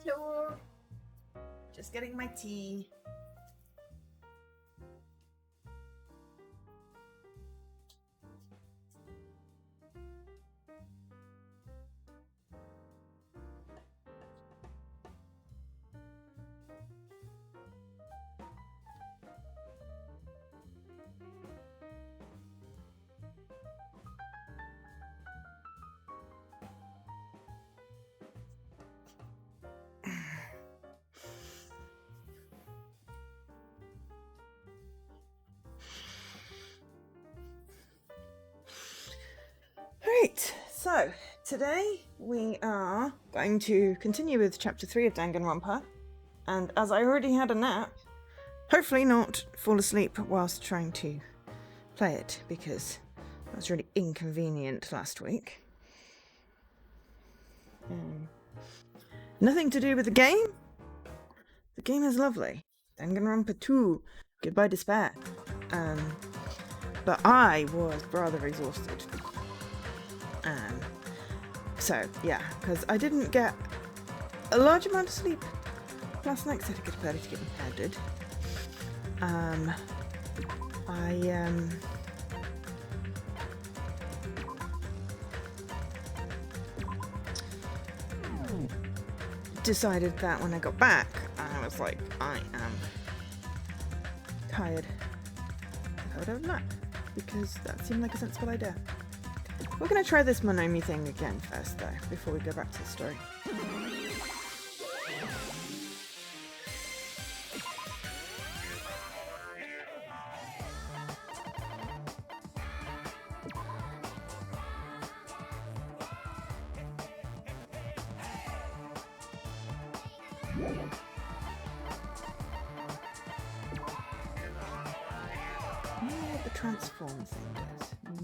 Hello. Just getting my tea. Right, so today we are going to continue with chapter 3 of Danganronpa, and as I already had a nap, hopefully not fall asleep whilst trying to play it, because that was really inconvenient last week. Nothing to do with the game. The game is lovely. Danganronpa 2, Goodbye Despair. But I was rather exhausted. So, yeah, because I didn't get a large amount of sleep last night because I had to get up early to get my hair did. Decided that when I got back, I was like, I am tired. I would have a nap, because that seemed like a sensible idea. We're going to try this Monomi thing again first, though, before we go back to the story. I don't know what the transform thing does. I'm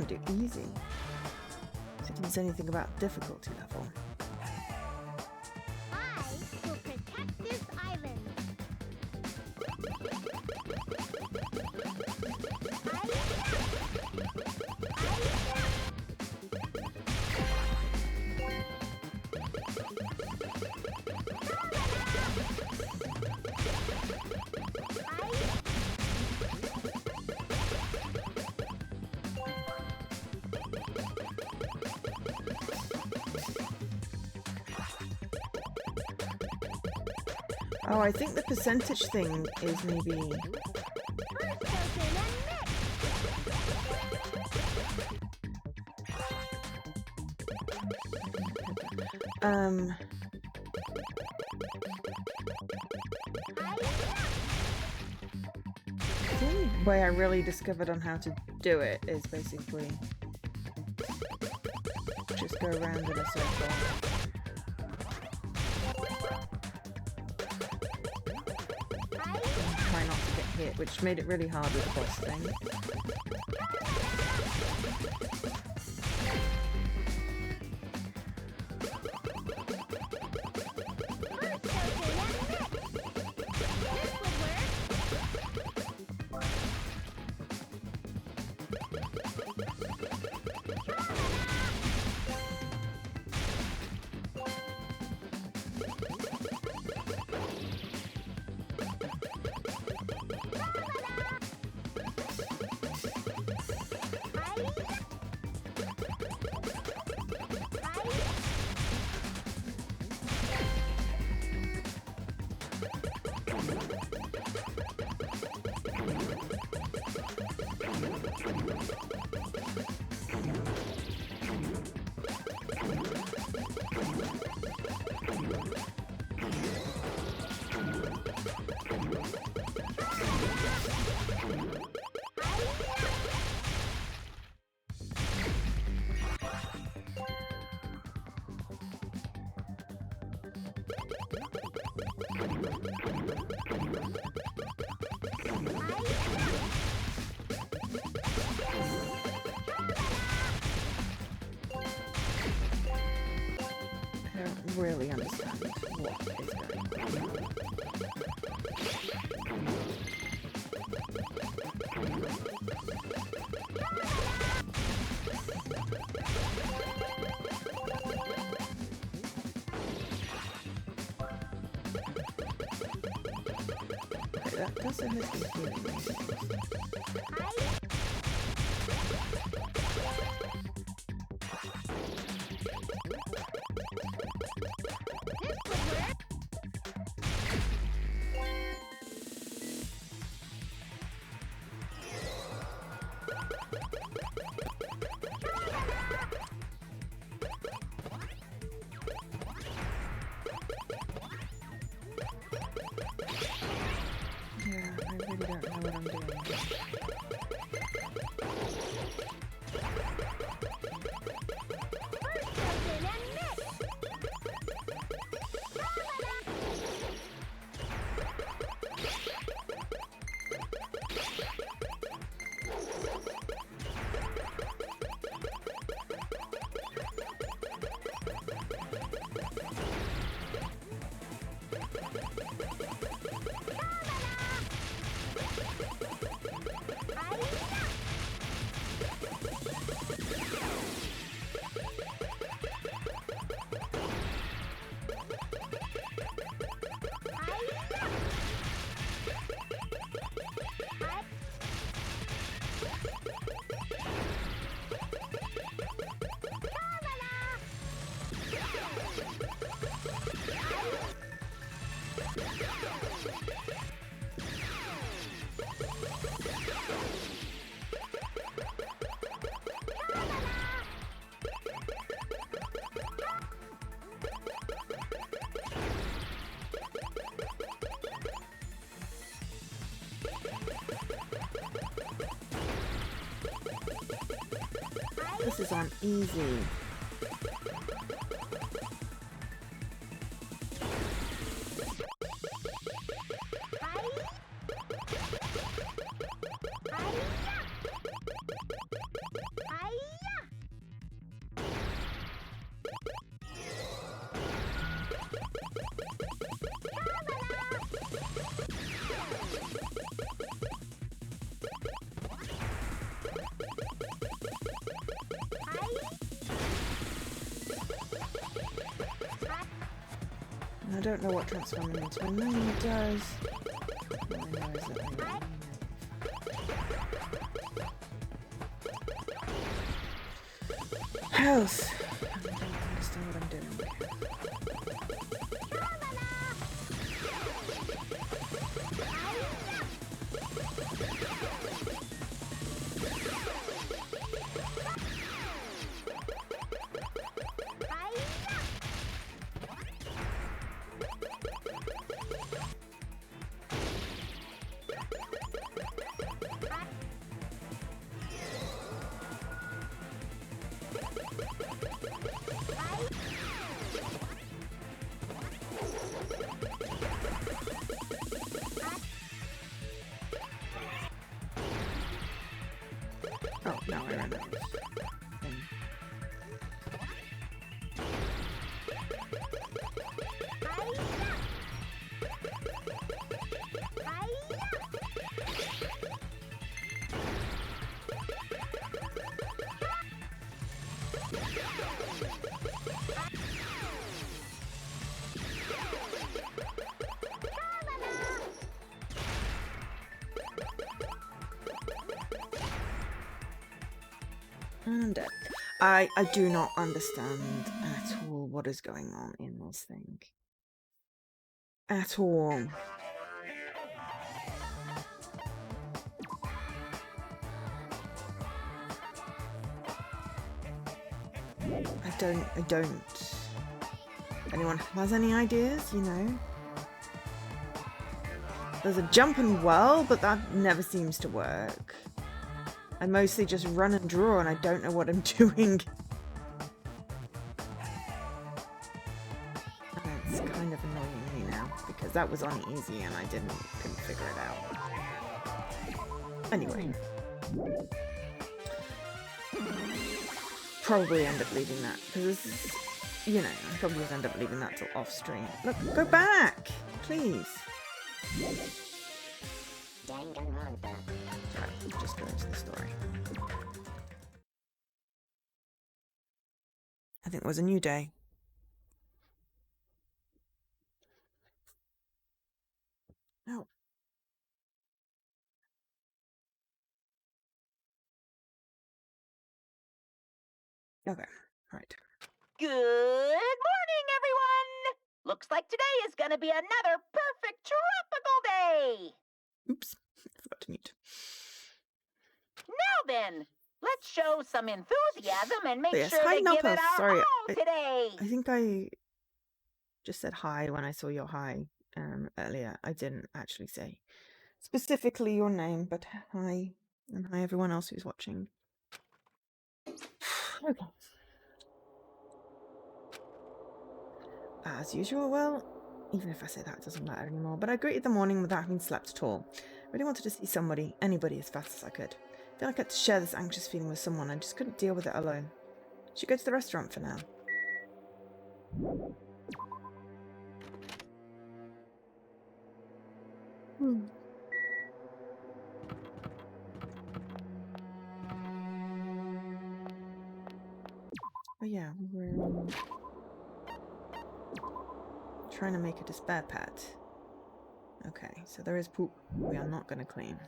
going to do easy. So it didn't say anything about difficulty level. I will protect this island. Oh, I think the percentage thing is maybe... The only way I really discovered on how to do it is basically just go around in a circle. And try not to get hit, which made it really hard with the boss thing. Really understand what is going on. also has healing. Yeah, I really don't know what I'm doing. This is on easy. I don't know what transforming into. I know it does. All I know is that health. I don't understand what I'm doing. Oh, now I remember this thing. And I'm dead. I do not understand at all what is going on in this thing. At all. I don't. Anyone has any ideas, you know? There's a jump and whirl, but that never seems to work. I mostly just run and draw and I don't know what I'm doing. And it's kind of annoying me now because that was on easy and I couldn't figure it out. Anyway. Probably end up leaving that because this is, you know, I probably just end up leaving that till off stream. Look, go back, please. Danganronpa. Right, just go into the story. I think there was a new day. Oh. Okay, right. Good morning, everyone! Looks like today is gonna be another perfect tropical day! Oops, forgot to mute. Now then, let's show some enthusiasm and make But yes, sure hi, to give Noppa. it our Sorry, all today! I think I just said hi when I saw your hi earlier. I didn't actually say specifically your name, but hi, and hi everyone else who's watching. Okay. As usual, well, even if I say that, it doesn't matter anymore, but I greeted the morning without having slept at all. Really wanted to see anybody as fast as I could. I feel like I had to share this anxious feeling with someone. I just couldn't deal with it alone. Should go to the restaurant for now. Oh yeah, we're trying to make a despair pet. Okay, so there is poop we are not going to clean.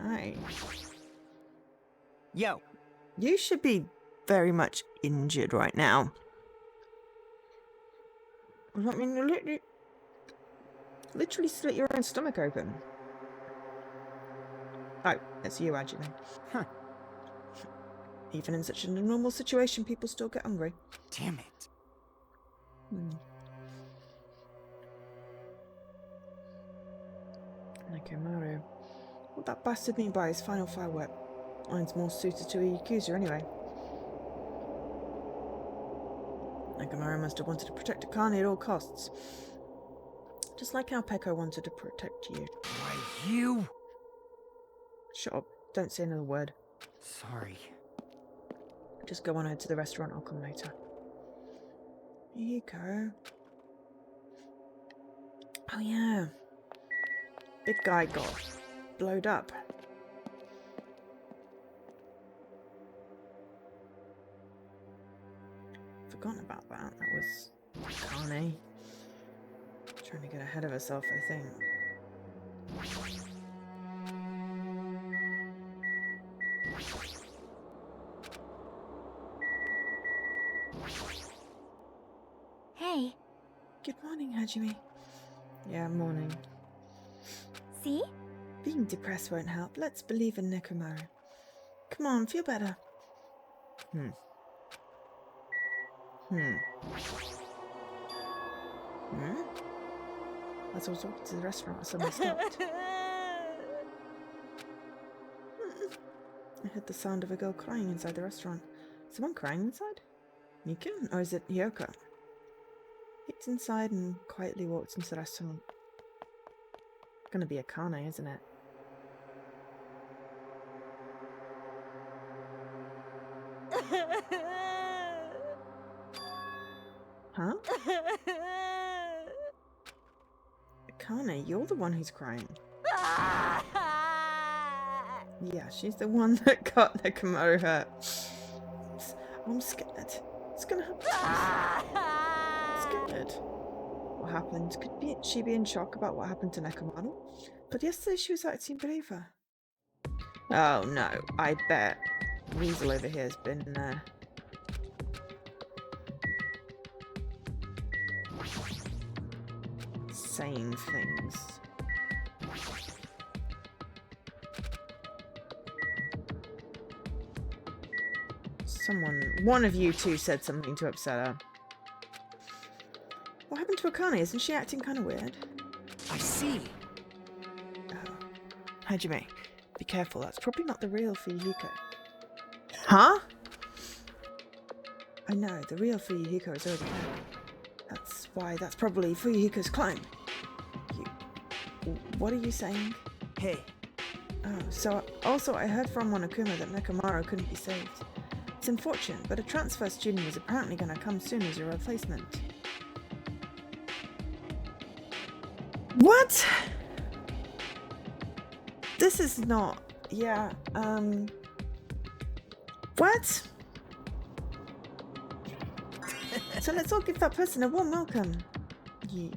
Hi. Yo. You should be very much injured right now. I mean, you literally slit your own stomach open. Oh, it's you, actually. Huh. Even in such a normal situation, people still get hungry. Damn it. Nekomaru. What that bastard mean by his final firework? Mine's more suited to a Yakuza anyway. Nekomaru must have wanted to protect Akane at all costs. Just like how Peko wanted to protect you. Why, you? Shut up. Don't say another word. Sorry. Just go on ahead to the restaurant. I'll come later. Here you go. Oh yeah. Big guy got blowed up. Forgotten about that. That was Akane. Trying to get ahead of herself, I think. Hey, Good morning, Hajime. Yeah, morning. see? Being depressed won't help. Let's believe in Nekomaru. Come on, feel better. Hmm. As I was walking to the restaurant, I suddenly stopped. I heard the sound of a girl crying inside the restaurant. Someone crying inside? Mika? Or is it Hyoko? Peeked inside and quietly walked into the restaurant. Gonna be Akane, isn't it? Huh? Akane, you're the one who's crying. Yeah, she's the one that got Nekomaru hurt. I'm scared. It's gonna happen. I'm scared. What happened? She be in shock about what happened to Nekomaru? But yesterday she was acting braver. Oh no, I bet Weasel over here has been saying things. One of you two said something to upset her. What happened to Akane? Isn't she acting kind of weird? I see. Oh. Hajime, be careful. That's probably not the real Fuyuhiko. Huh? I know, the real Fuyuhiko is already there. That's probably Fuyuhiko's clone. What are you saying? Hey. Oh, so also I heard from Monokuma that Nekomaru couldn't be saved. It's unfortunate, but a transfer student is apparently going to come soon as a replacement. What? this is not... Yeah, What? So let's all give that person a warm welcome. You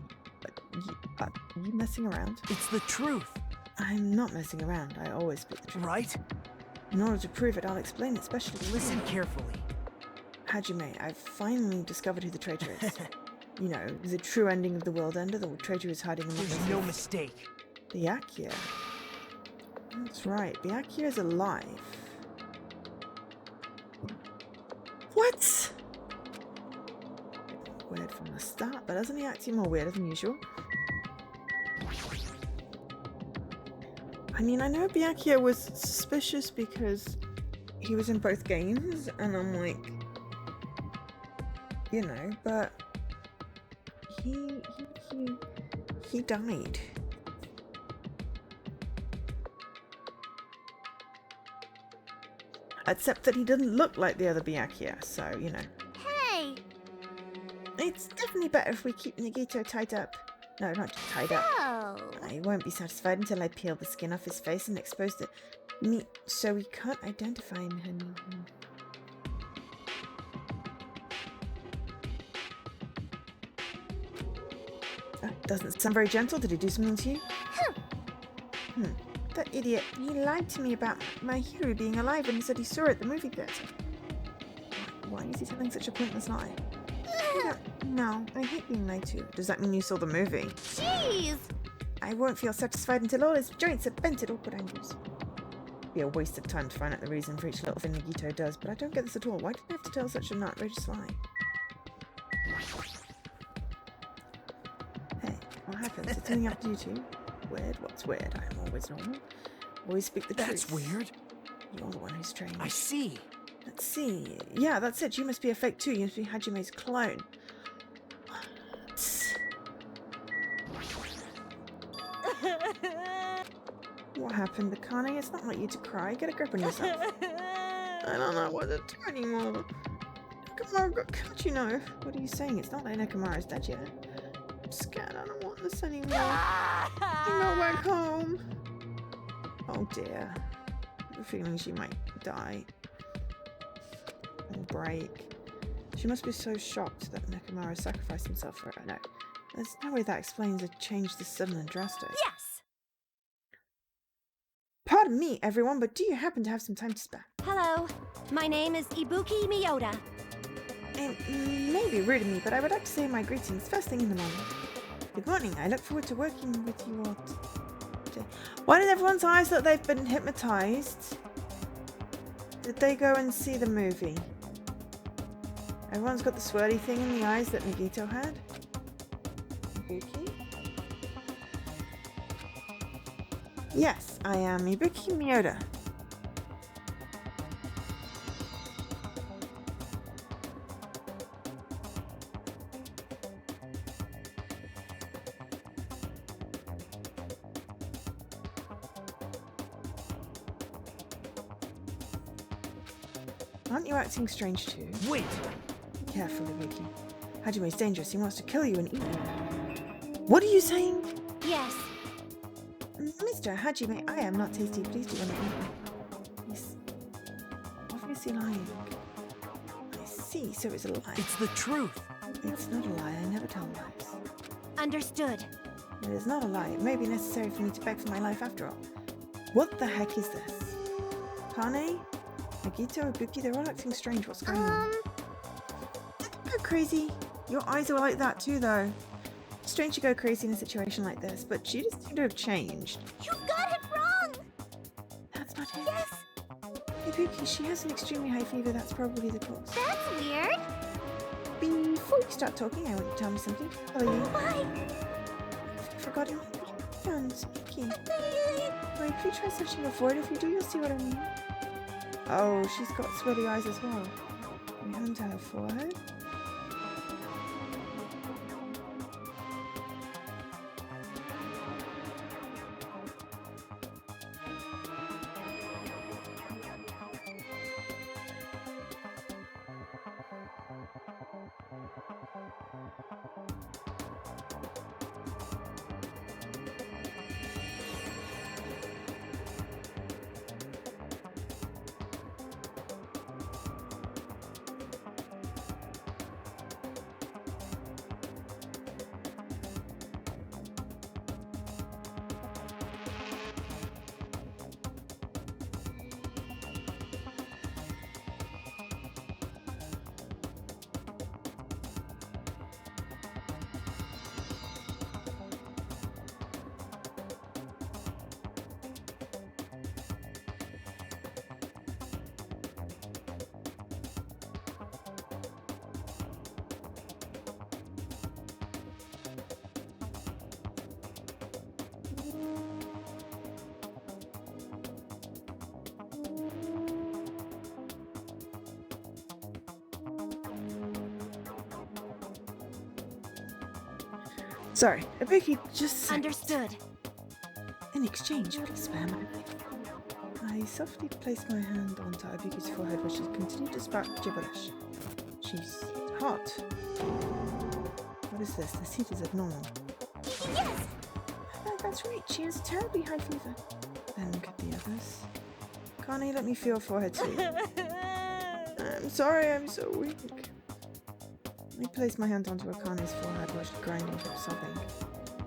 messing around? It's the truth, I'm not messing around. I always speak the truth. right? In order to prove it, I'll explain it specially. Listen carefully. Hajime, I've finally discovered who the traitor is. You know, the true ending of the world ender. The traitor is hiding in There's no mistake. Byakuya. That's right. Byakuya is alive. What? Weird from the start, but doesn't he act more weirder than usual? I mean, I know Byakuya was suspicious because he was in both games, and I'm like, you know, but he died. Except that he didn't look like the other Byakuya, so, you know. Hey! It's definitely better if we keep Nagito tied up. No, not just tied up. Oh! I won't be satisfied until I peel the skin off his face and expose the meat so we can't identify him. That doesn't sound very gentle. Did he do something to you? That idiot. He lied to me about my hero being alive and he said he saw it at the movie theater. Why is he telling such a pointless lie? No, I hate being lied to. Does that mean you saw the movie? Jeez! I won't feel satisfied until all his joints are bent at awkward angles. It'd be a waste of time to find out the reason for each little thing Nagito does, but I don't get this at all. Why did I have to tell such an outrageous lie? Hey, what happens? It's only up to you two. Weird? What's weird? I'm always normal. Always speak the truth. That's weird. You're the one who's trained. I see. Let's see. Yeah, that's it. You must be a fake too. You must be Hajime's clone. What happened, Akane? It's not like you to cry. Get a grip on yourself. I don't know what to do anymore. Nekomara got killed, you know. What are you saying? It's not like Nekomara's dead yet. I'm scared. I don't want this anymore. I'm going back home. Oh dear. I have a feeling she might die. And break. She must be so shocked that Nekomara sacrificed himself for her. No. There's no way that explains a change this sudden and drastic. Yes! Pardon me, everyone, but do you happen to have some time to spare? Hello, my name is Ibuki Miyoda. It may be rude of me, but I would like to say my greetings first thing in the morning. Good morning. I look forward to working with you all today. Why did everyone's eyes look they've been hypnotized? Did they go and see the movie? Everyone's got the swirly thing in the eyes that Nagito had? Ibuki? Yes, I am Ibuki Miyoda. Aren't you acting strange too? Wait! Careful, Ibuki. Hajime's dangerous. He wants to kill you and eat you. What are you saying? Yes. Mr. Hajime, I am not tasty. Please do not eat me. He's obviously lying. I see, so it's a lie. It's the truth. It's not a lie. I never tell lies. Understood. It is not a lie. It may be necessary for me to beg for my life after all. What the heck is this? Kane? Nagito, Ibuki, they're all acting strange. What's going on? Don't go crazy. Your eyes are like that too, though. Strange to go crazy in a situation like this, but she just seemed to have changed. You got it wrong! That's not it. Yes, Ibuki, she has an extremely high fever. That's probably the cause. that's weird. Before you start talking, I want you to tell me something. How are you? Why? I've forgotten what sounds icky. Wait, please try searching your forehead. If you do, you'll see what I mean. Oh, she's got sweaty eyes as well. Behind her forehead. Sorry, Ibuki, just a sec. Understood. In exchange for the spare moment, I softly placed my hand onto Ibuki's forehead where she continued to spout gibberish. She's hot. What is this? This heat is abnormal. Yes! Oh, that's right, she has terribly high fever. Then look at the others. Can't you let me feel your forehead too? I'm sorry, I'm so weak. I placed my hand onto Akane's forehead while she grinding kept sobbing.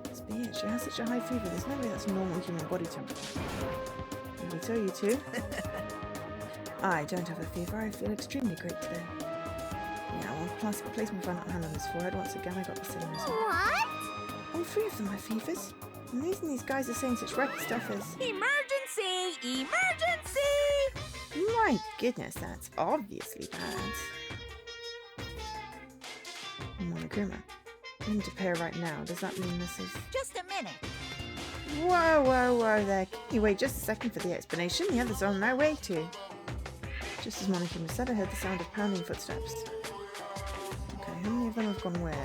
This be it, she has such a high fever, there's no way that's normal human body temperature. Maybe tell you two. I don't have a fever, I feel extremely great today. Yeah, well, plus I placed my hand on his forehead once again, I got the same result. What? All three of them have fevers. And the reason these guys are saying such reckless stuff is... Emergency! Emergency! My goodness, that's obviously bad. Monokuma. I need to pay her right now. Does that mean this is... Just a minute. Whoa there. Can you wait just a second for the explanation? The others are on their way too. Just as Monokuma said, I heard the sound of pounding footsteps. Okay, how many of them have gone weird?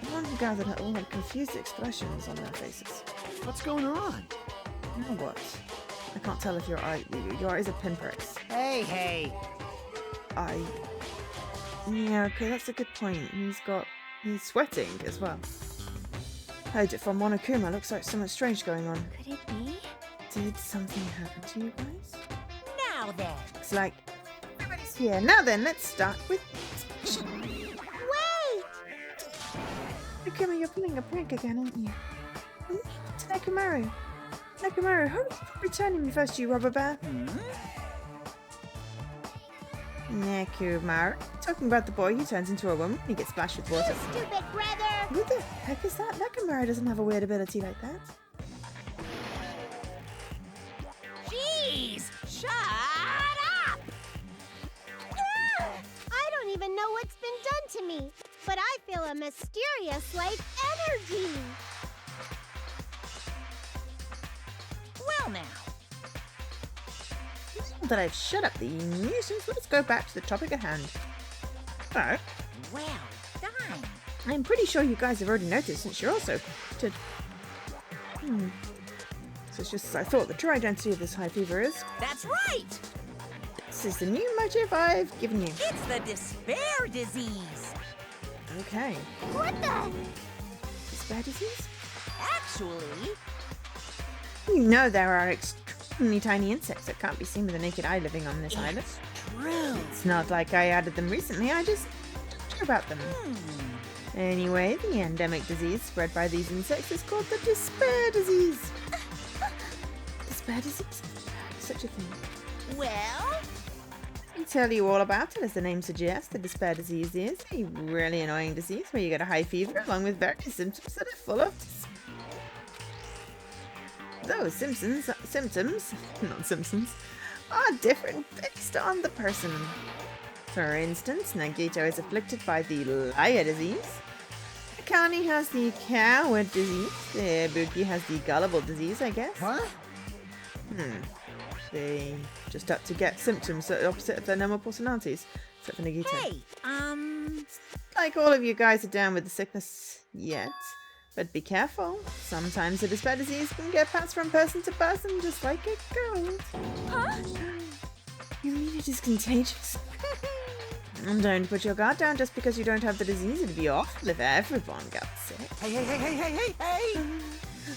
Everyone who gathered had all had confused expressions on their faces. What's going on? Now what? I can't tell if your eyes are pinpricks. Hey! Yeah, okay, that's a good point. He's sweating as well. Heard it from Monokuma. Looks like something strange going on. Could it be? Did something happen to you guys? Now then. It's like everybody's here. Now then, let's start with. Wait! Monokuma, you're pulling a prank again, aren't you? It's Nekomaru. Nekomaru, hurry up, returning me first, you rubber bear. Nekomaru, talking about the boy who turns into a woman when he gets splashed with water. Stupid brother! Who the heck is that? Nekomaru doesn't have a weird ability like that. Jeez! Shut up! I don't even know what's been done to me, but I feel a mysterious life energy. Well now. Now that I've shut up the nuisance, let's go back to the topic at hand. Oh, Well done. I'm pretty sure you guys have already noticed since you're also connected. So it's just as I thought. The true identity of this high fever is... That's right! This is the new motive I've given you. It's the despair disease. Okay. What the? Despair disease? Actually, You know there are extremely tiny insects that can't be seen with the naked eye living on this island. true. It's not like I added them recently, I just talked to you about them. Anyway, the endemic disease spread by these insects is called the despair disease. Despair disease? Such a thing. Well, I'll tell you all about it. As the name suggests, the despair disease is a really annoying disease where you get a high fever along with various symptoms that are full of despair. Those symptoms, not symptoms, are different based on the person. For instance, Nagito is afflicted by the liar disease. Akane has the coward disease. Ibuki has the gullible disease, I guess. What? They just have to get symptoms that are opposite of their normal personalities, except for Nagito. hey, Like all of you guys are down with the sickness yet. But be careful. Sometimes the despair disease can get passed from person to person, just like a cold. Huh? You mean it is contagious? And don't put your guard down just because you don't have the disease. It'd be awful if everyone got sick. Hey!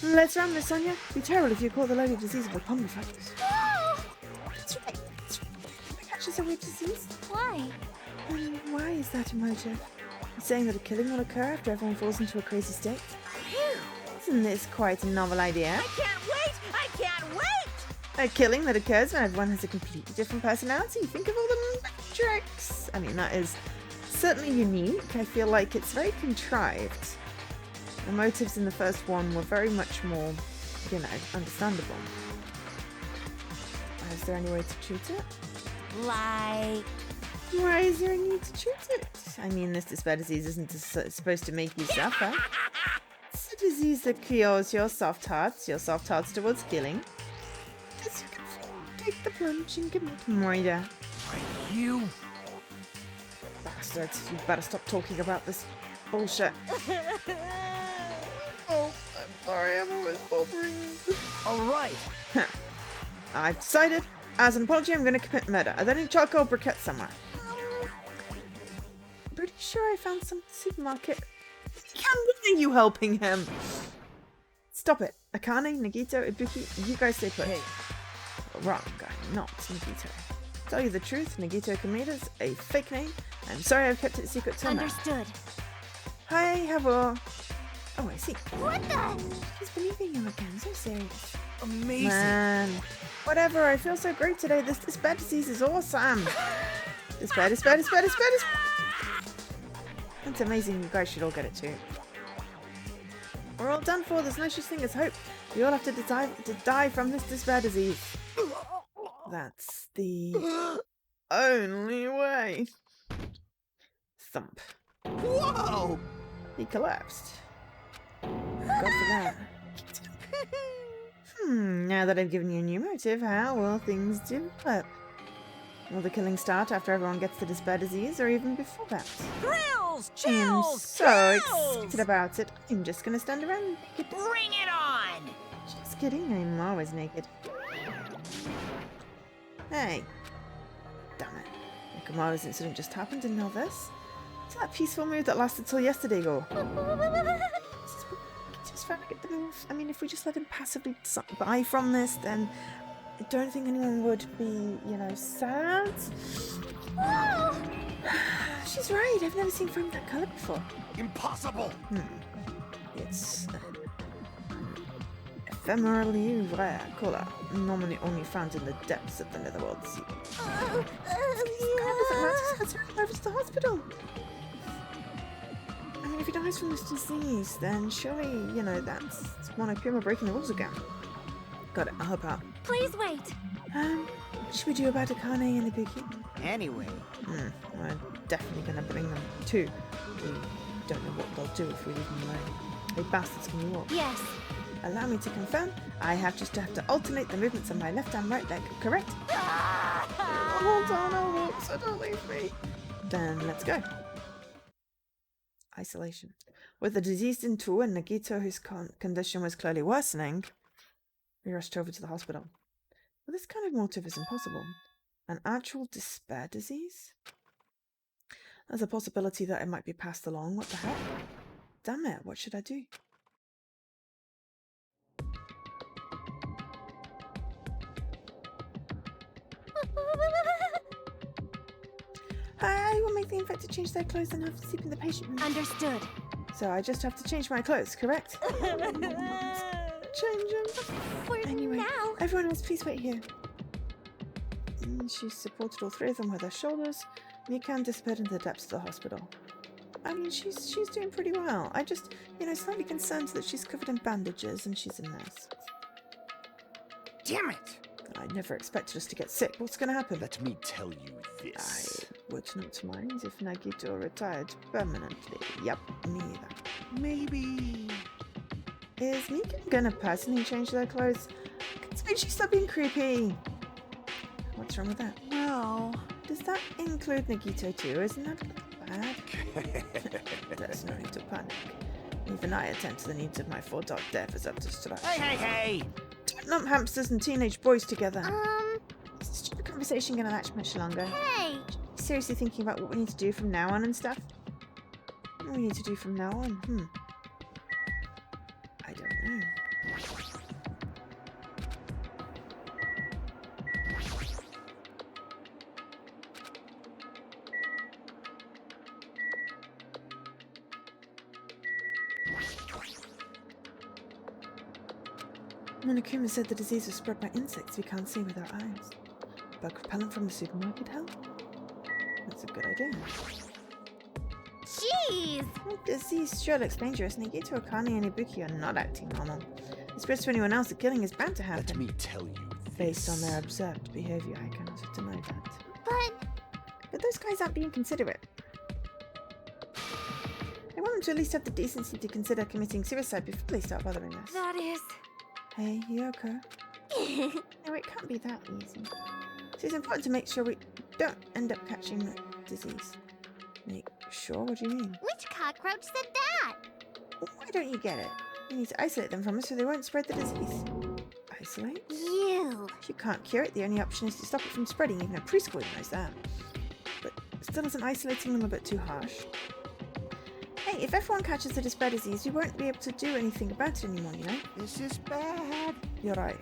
Let's run, Miss Sonia. It'd be terrible if you caught the loaded disease of the pond fighters. Oh! That's right. Catches a weird disease. Why? And why is that a motive? You're saying that a killing will occur after everyone falls into a crazy state? Isn't this quite a novel idea? I can't wait! A killing that occurs when everyone has a completely different personality. Think of all the tricks. I mean, that is certainly unique. I feel like it's very contrived. The motives in the first one were very much more, understandable. Is there any way to treat it? Like, Why is there a need to treat it? I mean, this despair disease isn't supposed to make you suffer. It's a disease that cures your soft hearts towards killing. Just you can take the plunge and commit murder. You? Bastards, you better stop talking about this bullshit. All right. I've decided, as an apology, I'm going to commit murder. Are there any charcoal briquettes somewhere? Pretty sure I found some at the supermarket. Why are you helping him? Stop it. Akane, Nagito, Ibuki, you guys stay put. Hey. Wrong guy, not Nagito. To tell you the truth, Nagito Kamida's a fake name. I'm sorry I've kept it secret till now. Understood. Hi, hello. Oh, I see. What the? She's believing you again, so serious. Amazing. Man. Whatever, I feel so great today. This bad disease is awesome. This bad. It's amazing, you guys should all get it too. We're all done for, there's no such thing as hope. We all have to die from this despair disease. That's the only way. Thump. Whoa! He collapsed. God for that. Now that I've given you a new motive, how will things develop? Will the killing start after everyone gets the despair disease, or even before that? Thrills, I'm chills, so chills. excited about it. I'm just gonna stand around naked. Bring it on! Just kidding, I'm always naked. Hey. Damn it. Nikomaru's incident just happened, didn't know this. It's that peaceful mood that lasted till yesterday ago. Just trying to get the move. I mean, if we just let him passively die from this, then I don't think anyone would be, you know, sad. Oh, She's right, I've never seen foam that colour before. Impossible. It's ephemerally rare colour, normally only found in the depths of the netherworld sea. Let's hurry over to the hospital. I mean, if he dies from this disease, then surely, you know, that's Monokuma breaking the rules again. Got it, I'll help out. please wait. What should we do about Akane and Ibuki? Anyway, We're definitely gonna bring them too. We don't know what they'll do if we leave them alone. They bastards can walk. Yes. Allow me to confirm, I have to alternate the movements of my left and right leg, correct? Hold on, I'll walk, so don't leave me. Then let's go. Isolation. With the disease in tow and Nagito, whose condition was clearly worsening, we rushed over to the hospital. But this kind of motive is impossible. An actual despair disease? There's a possibility that it might be passed along. What the heck? Damn it, what should I do? I will make the infected change their clothes and have to sleep in the patient room. Understood. So I just have to change my clothes, correct? Change them. For Anyway, now. everyone else, please wait here. She supported all three of them with her shoulders. Mikan disappeared into the depths of the hospital. I mean, she's doing pretty well. I just, you know, slightly concerned that she's covered in bandages and she's a nurse. damn it! I never expected us to get sick. What's going to happen? Let me tell you this. I would not mind if Nagito retired permanently. Yep, me either. Maybe... Is Mikan gonna personally change their clothes? It's made she stop being creepy. What's wrong with that? Well... Does that include Nagito too? Isn't that bad? There's no need to panic. Even I attend to the needs of my 4 dog devs up to strike. Hey! Don't lump hamsters and teenage boys together. Is this stupid conversation gonna last much longer? Hey. Seriously thinking about what we need to do from now on and stuff? What we need to do from now on? I don't know. Monokuma said the disease was spread by insects we can't see with our eyes. Bug repellent from the supermarket help? That's a good idea. Jeez. The disease sure looks dangerous. Nagito, Akane, and Ibuki are not acting normal. If it spreads to anyone else, the killing is bound to happen. Let me tell you this. Based on their observed behavior, I cannot deny that. But Those guys aren't being considerate. I want them to at least have the decency to consider committing suicide before they start bothering us. that is... Hey, Yoko. No, it can't be that easy. So it's important to make sure we don't end up catching the disease. Make sure? What do you mean? Which cockroach said that? Why don't you get it? We need to isolate them from us so they won't spread the disease. Isolate? You. If you can't cure it, the only option is to stop it from spreading. Even a preschool knows that. But still, isn't isolating them a bit too harsh? Hey, if everyone catches the despair disease, we won't be able to do anything about it anymore, you know? This is bad. You're right.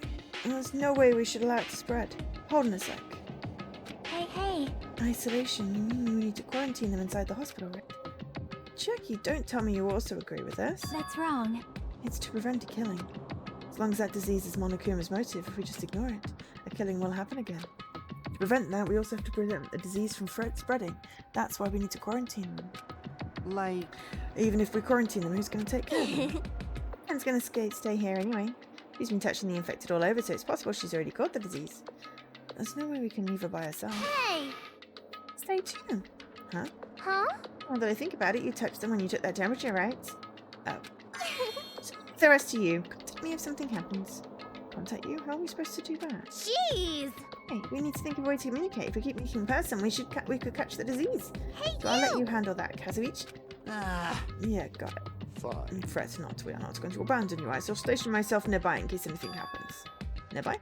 There's no way we should allow it to spread. Hold on a sec. Hey. Isolation, you mean we need to quarantine them inside the hospital, right? Jackie, don't tell me you also agree with this. That's wrong. It's to prevent a killing. As long as that disease is Monokuma's motive, if we just ignore it, a killing will happen again. To prevent that, we also have to prevent the disease from spreading. That's why we need to quarantine them. Like, Even if we quarantine them, who's going to take care of them? Anne's going to stay here anyway. She's been touching the infected all over, so it's possible she's already caught the disease. There's no way we can leave her by herself. Hey. Stay tuned. Huh? Huh? Now that I think about it, you touched them when you took their temperature, right? Oh. So, the rest of you, contact me if something happens. Contact you? How are we supposed to do that? Jeez. Hey, we need to think of a way to communicate. If we keep meeting in person, we could catch the disease. Hey, So I'll let you handle that, Kazuichi. ah, Yeah, got it. Fine. Fret not, we are not going to abandon you. I shall station myself nearby in case anything happens. Nearby?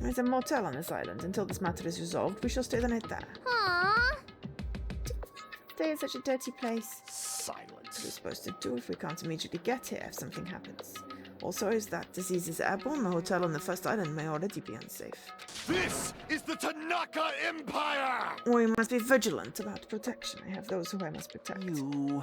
There's a motel on this island. Until this matter is resolved, we shall stay the night there. Aww. Stay in such a dirty place. Silence. What are we supposed to do if we can't immediately get here if something happens? Also, as that disease is airborne, the hotel on the first island may already be unsafe. This is the Tanaka Empire! We must be vigilant about protection. I have those who I must protect. you.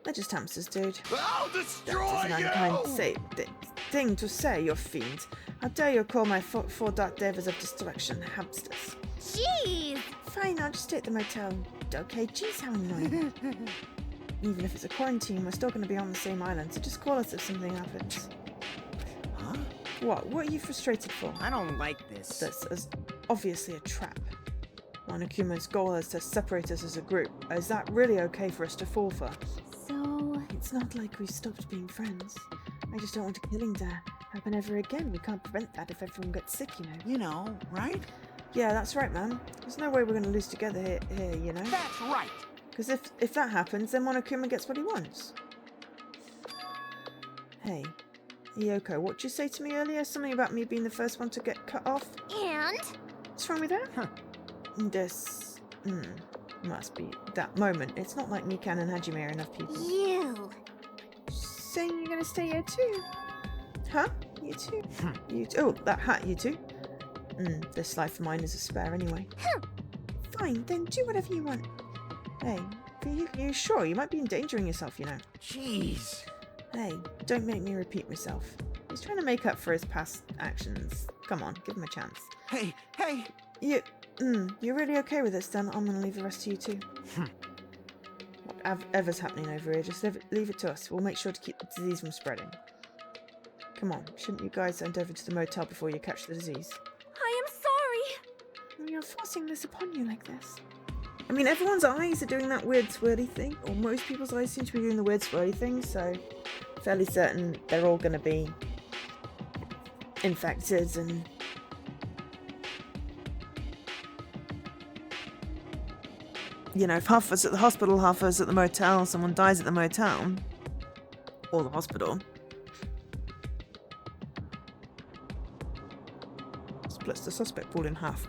They're just hamsters, dude. I'll That destroy is an you! unkind thing to say, you fiend. How dare you call my four dark devils of destruction hamsters? Jeez. Fine, I'll just stay at the motel. Okay, jeez, how annoying. Even if it's a quarantine, we're still going to be on the same island, so just call us if something happens. Huh? What are you frustrated for? I don't like this. This is obviously a trap. Monokuma's goal is to separate us as a group. Is that really okay for us to fall for? So. It's not like we stopped being friends. I just don't want a killing to happen ever again. We can't prevent that if everyone gets sick, you know. You know, right? Yeah, that's right, man. There's no way we're going to lose together here, you know? That's right. Because if that happens, then Monokuma gets what he wants. Hey, Yoko, what did you say to me earlier? Something about me being the first one to get cut off? And? What's wrong with that? Huh. This... must be that moment. It's not like Mikan and Hajime are enough people. You. Saying you're going to stay here too? Huh? You too? You too? Oh, that hat, you too? This life of mine is a spare anyway. Fine, then do whatever you want. Hey, you sure? You might be endangering yourself, you know. Jeez. Hey, don't make me repeat myself. He's trying to make up for his past actions. Come on, give him a chance. Hey. You're really okay with this, then I'm gonna leave the rest to you too. Whatever's happening over here, just leave it to us. We'll make sure to keep the disease from spreading. Come on, shouldn't you guys send over to the motel before you catch the disease? I am sorry. You're forcing this upon you like this. I mean, everyone's eyes are doing that weird swirly thing, or most people's eyes seem to be doing the weird swirly thing, so fairly certain they're all going to be infected and... You know, if half of us at the hospital, half of us at the motel, someone dies at the motel, or the hospital, splits the suspect pool in half.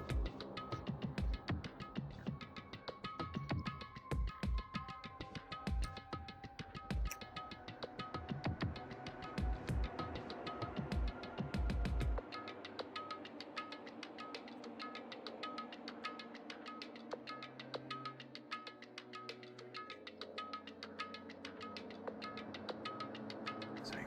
Sorry.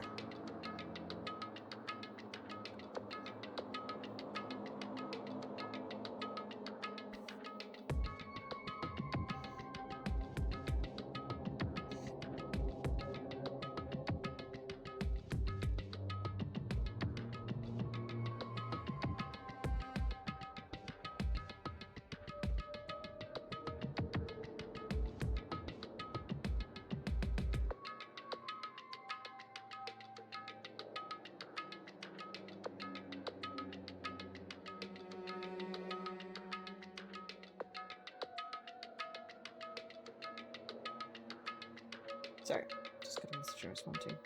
Sorry, just got a message I was wanting.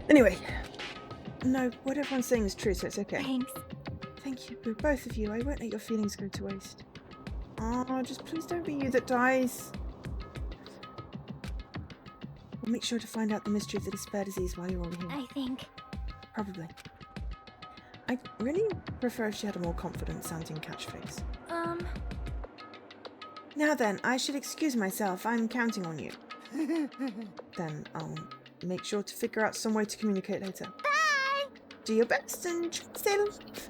Anyway, no, what everyone's saying is true, so it's okay. Thanks. Thank you, both of you. I won't let your feelings go to waste. Oh, just please don't be you that dies. We'll make sure to find out the mystery of the despair disease while you're all here. I think. Probably. I really prefer if she had a more confident sounding catchphrase. Now then, I should excuse myself. I'm counting on you. Then I'll make sure to figure out some way to communicate later. Bye! Do your best and try to stay alive.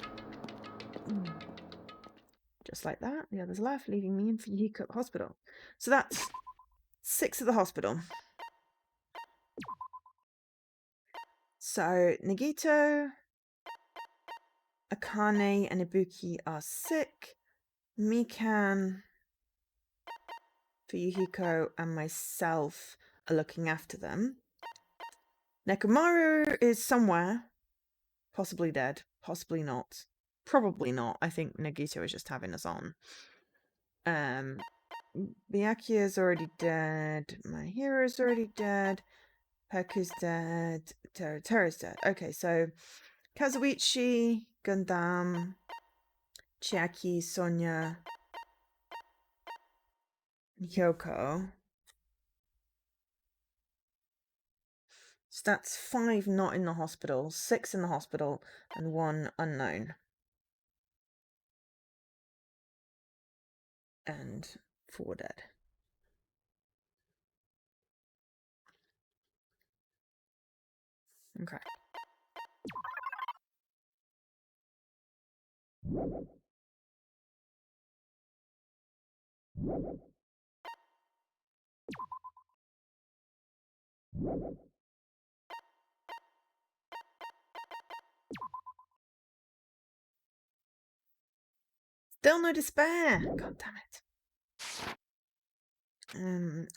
Just like that, the others laugh, leaving me in for Yihiko at the hospital. So that's 6 at the hospital. So Nagito, Akane, and Ibuki are sick. Mikan, Yihiko, and myself are looking after them. Nekomaru is somewhere. Possibly dead. Possibly not. Probably not. I think Nagito is just having us on. Byakuya's already dead. My hero's already dead. Peku's dead. Terra's dead. Okay, so Kazuichi, Gundam, Chiaki, Sonya, Yoko. So that's 5 not in the hospital, 6 in the hospital, and 1 unknown. And 4 dead. Okay. Still no despair! God damn it.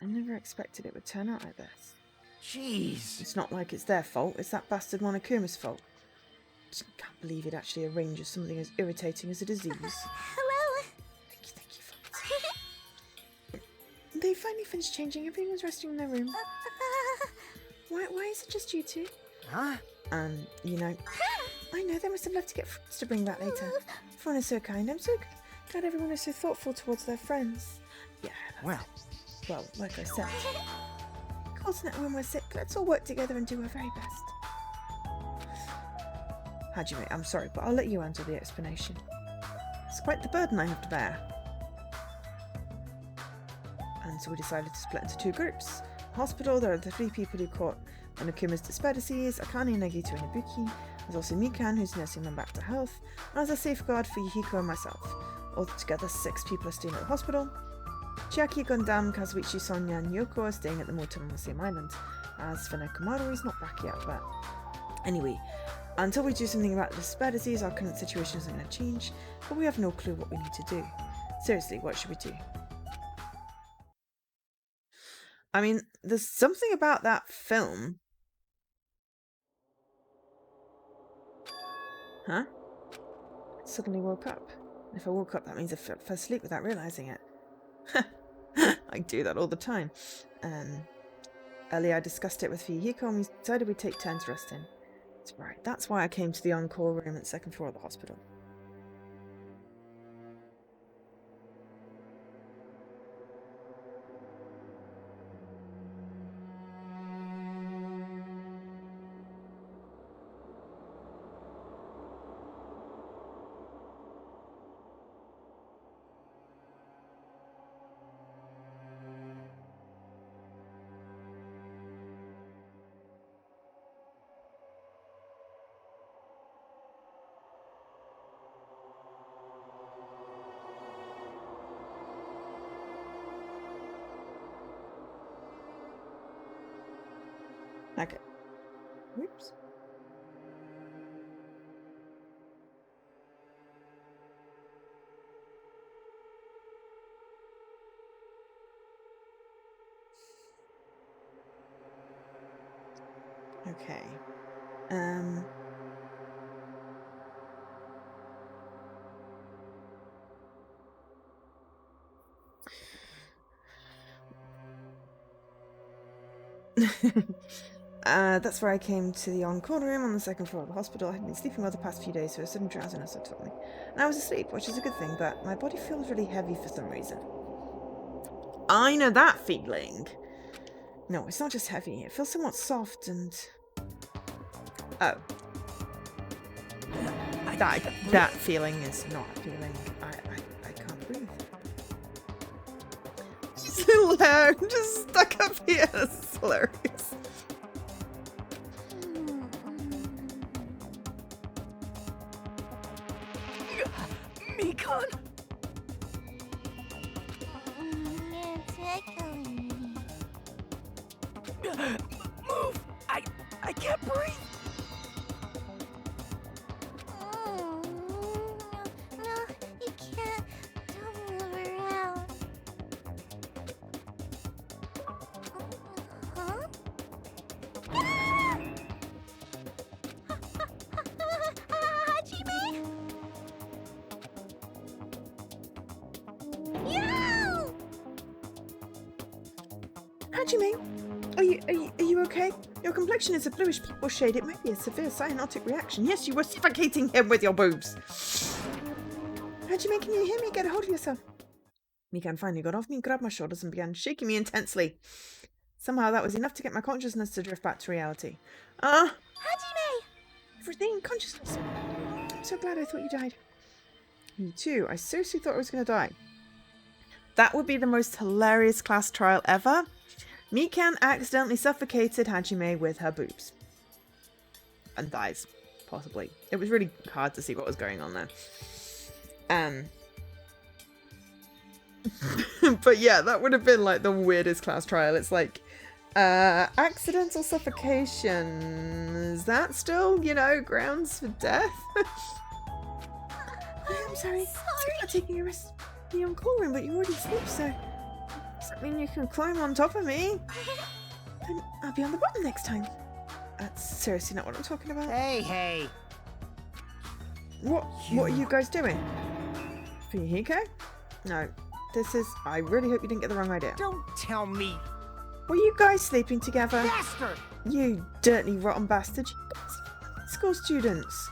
I never expected it would turn out like this. Jeez. It's not like it's their fault, it's that bastard Monokuma's fault. Just can't believe he'd actually arrange something as irritating as a disease. Hello? Thank you. They finally finished changing, everyone's resting in their room. Why is it just you two? Huh? You know, I know they must have loved to get friends to bring back later. Everyone is so kind, I'm so glad everyone is so thoughtful towards their friends. Yeah, Well, like I said. Coordinate when we're sick, let's all work together and do our very best. Hajime, I'm sorry, but I'll let you answer the explanation. It's quite the burden I have to bear. And so we decided to split into 2 groups. Hospital, there are the 3 people who caught Monokuma's despair disease, Akane, Nagito, and Ibuki. There's also Mikan, who's nursing them back to health, and as a safeguard for Yihiko and myself. Altogether, 6 people are staying at the hospital. Chiaki, Gundam, Kazuichi, Sonya, and Yoko are staying at the motel on the same island. As for Nekomaru, he's not back yet, but... Anyway, until we do something about the despair disease, our current situation isn't going to change, but we have no clue what we need to do. Seriously, what should we do? I mean, there's something about that film. Huh? I suddenly woke up. If I woke up, that means I fell asleep without realizing it. I do that all the time. Earlier I discussed it with Yihiko and we decided we'd take turns resting. That's right, that's why I came to the encore room at the 2nd floor of the hospital. Okay. Whoops. Okay. That's where I came to the on-call room on the second floor of the hospital. I had been sleeping well the past few days, so a sudden drowsiness had took me. And I was asleep, which is a good thing, but my body feels really heavy for some reason. I know that feeling. No, it's not just heavy. It feels somewhat soft and... Oh. That feeling is not a feeling. I can't breathe. She's little hair just stuck up here. That's hilarious. Mikan! It's echoing me. Move! I can't breathe! Oh, no, you can't. Don't move around. Huh? Hajime? Yo! Hajime, are you okay? Your complexion is a bluish purple shade. It might be a severe cyanotic reaction. Yes, you were suffocating him with your boobs. Hajime, can you hear me? Get a hold of yourself. Mikan finally got off me, grabbed my shoulders, and began shaking me intensely. Somehow that was enough to get my consciousness to drift back to reality. Hajime! You've regained consciousness. I'm so glad I thought you died. Me too. I seriously thought I was going to die. That would be the most hilarious class trial ever. Mikan accidentally suffocated Hajime with her boobs. And dies, possibly. It was really hard to see what was going on there. But yeah, that would have been like the weirdest class trial. It's like, accidental suffocation. Is that still, grounds for death? I'm sorry. I'm not taking a rest in the on-call room, but you're already asleep, so... Does that mean you can climb on top of me? Then I'll be on the bottom next time. That's seriously not what I'm talking about. Hey! What are you guys doing? Fuyuhiko? No. This is... I really hope you didn't get the wrong idea. Don't tell me! Were you guys sleeping together? Bastard! You dirty, rotten bastard. You guys are school students.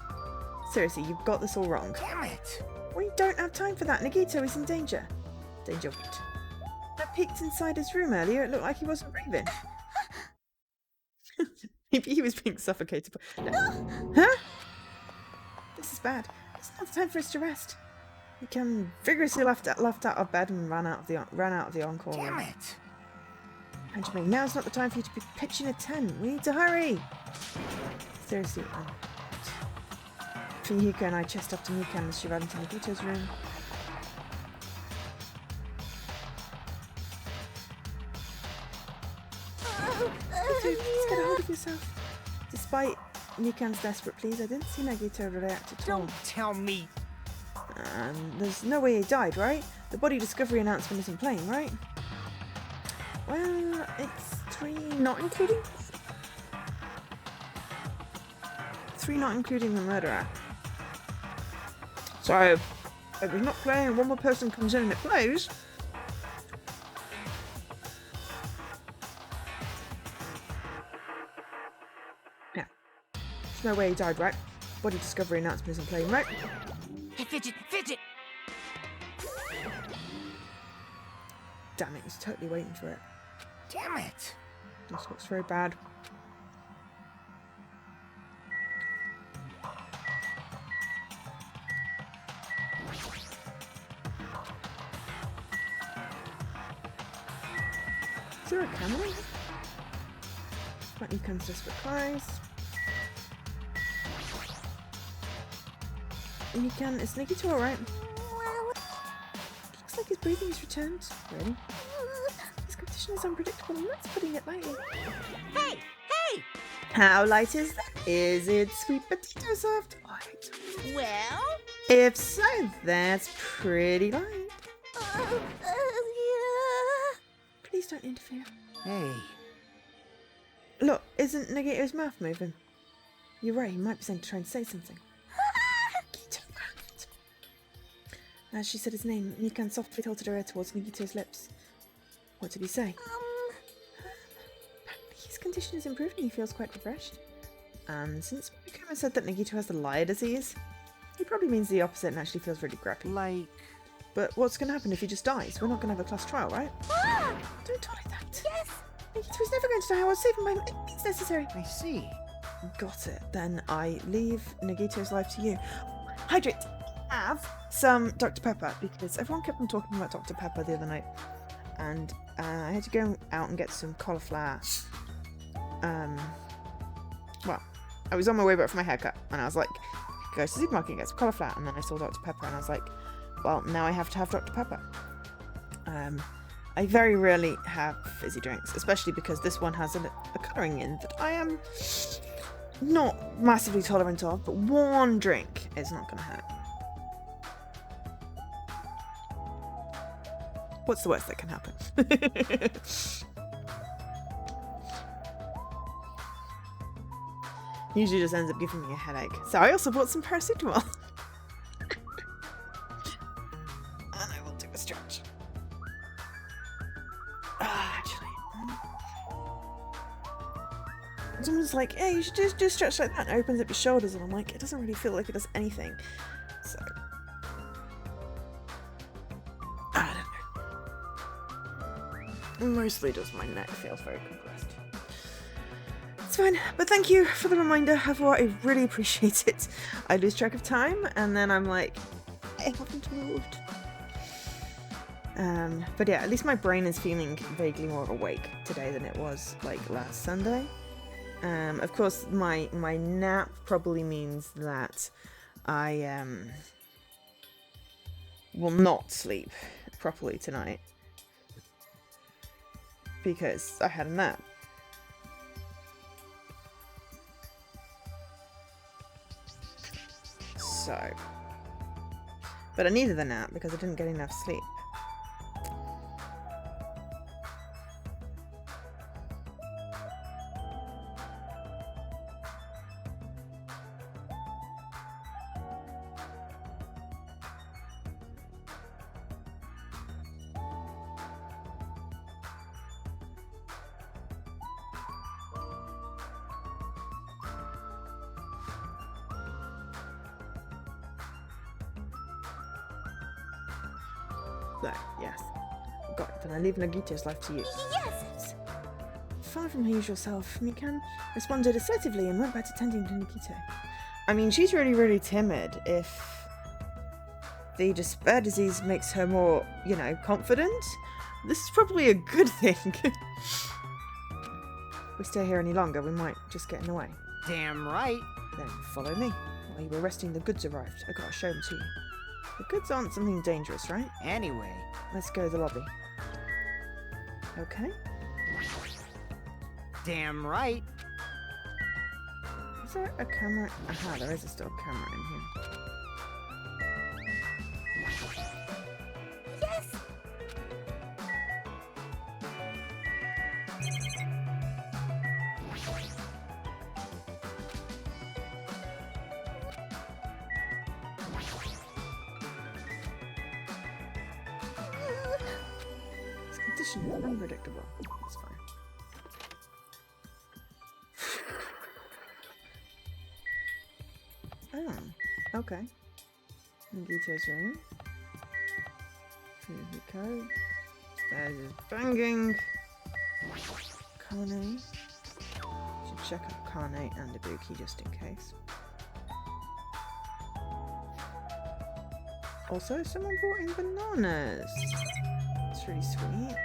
Seriously, you've got this all wrong. Damn it! We don't have time for that. Nagito is in danger. Danger what? I peeked inside his room earlier. It looked like he wasn't breathing. Maybe he was being suffocated. No. Huh? This is bad. It's not the time for us to rest. He can vigorously left out of bed and ran out of the on-call room. Damn it! Hajime, now's not the time for you to be pitching a tent. We need to hurry. Seriously. Fuyuhiko and I chased up to Mikan as she ran into Nagito's room. Please get a hold of yourself. Despite Mikan's desperate pleas, I didn't see Nagito react at all. Don't tell me! There's no way he died, right? The body discovery announcement isn't playing, right? Well, it's 3 not including... 3 not including the murderer. So, if it's not playing and one more person comes in and it plays... Yeah. There's no way he died, right? Body discovery announcement isn't playing, right? Hey, Fidget! Damn it, he's totally waiting for it. Damn it! This looks very bad. Is there a camera? Might Mikan's desperate cries. Mikan, is Nagito alright? Looks like his breathing has returned. Really? His condition is unpredictable, and that's putting it lightly. Hey! How light is that? Is it sweet potato soft? Light. Well? If so, that's pretty light. Please don't interfere. Hey. Look, isn't Nagito's mouth moving? You're right, he might be trying to say something. As she said his name, Mikan softly tilted her ear towards Nagito's lips. What did he say? He's condition is improving, he feels quite refreshed. And since Kuma said that Nagito has the liar disease, he probably means the opposite and actually feels really crappy. Like... But what's going to happen if he just dies? We're not going to have a class trial, right? Ah! Don't talk like that. Yes! Nagito's never going to die. I will save him by any means necessary. I see. Got it. Then I leave Nagito's life to you. Hydrate. Have some Dr. Pepper, because everyone kept on talking about Dr. Pepper the other night. And I had to go out and get some cauliflower. Well, I was on my way back from my haircut, and I was like, go to the supermarket and get some cauliflower. And then I saw Dr. Pepper, and I was like, well, now I have to have Dr. Pepper. I very rarely have fizzy drinks, especially because this one has a colouring in that I am not massively tolerant of, but one drink is not going to hurt. What's the worst that can happen? Usually just ends up giving me a headache. So I also bought some paracetamol. And I will do a stretch. Actually. Someone's like, hey, you should just do a stretch like that, and it opens up your shoulders, and I'm like, it doesn't really feel like it does anything. So I don't know. Mostly just my neck feels very compressed. It's fine, but thank you for the reminder, Havor. I really appreciate it. I lose track of time, and then I'm like, I haven't moved. But yeah, at least my brain is feeling vaguely more awake today than it was like last Sunday. Of course, my nap probably means that I will not sleep properly tonight because I had a nap. So, but I needed the nap because I didn't get enough sleep. So, yes. Got it. Then I leave Nagito's life to you. Yes! Far from her usual self, Mikan responded decisively and went back to tending to Nagito. I mean, she's really, really timid. If the despair disease makes her more, you know, confident, this is probably a good thing. If we stay here any longer, we might just get in the way. Damn right. Then follow me. While you were resting, the goods arrived. I gotta show them to you. The goods aren't something dangerous, right? Anyway. Let's go to the lobby. Okay. Damn right. Is there a camera? Aha, there is still a camera in here. Yes! This condition is unpredictable. It's fine. Oh, okay. Nagito's room. Fumiko. Stairs is banging. Kane. Should check out Kane and Ibuki just in case. Also, someone brought in bananas. It's really sweet.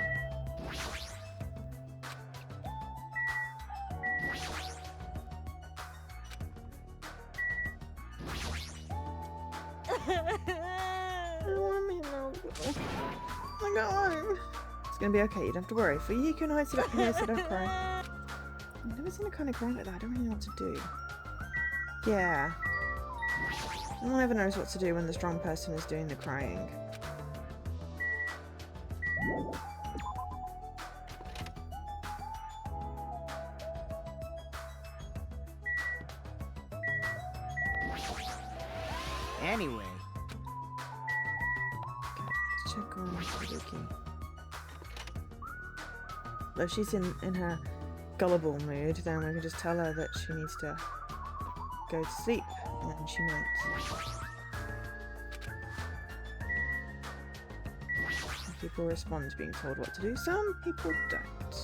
I got home. It's gonna be okay, you don't have to worry. For you can sit up here, so don't cry. I've never seen a kind of cry like that. I don't really know what to do. Yeah. No one ever knows what to do when the strong person is doing the crying. Anyway. Okay, let's check on Ibuki. Though she's in her gullible mood, then we can just tell her that she needs to go to sleep, and then she might. Some people respond to being told what to do, some people don't.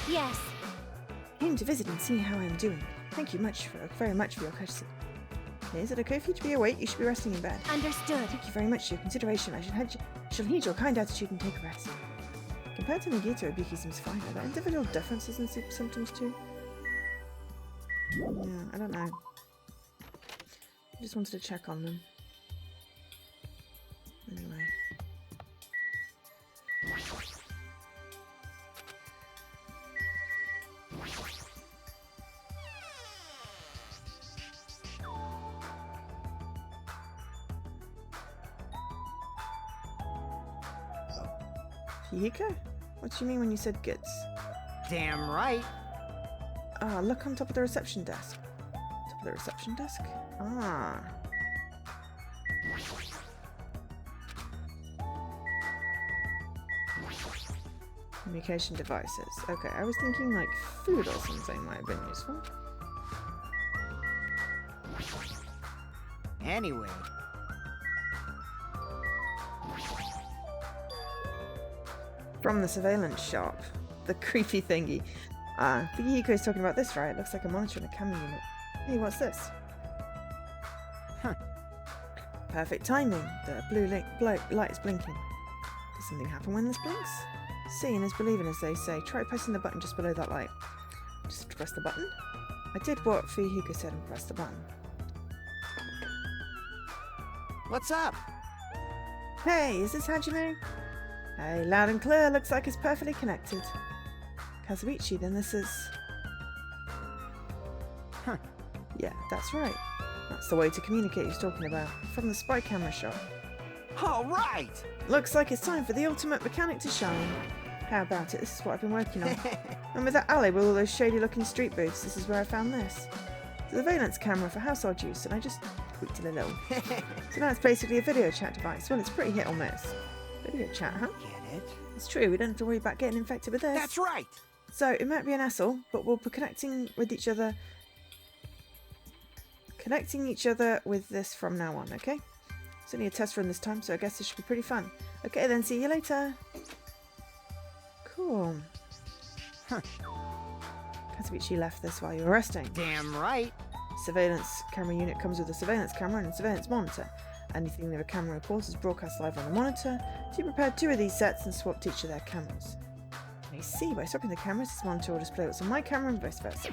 Yes. Came to visit and see how I'm doing. Thank you very much for your courtesy. Is it okay for you to be awake? You should be resting in bed. Understood. Thank you very much for your consideration. I shall heed your kind attitude and take a rest. Compared to Nagito, Ibiki seems fine. Are there individual differences in sleep symptoms too? Yeah, I don't know. I just wanted to check on them. Anyway. Hihiko? What do you mean when you said goods? Damn right. Ah, look on top of the reception desk. Top of the reception desk? Ah. Communication devices. Okay, I was thinking like food or something might have been useful. Anyway. From the surveillance shop. The creepy thingy. Hihiko's talking about this, right? It looks like a monitor and a camera unit. Hey, what's this? Huh. Perfect timing. The blue light is blinking. Does something happen when this blinks? Seeing is believing, as they say. Try pressing the button just below that light. Just press the button? I did what Hihiko said and pressed the button. What's up? Hey, is this Hajime? Hey, loud and clear. Looks like it's perfectly connected. Kazuichi, then this is... Huh. Yeah, that's right. That's the way to communicate he's talking about. From the spy camera shop. All right. Looks like it's time for the ultimate mechanic to shine. How about it? This is what I've been working on. And with that alley with all those shady looking street booths, this is where I found this. It's a surveillance camera for household use, and I just tweaked it a little. So now it's basically a video chat device. Well, it's pretty hit or miss. Video chat, huh? Get it? It's true, we don't have to worry about getting infected with this. That's right. So it might be an hassle, but we'll be connecting each other with this from now on, okay? It's only a test run this time, so I guess this should be pretty fun. Okay then, see you later. Cool. Huh. Kazuichi left this while you were resting. Damn right. Surveillance camera unit comes with a surveillance camera and a surveillance monitor. Anything that a camera records is broadcast live on the monitor, so you prepared 2 of these sets and swapped each of their cameras. I see, by swapping the cameras, this monitor will display what's on my camera and vice versa.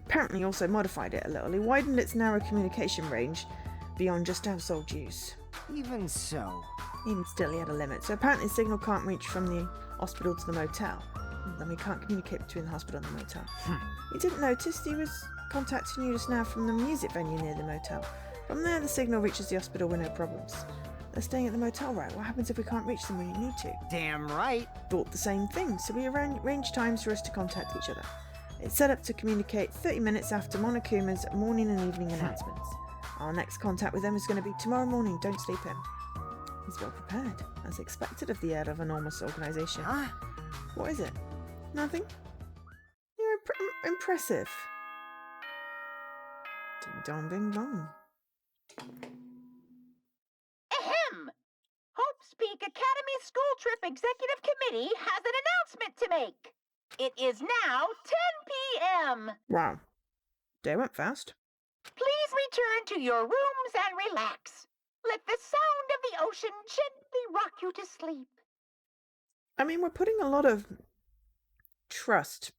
Apparently also modified it a little. He widened its narrow communication range beyond just household use. Even so. Even still, he had a limit, so apparently the signal can't reach from the hospital to the motel. Then we can't communicate between the hospital and the motel. You didn't notice he was contacting you just now from the music venue near the motel. From there, the signal reaches the hospital with no problems. They're staying at the motel, right? What happens if we can't reach them when you need to? Damn right. Thought the same thing, so we arranged times for us to contact each other. It's set up to communicate 30 minutes after Monokuma's morning and evening announcements. Our next contact with them is going to be tomorrow morning. Don't sleep in. He's well prepared, as expected of the head of an enormous organisation. Huh? What is it? Nothing? You're impressive. Ding dong ding dong. Ahem! Hope's Peak Academy School Trip Executive Committee has an announcement to make. It is now 10 p.m. Wow. Day went fast. Please return to your rooms and relax. Let the sound of the ocean gently rock you to sleep. I mean, we're putting a lot of trust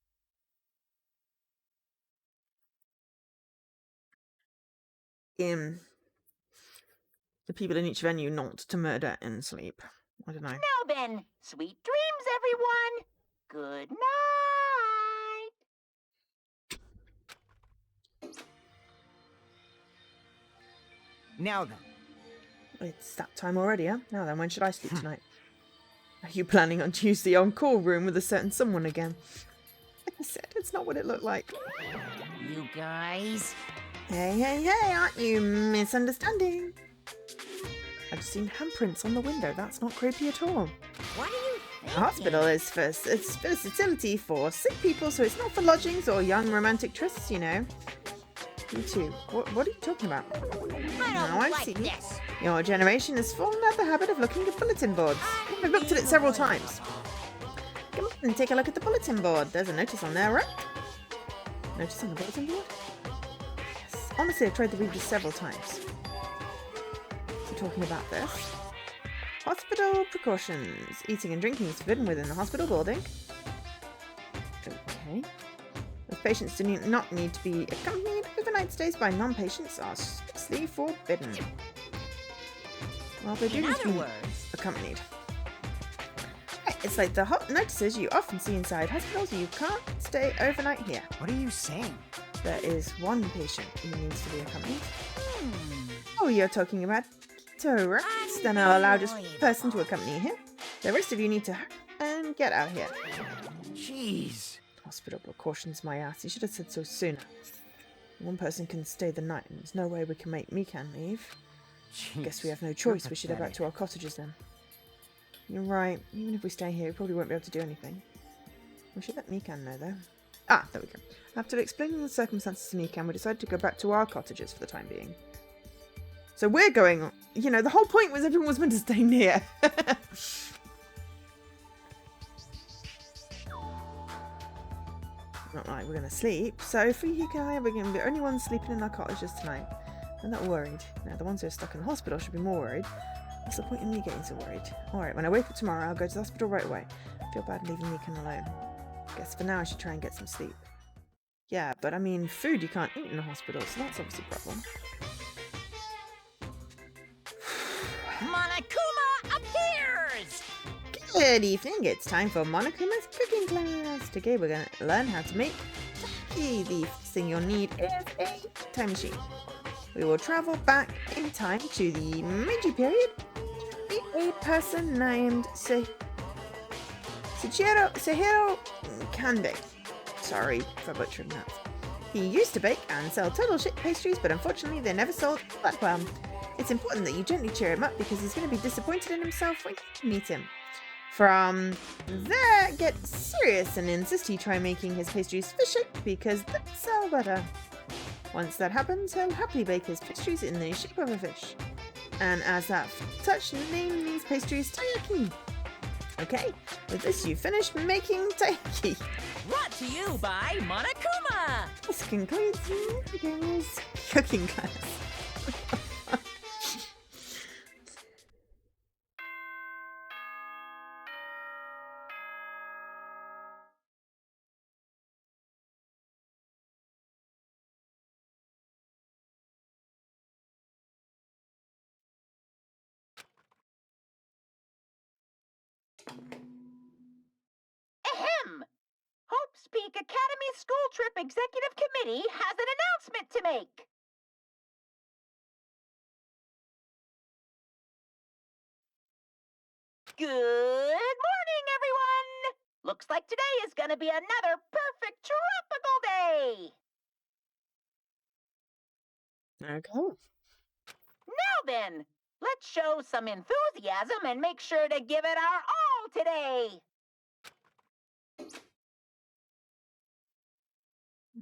in the people in each venue not to murder in sleep. I don't know. Now then, sweet dreams, everyone. Good night. Now then. It's that time already, huh? Now then, when should I sleep tonight? Are you planning on to use the on-call room with a certain someone again? Like I said, it's not what it looked like. You guys. Hey, hey, hey, aren't you misunderstanding? I've seen handprints on the window. That's not creepy at all. What are you The thinking? hospital is it's a facility for sick people, so it's not for lodgings or young romantic trysts, you know. You too. What are you talking about? I don't Now I like see. this. Your generation has fallen out of the habit of looking at bulletin boards. I've looked at it several times. Come on and take a look at the bulletin board. There's a notice on there, right? Notice on the bulletin board? Yes. Honestly, I've tried to read this several times. So talking about this. Hospital precautions. Eating and drinking is forbidden within the hospital building. Okay. Those patients do not need to be accompanied. Overnight stays by non-patients are strictly forbidden. Well, they do In need to other be words, accompanied. Right, it's like the hot notices you often see inside hospitals. You can't stay overnight here. What are you saying? There is one patient who needs to be accompanied. Oh, you're talking about Keto, right? Then I'll allow this person to accompany him. The rest of you need to hurry and get out here. Jeez. Hospital precautions, my ass. You should have said so sooner. One person can stay the night, and there's no way we can make Mikan leave. Jeez. Guess we have no You're choice. We should head back pathetic. to our cottages then. You're right. Even if we stay here, we probably won't be able to do anything. We should let Mikan know, though. Ah, there we go. After explaining the circumstances to Mikan, we decided to go back to our cottages for the time being. So we're going... You know, the whole point was everyone was meant to stay near. Not like we're going to sleep. So for you guys, we're going to be the only ones sleeping in our cottages tonight. I'm not worried. Now, the ones who are stuck in the hospital should be more worried. What's the point in me getting so worried? Alright, when I wake up tomorrow, I'll go to the hospital right away. I feel bad leaving Mikan alone. Guess for now I should try and get some sleep. Yeah, but I mean, food you can't eat in the hospital, so that's obviously a problem. Monokuma appears! Good evening, it's time for Monokuma's cooking class. Today we're going to learn how to make takoyaki. The first thing you'll need is a time machine. We will travel back in time to the Meiji period to meet a person named Sehiro Kanbei. Sorry for butchering that. He used to bake and sell total shit pastries, but unfortunately they never sold that well. It's important that you gently cheer him up because he's going to be disappointed in himself when you meet him. From there, get serious and insist he try making his pastries fish-shaped because they sell better. Once that happens, he'll happily bake his pastries in the shape of a fish. And as that touch, name these pastries taiyaki. Okay, with this you finish making taiyaki. Brought to you by Monokuma! This concludes Mika's cooking class. Ahem! Hope's Peak Academy School Trip Executive Committee has an announcement to make. Good morning, everyone! Looks like today is gonna be another perfect tropical day! Okay. Now then, let's show some enthusiasm and make sure to give it our all today!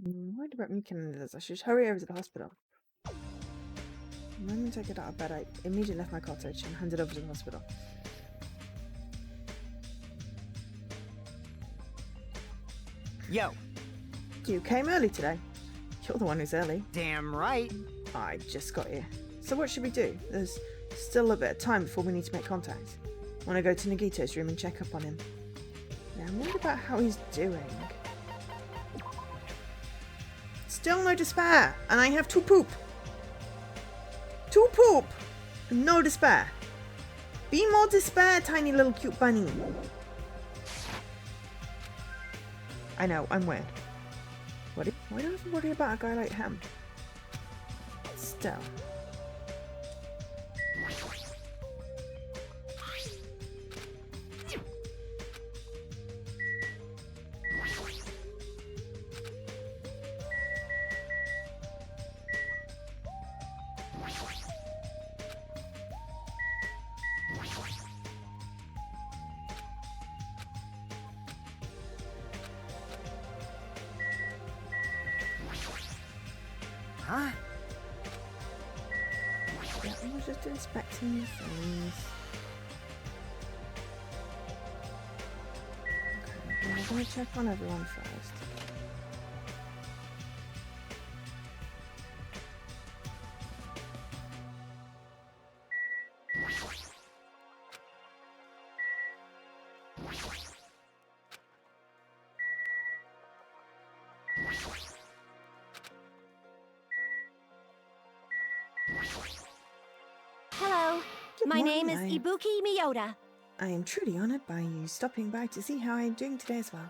I'm worried about Mikan and this. I should hurry over to the hospital. The moment I get out of bed, I immediately left my cottage and handed over to the hospital. Yo, You came early today. You're the one who's early. damn right. I just got here. So what should we do? There's still a bit of time before we need to make contact. I want to go to Nagito's room and check up on him. Yeah, I'm worried about how he's doing. Still no despair, and I have to poop. To poop! No despair. Be more despair, tiny little cute bunny. I know, I'm weird. Why do I have to worry about a guy like him? Still. Huh? Yeah, I was just inspecting the things. Okay, I'm gonna check on everyone first. Hello. Good My name morning, is Ibuki Miyota. I am truly honored by you stopping by to see how I am doing today as well.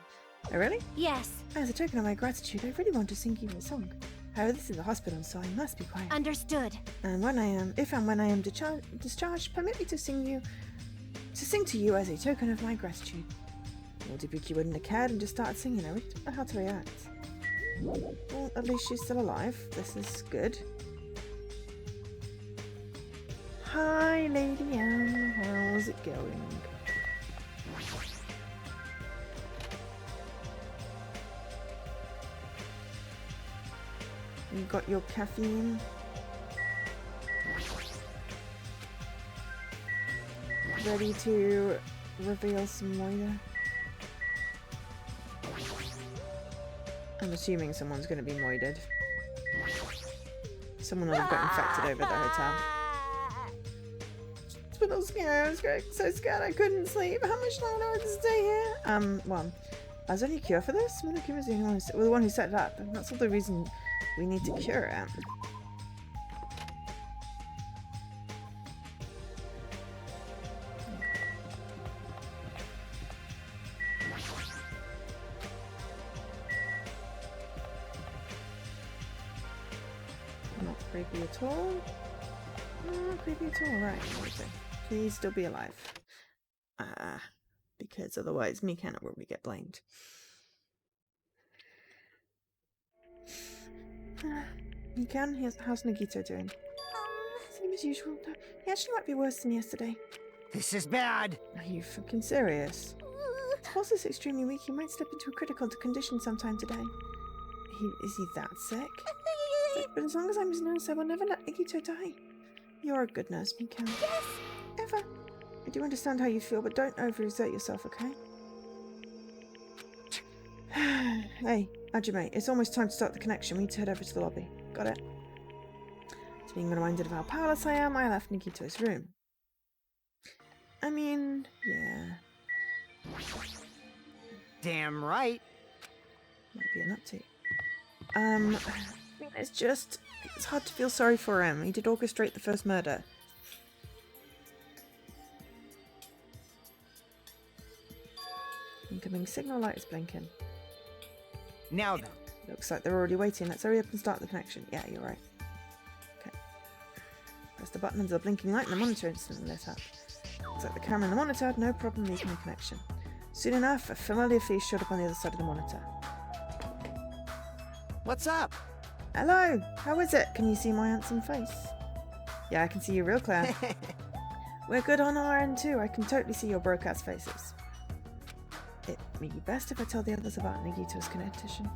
Oh, really? Yes, As a token of my gratitude, I really want to sing you a song. However, this is a hospital, so I must be quiet. understood. And when I am discharged, permit me to sing to you as a token of my gratitude. Old Ibuki wouldn't have cared and just started singing. I really don't know how to react. Well, at least she's still alive. This is good. Hi, Lady Anne. How's it going? You got your caffeine? Ready to reveal some moida? I'm assuming someone's going to be moided. Someone will have got infected over the hotel. Hospital scare. I was so scared I couldn't sleep. How much longer do I have to stay here? Well, there's only a cure for this. Monoki was the one who set it up, and that's not the reason we need to cure it. Not creepy at all. Not creepy at all. Right. Please still be alive. Because otherwise Mikana will get blamed. Mikan, how's Nagito doing? Same as usual. He actually might be worse than yesterday. This is bad. Are you fucking serious? Whilst this extremely weak, he might slip into a critical condition sometime today. Is he that sick? But as long as I'm his nurse, I will never let Nagito die. You're a good nurse, Mikan. Yes. Ever. I do understand how you feel, but don't overexert yourself, okay? Hey, Ajime, it's almost time to start the connection. We need to head over to the lobby. Got it? To being reminded of how powerless I am, I left Nagito's room. I mean, yeah. Damn right. Might be an update. It's hard to feel sorry for him. He did orchestrate the first murder. Incoming signal light is blinking. Now then. Looks like they're already waiting. Let's hurry up and start the connection. Yeah, you're right. Okay. Press the button and the blinking light and the monitor instantly lit up. Looks like the camera and the monitor had no problem making the connection. Soon enough, a familiar face showed up on the other side of the monitor. What's up? Hello! How is it? Can you see my handsome face? Yeah, I can see you real clear. We're good on our end too. I can totally see your broke-ass faces. It may be best if I tell the others about Nagito's condition.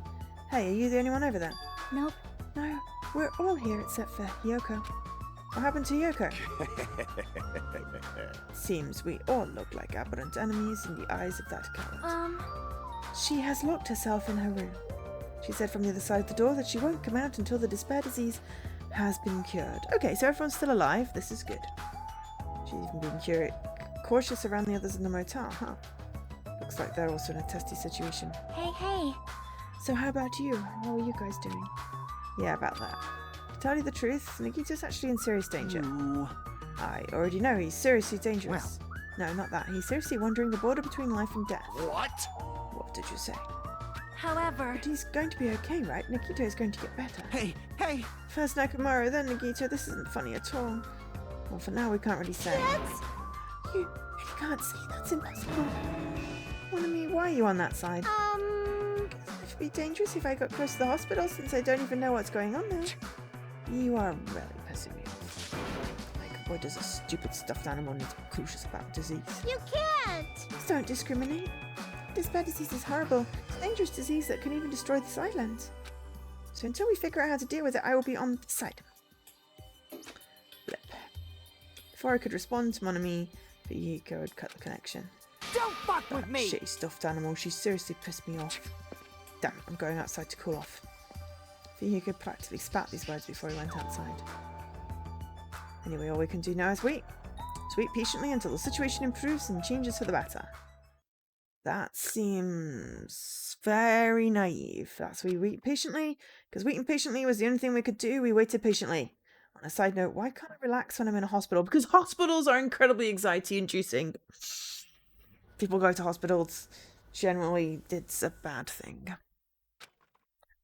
Hey, are you the only one over there? Nope. No, we're all here except for Yoko. What happened to Yoko? Seems we all look like aberrant enemies in the eyes of that coward. She has locked herself in her room. She said from the other side of the door that she won't come out until the despair disease has been cured. Okay, so everyone's still alive. This is good. She's even being cautious around the others in the motel, huh? Looks like they're also in a testy situation. Hey. So how about you? How are you guys doing? Yeah, about that. To tell you the truth, Nagito's actually in serious danger. Ooh. I already know he's seriously dangerous. No, not that. He's seriously wandering the border between life and death. What? What did you say? However, But he's going to be okay, right? Nagito is going to get better. Hey. First Nakamura, then Nagito. This isn't funny at all. Well, for now, we can't really say. You really can't say. That's impossible. Well, I mean, why are you on that side? It would be dangerous if I got close to the hospital, since I don't even know what's going on there. You are really pissing me off. Like, what does a stupid stuffed animal need to be cautious about disease? you can't. Please don't discriminate. This bad disease is horrible. It's a dangerous disease that can even destroy this island. So until we figure out how to deal with it, I will be on the side. Blip. Before I could respond to mon ami, Fuyuhiko had cut the connection. Don't fuck with me! Shitty stuffed animal, she seriously pissed me off. Damn, I'm going outside to cool off. Fuyuhiko practically spat these words before he went outside. Anyway, all we can do now is wait. Just wait patiently until the situation improves and changes for the better. That seems very naive. That's we wait patiently, because waiting patiently was the only thing we could do. We waited patiently. On a side note, why can't I relax when I'm in a hospital? Because hospitals are incredibly anxiety-inducing. People go to hospitals. Generally, it's a bad thing.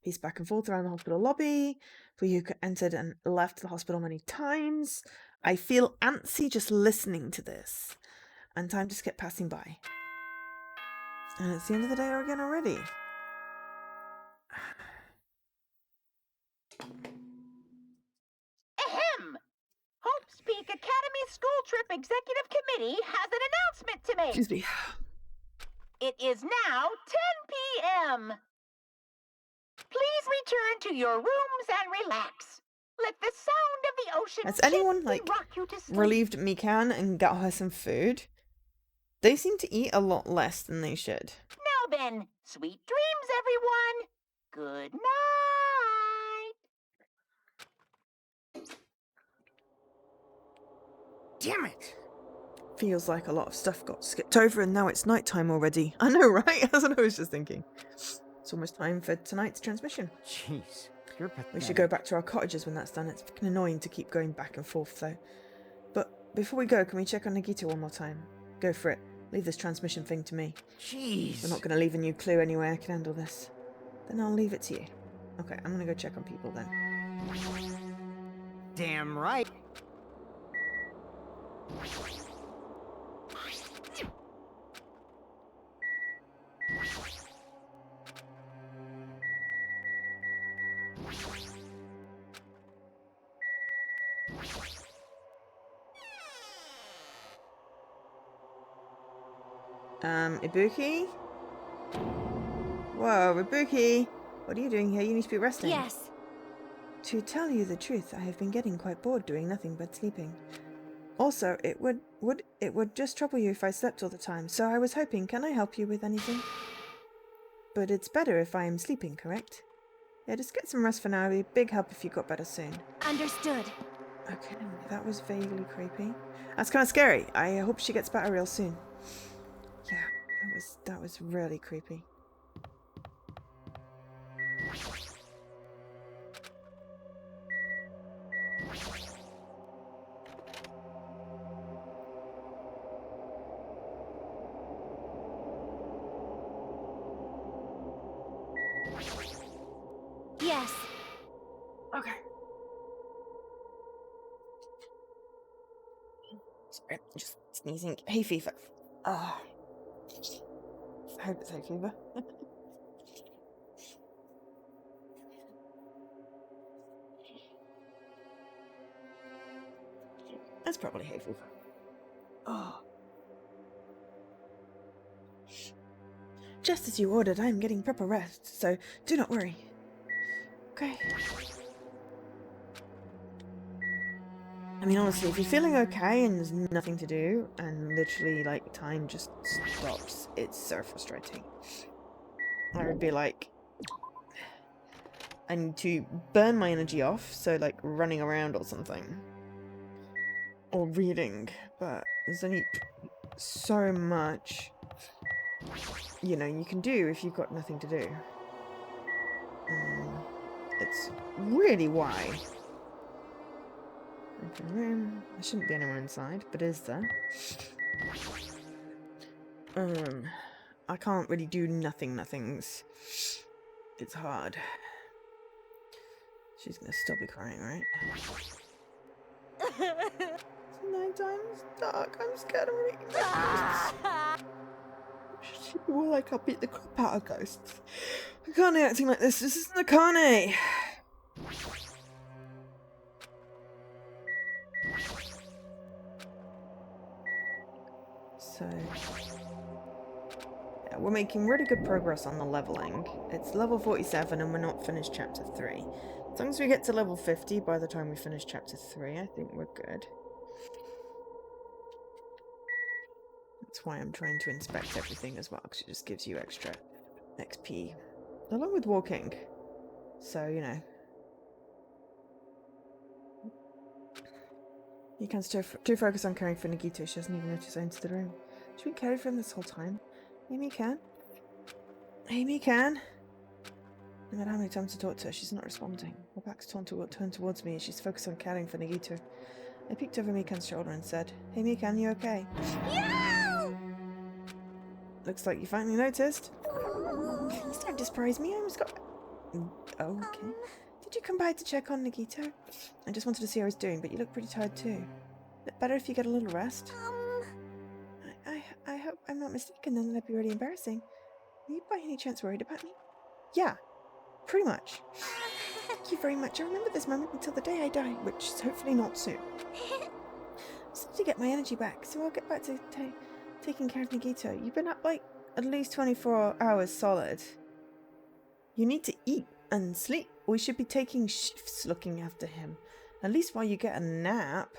Pace back and forth around the hospital lobby. Fuyuhiko entered and left the hospital many times. I feel antsy just listening to this. And time just kept passing by. And it's the end of the day again already. Ahem! Hope's Peak Academy School Trip Executive Committee has an announcement to make. Excuse me. It is now 10 p.m. Please return to your rooms and relax. Let the sound of the ocean Has anyone, gently like, rock you to sleep. relieved Mikan and got her some food? They seem to eat a lot less than they should. Now then, sweet dreams, everyone. Good night. Damn it! Feels like a lot of stuff got skipped over and now it's nighttime already. I know, right? That's what I was just thinking. It's almost time for tonight's transmission. Jeez, you're pathetic. We should go back to our cottages when that's done. It's fucking annoying to keep going back and forth though. But before we go, can we check on Nagito one more time? Go for it. Leave this transmission thing to me. Jeez. We're not going to leave a new clue anyway. I can handle this. Then I'll leave it to you. Okay, I'm going to go check on people then. Damn right. Ibuki? Whoa, Ibuki! What are you doing here? You need to be resting. Yes. To tell you the truth, I have been getting quite bored doing nothing but sleeping. Also, it would just trouble you if I slept all the time, so I was hoping, can I help you with anything? But it's better if I am sleeping, correct? Yeah, just get some rest for now. It'd be a big help if you got better soon. Understood. Okay, that was vaguely creepy. That's kind of scary. I hope she gets better real soon. Yeah, that was really creepy. Yes. Okay. Sorry, I'm just sneezing. Hay fever. I hope it's hay fever. That's probably hay fever. Oh. Just as you ordered, I am getting proper rest, so do not worry. Okay. I mean, honestly, if you're feeling okay and there's nothing to do, and literally, like, time just stops, it's so frustrating. I would be like, I need to burn my energy off, so, like, running around or something. Or reading, but there's only so much, you know, you can do if you've got nothing to do. It's really why. Open room. There shouldn't be anyone inside, but is there? I can't really do nothings. It's hard. She's gonna stop me crying, right? It's nighttime, it's dark, I'm scared of reading ghosts. She will like I'll beat the crap out of ghosts. I can't be acting like this isn't a carne! So, yeah, we're making really good progress on the leveling. It's level 47 and we're not finished chapter 3. As long as we get to level 50 by the time we finish chapter 3, I think we're good. That's why I'm trying to inspect everything as well, because it just gives you extra XP. Along with walking. So, you know. You can too focus on caring for Nagito, she hasn't even noticed I entered the room. She's been caring for him this whole time. Amy can. Amy can. No matter how many times I talk to her, she's not responding. Her back's turned towards me and she's focused on caring for Nagito. I peeked over Mikan's shoulder and said, "Hey Mikan, you okay?" You! Looks like you finally noticed. Please don't despise me, I almost got... Oh, okay. Did you come by to check on Nagito? I just wanted to see how he's doing, but you look pretty tired too. Better if you get a little rest. I hope I'm not mistaken, then that'd be really embarrassing. Are you by any chance worried about me? Yeah, pretty much. Thank you very much. I remember this moment until the day I die, which is hopefully not soon. I just need to get my energy back, so I'll get back to taking care of Nagito. You've been up like at least 24 hours solid. You need to eat and sleep. We should be taking shifts looking after him. At least while you get a nap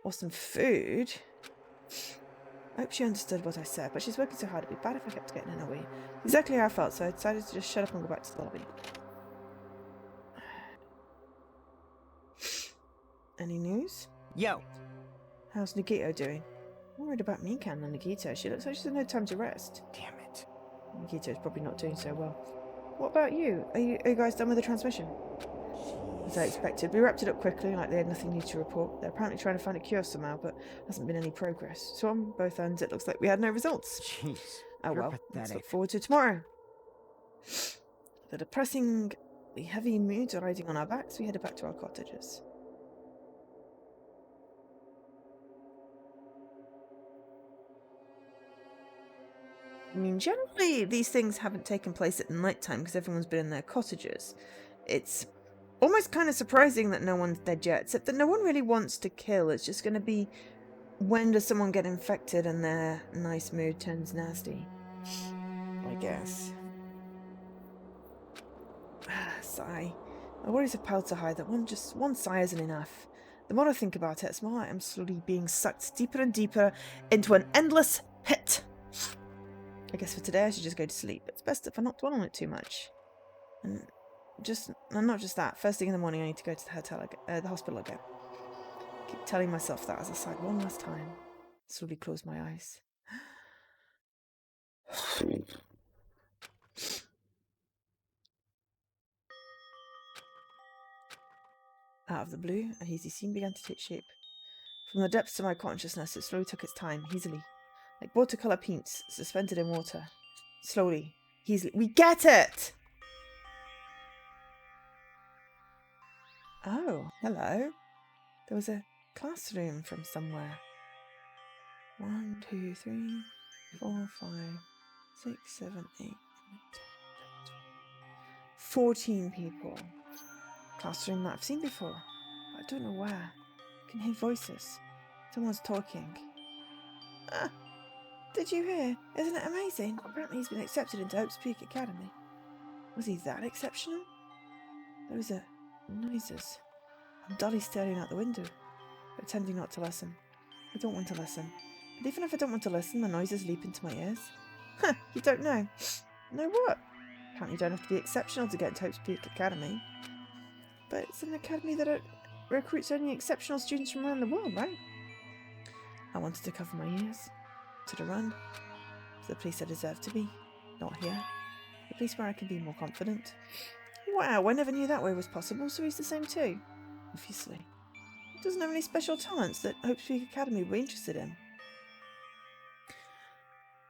or some food. I hope she understood what I said, but she's working so hard it'd be bad if I kept getting in her way. Exactly how I felt, so I decided to just shut up and go back to the lobby. Any news? Yo. How's Nagito doing? I'm worried about Mikan and Nagito. She looks like she's had no time to rest. Damn it. Nagito's probably not doing so well. What about you? Are you guys done with the transmission? As I expected, we wrapped it up quickly, like they had nothing new to report. They're apparently trying to find a cure somehow, but hasn't been any progress. So on both ends, it looks like we had no results. Jeez. Oh you're well, let's pathetic. look forward to tomorrow. The depressingly heavy moods are riding on our backs. We headed back to our cottages. I mean, generally, these things haven't taken place at night time because everyone's been in their cottages. It's almost kind of surprising that no one's dead yet, except that no one really wants to kill. It's just going to be, when does someone get infected and their nice mood turns nasty? I guess. Sigh. My worries have piled so high that one sigh isn't enough. The more I think about it, the more I am slowly being sucked deeper and deeper into an endless pit. I guess for today I should just go to sleep. It's best if I not dwell on it too much. And not just that. First thing in the morning I need to go to the hospital again. Keep telling myself that as I sighed one last time. Slowly close my eyes. Out of the blue, a hazy scene began to take shape. From the depths of my consciousness, it slowly took its time, easily. Like watercolour paints suspended in water. Slowly, easily. We get it! Oh, hello. There was a classroom from somewhere. 1, 2, 3, 4, 5, 6, 7, 8, 9, 10, 14 people. Classroom that I've seen before, but I don't know where. I can hear voices. Someone's talking. Ah, did you hear? Isn't it amazing? Apparently he's been accepted into Hope's Peak Academy. Was he that exceptional? There was noises. I'm dully staring out the window, pretending not to listen. I don't want to listen. But even if I don't want to listen, the noises leap into my ears. Huh, you don't know. Know what? Apparently you don't have to be exceptional to get into Hope's Peak Academy. But it's an academy that recruits only exceptional students from around the world, right? I wanted to cover my ears. To run. To the place I deserve to be. Not here. The place where I can be more confident. Wow, I never knew that way was possible, so he's the same too. Obviously. He doesn't have any special talents that Hope's Peak Academy would be interested in.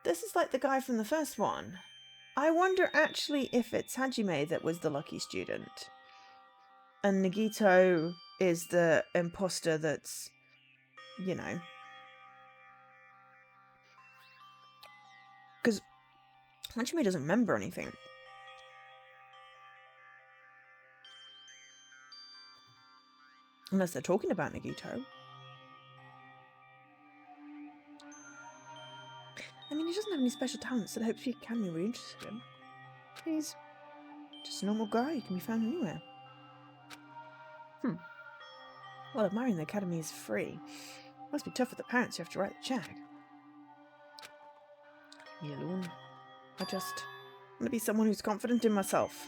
This is like the guy from the first one. I wonder actually if it's Hajime that was the lucky student. And Nagito is the imposter that's, you know. Because Hajime doesn't remember anything. Unless they're talking about Nagito. I mean, he doesn't have any special talents that hopefully can be interested in. He's just a normal guy who can be found anywhere. Well, admiring the academy is free. Must be tough for the parents who have to write the check. Me alone. I just want to be someone who's confident in myself.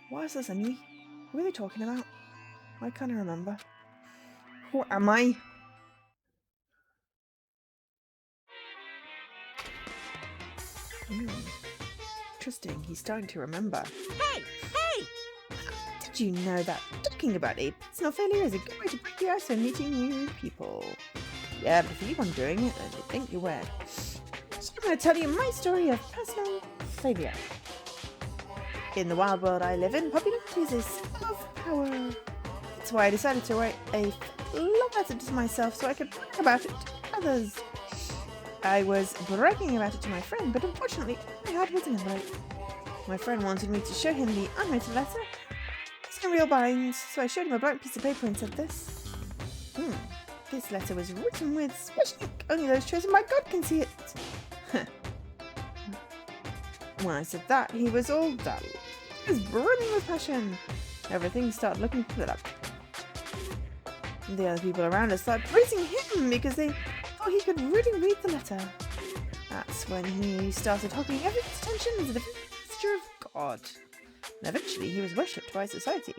What is this anyway? What are they talking about? I can't remember. Who am I? Interesting, he's starting to remember. Hey! Hey! Did you know that talking about a personal failure is a good way to break the ice when meeting new people? Yeah, but if you keep on doing it, then they think you're weird. So I'm going to tell you my story of personal failure. In the wild world I live in, popularity is a symbol of power. That's why I decided to write a long letter to myself so I could brag about it to others. I was bragging about it to my friend, but unfortunately, my heart was in a envelope. My friend wanted me to show him the unwritten letter. It's in real bind, so I showed him a blank piece of paper and said this. This letter was written with special ink. Only those chosen by God can see it. When I said that, he was all dull. He was brimming with passion. Everything started looking good up. The other people around us started praising him because they thought he could really read the letter. That's when he started hocking everyone's attention as the figure of God. And eventually he was worshipped by society.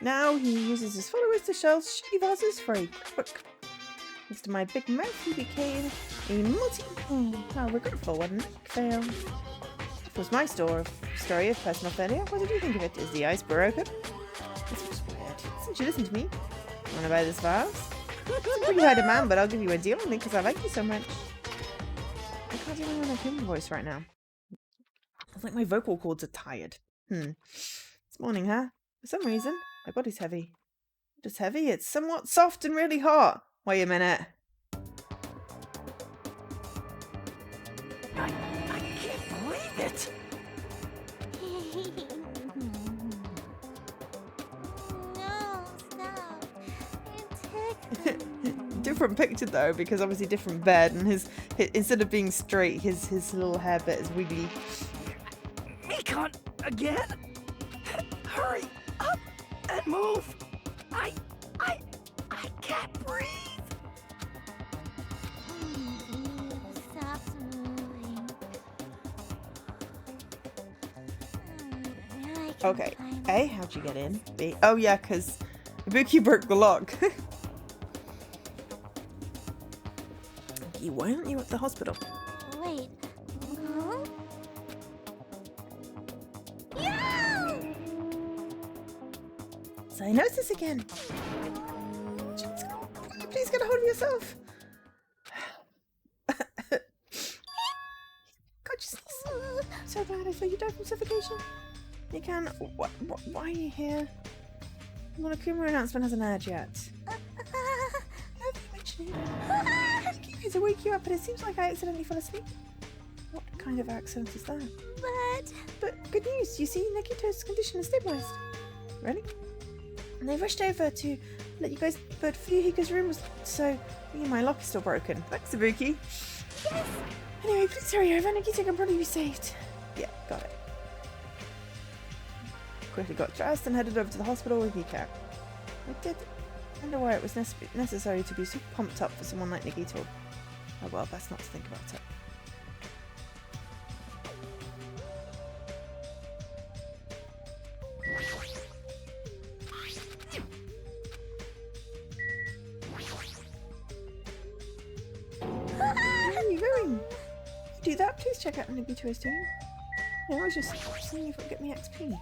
Now he uses his followers to sell shitty vases for a book. Thanks to my big mouth, he became a how regretful what an epic fail. That was my story of personal failure. What did you think of it? Is the ice broken? This was weird. Since you listen to me, wanna buy this vase? It's a pretty high demand, but I'll give you a deal on it because I like you so much. I can't do my human voice right now. It's like my vocal cords are tired. It's morning, huh? For some reason, my body's heavy. Not just heavy, it's somewhat soft and really hot. Wait a minute. I can't believe it! No, stop. It tickles. Different picture though, because obviously different bed, and his instead of being straight, his little hair bit is wiggly. Mekon, again? Hurry up and move! I can't breathe! Stop moving. Now I can Okay. climb. A, how'd you get in? B, oh yeah, because Ibuki broke the lock. Why aren't you at the hospital? Wait. Huh? No! Cyanosis again. Please get a hold of yourself. Consciousness. So bad I thought you died from suffocation. You can. Why are you here? The Monokuma announcement hasn't aired yet. Now that you mention it, I keep to wake you up, but it seems like I accidentally fell asleep. What kind of accident is that? But good news, you see, Nikito's condition is stabilized. Really? And they rushed over to let you guys, but Fuyuhiko's room was so. My lock is still broken. Thanks, Ibuki. Yes! Anyway, please hurry over. Nikito can probably be saved. Yeah, got it. Quickly got dressed and headed over to the hospital with Hiko. I did wonder why it was necessary to be so pumped up for someone like Nikito. Oh well, best not to think about it. Where are you going? You do that? Please check out what Nobito is doing. No, I was just seeing if it would get me XP.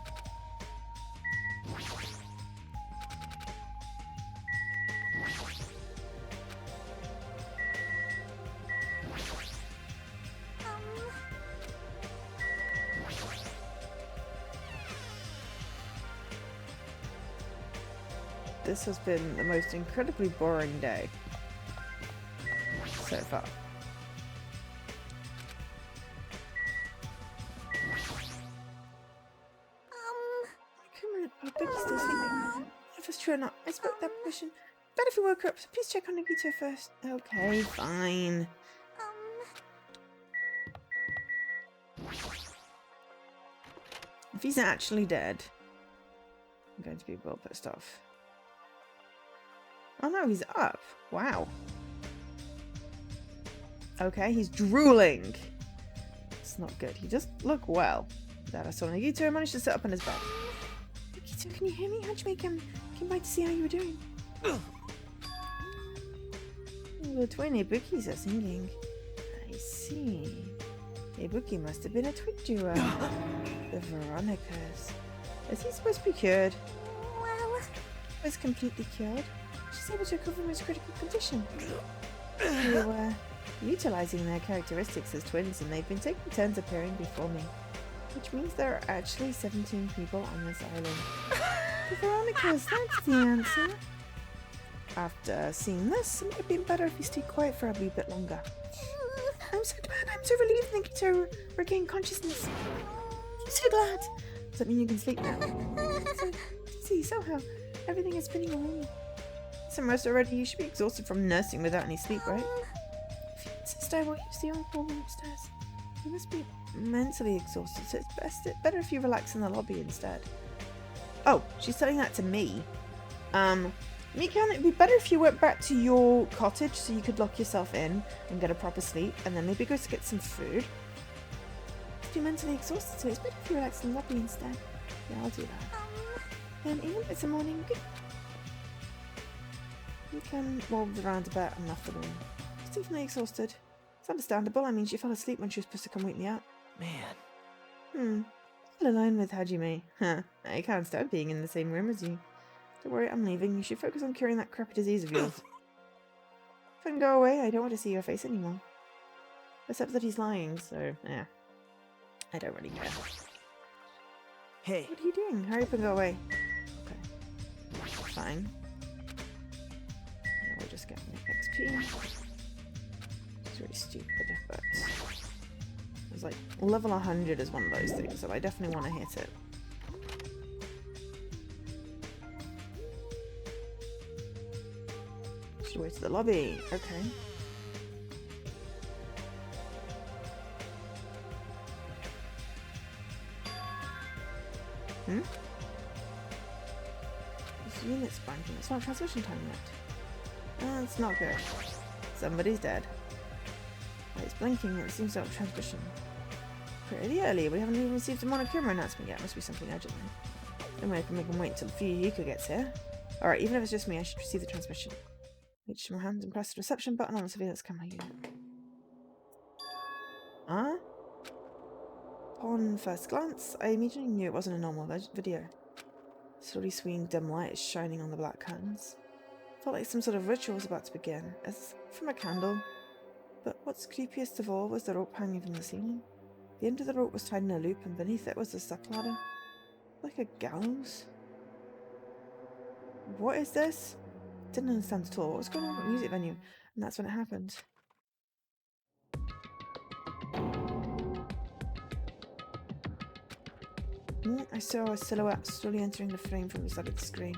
This has been the most incredibly boring day so far. I bet he's still sleeping. If it's true or not, I spoke that permission. But if he woke up, so please check on Nagito first. Okay, fine. If he's actually dead, I'm going to be well pissed off. Oh no, he's up. Wow. Okay, he's drooling. It's not good. He does look well. That I saw Nagito managed to sit up on his bed. Nagito, can you hear me? How'd you make him? Came by to see how you were doing. The twin Ibukis are singing. I see. Ibuki must have been a twin duo. The Veronicas. Is he supposed to be cured? Well, He was completely cured. She's able to recover from his critical condition. They were utilizing their characteristics as twins, and they've been taking turns appearing before me. Which means there are actually 17 people on this island. The Veronicas, that's the answer. After seeing this, it would have been better if you stayed quiet for a wee bit longer. I'm so glad. I'm so relieved Nagito regained consciousness. I'm so glad. Does that mean you can sleep now? So how? Everything is spinning away. Some rest already. You should be exhausted from nursing without any sleep, right? If you insist, I will use the on-call room upstairs. You must be mentally exhausted, so it's better if you relax in the lobby instead. Oh, she's telling that to me. Mikan, it'd be better if you went back to your cottage so you could lock yourself in and get a proper sleep, and then maybe go to get some food. You're mentally exhausted, so it's better if you relax in the lobby instead. Yeah, I'll do that. And even if it's a morning, you can walk around a bit enough for them. She's definitely exhausted. It's understandable. I mean, she fell asleep when she was supposed to come wake me up. Man. All alone with Hajime. Huh. I can't stand being in the same room as you. Don't worry, I'm leaving. You should focus on curing that crappy disease of yours. If I can go away, I don't want to see your face anymore. Except that he's lying, so, yeah. I don't really care. Hey. What are you doing? Hurry up and go away. Okay. Fine. Now we're just getting XP. It's really stupid, but... It's like, level 100 is one of those things, so I definitely want to hit it. Should wait to the lobby. Okay. This unit's banking. It's not transmission time yet. That's not good. Somebody's dead. It's blinking. It seems to have transmission. Pretty early. We haven't even received a Monokuma announcement yet. Must be something urgent then. Anyway, I can make him wait until Fuyuhiko gets here. Alright, even if it's just me, I should receive the transmission. Reach my hand and press the reception button on the surveillance camera unit. Huh? Upon first glance, I immediately knew it wasn't a normal video. Slowly swinging dim light is shining on the black curtains. Felt like some sort of ritual was about to begin, as from a candle. But what's creepiest of all was the rope hanging from the ceiling. The end of the rope was tied in a loop, and beneath it was a stepladder. Like a gallows. What is this? Didn't understand at all. What was going on at the music venue? And that's when it happened. I saw a silhouette slowly entering the frame from the side of the screen.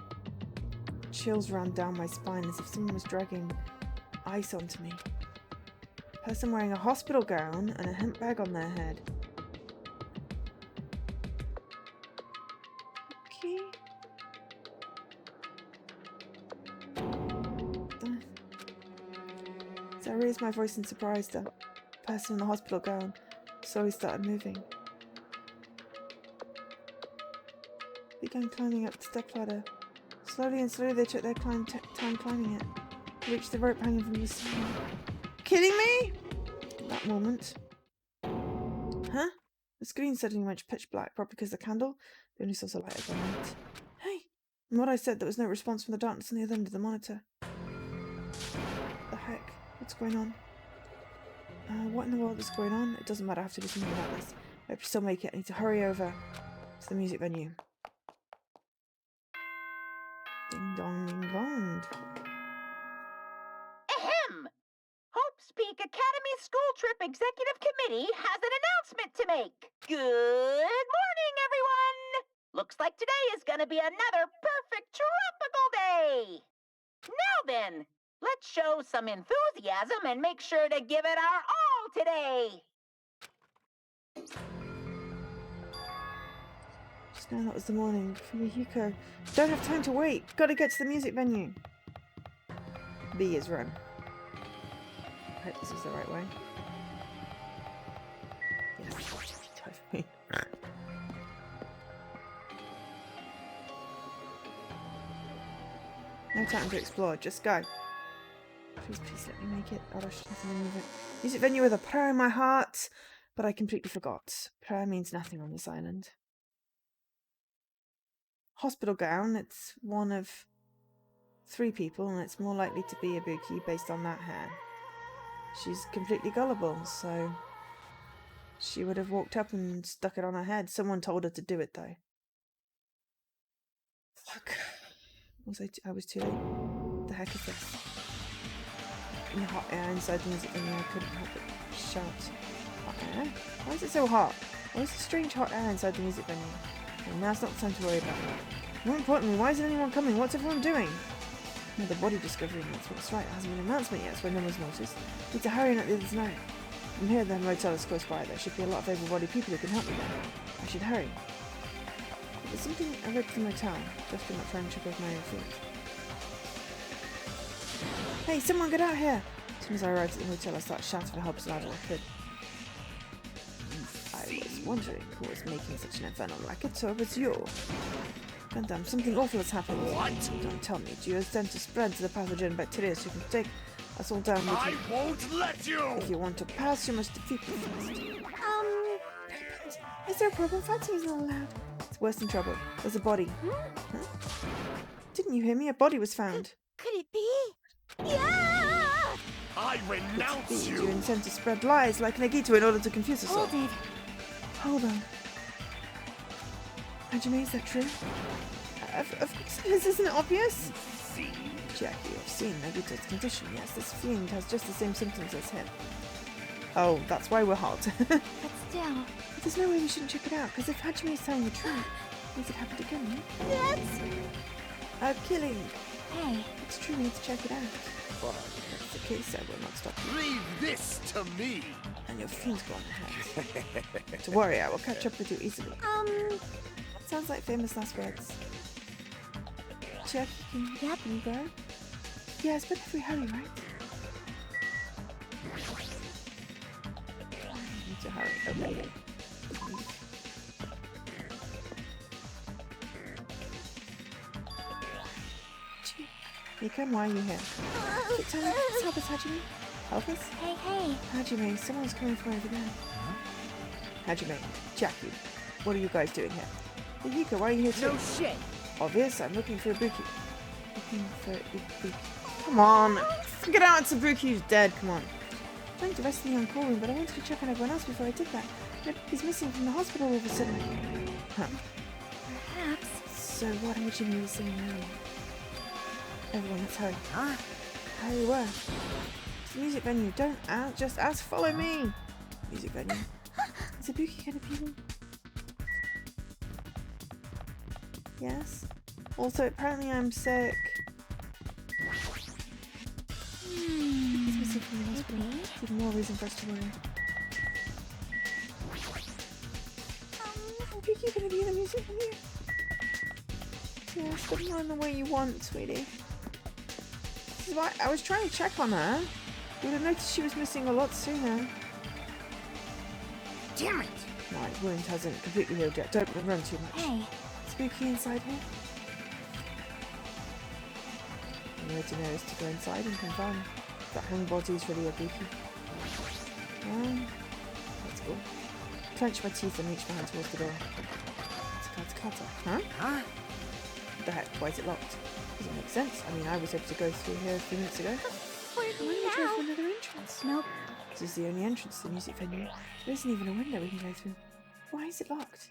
Chills ran down my spine as if someone was dragging ice onto me. A person wearing a hospital gown and a hemp bag on their head. Okay. So I raised my voice in surprise. The person in the hospital gown slowly started moving. Began climbing up the stepladder. Slowly and slowly they took their time climbing it. They reached the rope hanging from the ceiling. Kidding me? At that moment. Huh? The screen suddenly went pitch black, probably because the candle, the only source of light at the night. Hey! From what I said, there was no response from the darkness on the other end of the monitor. What the heck? What's going on? What in the world is going on? It doesn't matter, I have to do something about this. I hope you still make it. I need to hurry over to the music venue. Ding dong ding dong. Ahem! Hope's Peak Academy School Trip Executive Committee has an announcement to make. Good morning, everyone! Looks like today is gonna be another perfect tropical day! Now then, let's show some enthusiasm and make sure to give it our all today! Oh, that was the morning. For Yuhiko. Don't have time to wait. Gotta get to the music venue. B is run. I hope this is the right way. Yes. No time to explore, just go. Please, please let me make it. Oh, there's nothing in it. Music venue with a prayer in my heart, but I completely forgot. Prayer means nothing on this island. Hospital gown, it's one of 3 people, and it's more likely to be Ibuki based on that hair. She's completely gullible, so she would have walked up and stuck it on her head. Someone told her to do it, though. Fuck. I was too late. What the heck is this? In the hot air inside the music venue, I couldn't help but shout. Hot air? Why is it so hot? Why is there strange hot air inside the music venue? Well, now's not the time to worry about it. More importantly, why isn't anyone coming? What's everyone doing? Another body discovery, and that's what's right. There hasn't been an announcement yet, so no one's noticed. Need to hurry and let the others know. From here, the motel is close by. There should be a lot of able-bodied people who can help me there. I should hurry. There's something I read from the motel. Just not trying to check off my own feet. Hey, someone get out here! As soon as I arrived at the hotel, I started shouting for help as loud as I could. I was wondering who was making such an infernal racket, so it was you. Gundam, something awful has happened. What? Don't tell me. Do you intend to spread to the pathogen bacteria so you can take us all down with you? I won't let you! If you want to pass, you must defeat me first. Is there a problem? Fighting is not allowed. It's worse than trouble. There's a body. Huh? Didn't you hear me? A body was found. Could it be? Yeah! I renounce Do you you! intend to spread lies like Nagito in order to confuse us all? Hold it. Hold on. Hajime, is that true? Of course it is, isn't it obvious? See? Jackie, I've seen Nagito's condition. Yes, this fiend has just the same symptoms as him. Oh, that's why we're hot. But still. There's no way we shouldn't check it out, because if Hajime is telling the truth, means it happened again, right? That's... A killing. Hey. It's true, we need to check it out. Well, if that's the case, I will not stop you. Leave this to me! And your fiend's gone ahead. Don't worry, I will catch up with you easily. Sounds like famous last words. Check, can you go? Yeah, it's better if we hurry, right? We need to hurry, okay. Mika, why are you here? Let's help us, Hajime. Help us? Hey. Hajime, someone's coming from over there. Hajime, Jackie, what are you guys doing here? Yuhiko, why are you here too? No shit. Obvious, I'm looking for Ibuki. Looking for Ibuki. Come on! Get out, Ibuki's dead, come on. I went to rest in the on-call room, but I wanted to check on everyone else before I did that. He's missing from the hospital all of a sudden. Huh. Perhaps. So what Hajime was saying earlier. Everyone, let's hurry. Huh? Hurry where? It's the music venue. Don't ask, just ask, follow me! Music venue. Is Ibuki gonna be there? Yes. Also, apparently I'm sick. He's missing from the hospital. It's even more reason for us to worry. Ibuki gonna be in the music venue? Yes, but not in the way you want, sweetie. This is why I was trying to check on her. You would have noticed she was missing a lot sooner. Damn it! My wound hasn't completely healed yet. Don't run too much. Hey. Spooky inside here. The way to know is to go inside and confirm that hung body is really Ibuki. Let's go. Clench my teeth and reach my hand towards the door. It's Kata. Huh? Huh? What the heck? Why is it locked? Does it make sense? I mean, I was able to go through here a few minutes ago. Where do Why we don't we try now? for another entrance? Nope. This is the only entrance to the music venue. There isn't even a window we can go through. Why is it locked?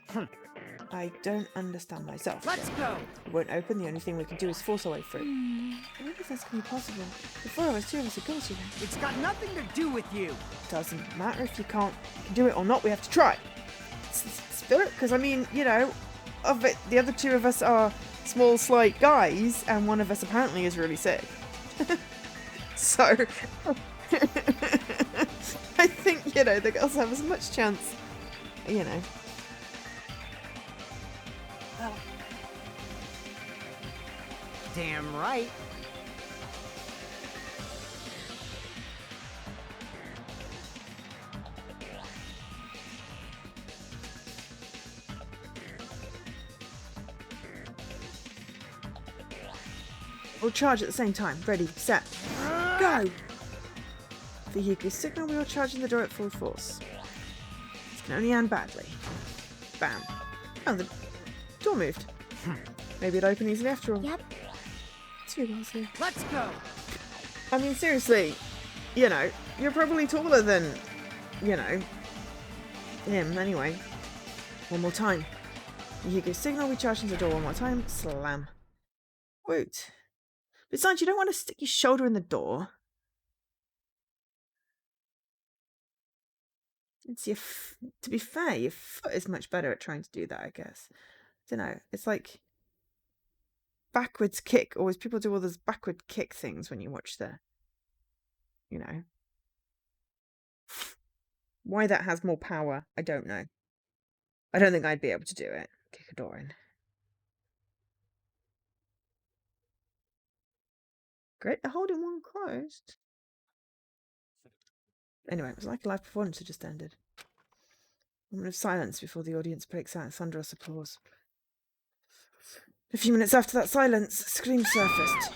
I don't understand myself. Let's go! It won't open. The only thing we can do is force our way through. I wonder if that's going to be possible. The 4 of us, 2 of us are girls, you know. It's got nothing to do with you! Doesn't matter if you can't do it or not. We have to try. It's the spirit, because I mean, you know, of it, the other 2 of us are small, slight guys, and one of us apparently is really sick. So, I think, you know, the girls have as much chance, you know. Damn right. We'll charge at the same time. Ready, set, go! Vehicle signal, we are charging the door at full force. This can only end badly. Bam. Oh, the door moved. Maybe it opened easily after all. Yep. Two guys here. Let's go. I mean, seriously, you know, you're probably taller than, you know, him anyway. One more time. Vehicle signal, we charge into the door one more time. Slam. Woot. Besides, you don't want to stick your shoulder in the door. It's your to be fair, your foot is much better at trying to do that, I guess. I don't know. It's like backwards kick. Always people do all those backward kick things when you watch the, you know. Why that has more power, I don't know. I don't think I'd be able to do it. Kick a door in. Great, the holding one closed. Anyway, it was like a live performance had just ended. A moment of silence before the audience breaks out in thunderous applause. A few minutes after that silence, a scream surfaced.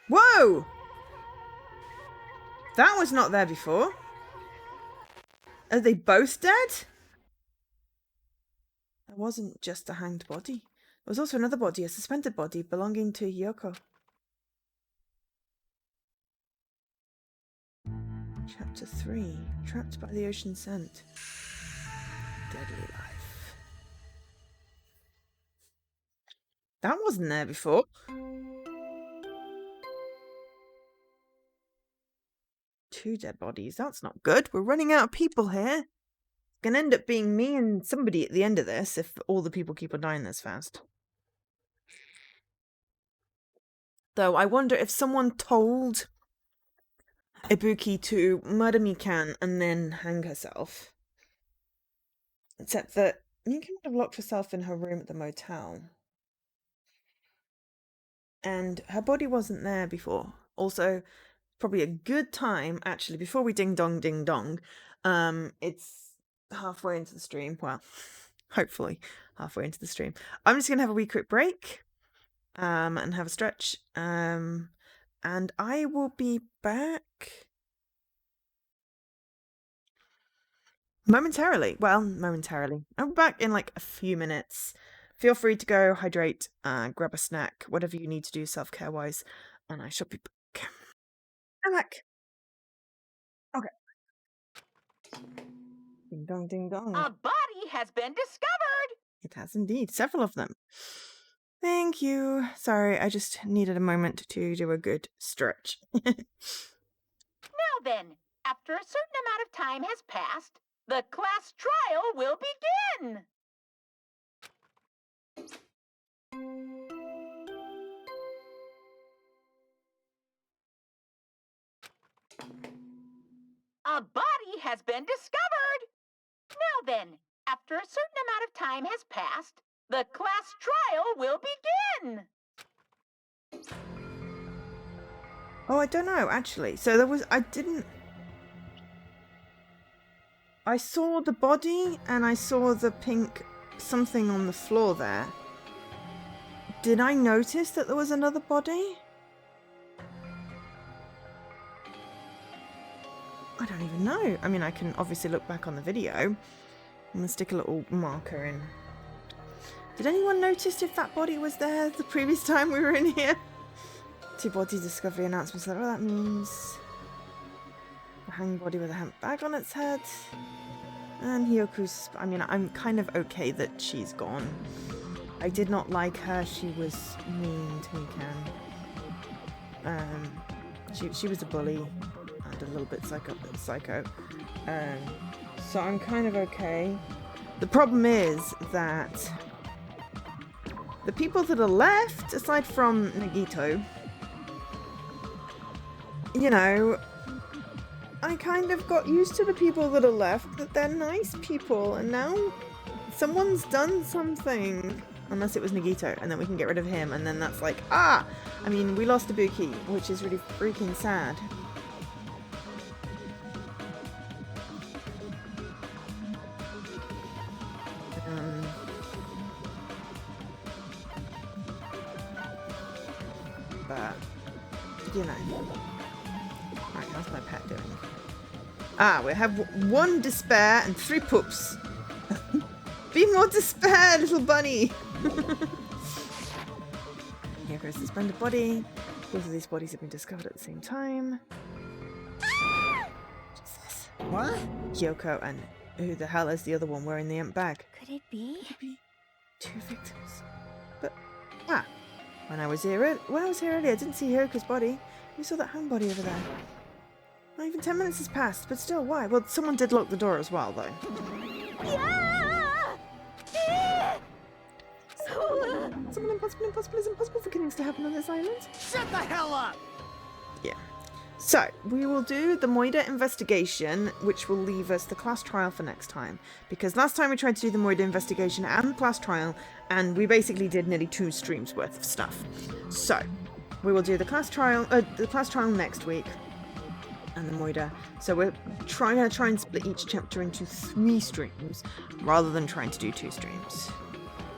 Whoa! That was not there before. Are they both dead? There wasn't just a hanged body. There was also another body, a suspended body belonging to Yoko. Chapter 3. Trapped by the ocean scent. Deadly life. That wasn't there before. Two dead bodies. That's not good. We're running out of people here. It's going to end up being me and somebody at the end of this if all the people keep on dying this fast. Though I wonder if someone told Ibuki to murder Mikan and then hang herself. Except that Mikan would have locked herself in her room at the motel. And her body wasn't there before. Also, probably a good time, actually, before we ding dong, it's halfway into the stream. Well, hopefully halfway into the stream. I'm just going to have a wee quick break and have a stretch. And I will be back momentarily. Well, momentarily. I'll be back in like a few minutes. Feel free to go hydrate, grab a snack, whatever you need to do self-care wise, and I shall be back. I'm back. Okay. Ding dong, ding dong. A body has been discovered. It has indeed, several of them. Thank you. Sorry, I just needed a moment to do a good stretch. Now then, after a certain amount of time has passed, the class trial will begin. A body has been discovered. Now then, after a certain amount of time has passed, the class trial will begin. Oh, I don't know, actually. So there was, I saw the body and I saw the pink something on the floor there. Did I notice that there was another body? I don't even know. I mean, I can obviously look back on the video. I'm going to stick a little marker in. Did anyone notice if that body was there the previous time we were in here? Two body discovery announcements. Is that what that means? A hanged body with a hemp bag on its head. And Hyoku's... I mean, I'm kind of okay that she's gone. I did not like her. She was mean to Mikan. She was a bully. And a little bit psycho. So I'm kind of okay. The problem is that the people that are left, aside from Nagito, you know, I kind of got used to the people that are left, that they're nice people, and now someone's done something. Unless it was Nagito, and then we can get rid of him, and then that's like, ah! I mean, we lost Ibuki, which is really freaking sad. But, you know. Right, how's my pet doing? Ah, we have 1 despair and 3 poops. Be more despair, little bunny! Here goes the splendid body. Both of these bodies have been discovered at the same time. Jesus. What? Kyoko and who the hell is the other one wearing the imp bag? Could it be? Maybe 2 victims. But when I was here earlier, I didn't see Hyoko's body. We saw that home body over there. Not even 10 minutes has passed, but still, why? Well, someone did lock the door as well, though. Someone impossible is impossible for killings to happen on this island. Shut the hell up! Yeah. So, we will do the Moida investigation, which will leave us the class trial for next time. Because last time we tried to do the Moida investigation and the class trial, and we basically did nearly 2 streams worth of stuff. So, we will do the class trial next week, and the Moida. So we're going to try and split each chapter into 3 streams, rather than trying to do 2 streams.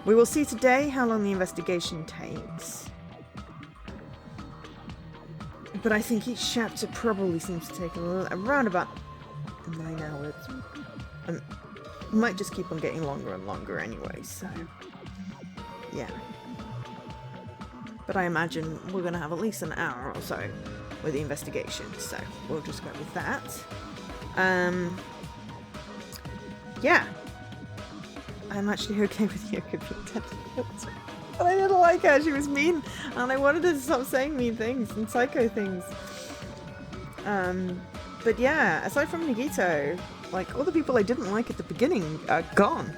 We will see today how long the investigation takes. But I think each chapter probably seems to take around about 9 hours. And it might just keep on getting longer and longer anyway, so yeah. But I imagine we're going to have at least an hour or so with the investigation, so we'll just go with that. Yeah. I'm actually okay with Yoko being dead. But I didn't like her, she was mean, and I wanted her to stop saying mean things and psycho things. But yeah, aside from Nagito, like, all the people I didn't like at the beginning are gone.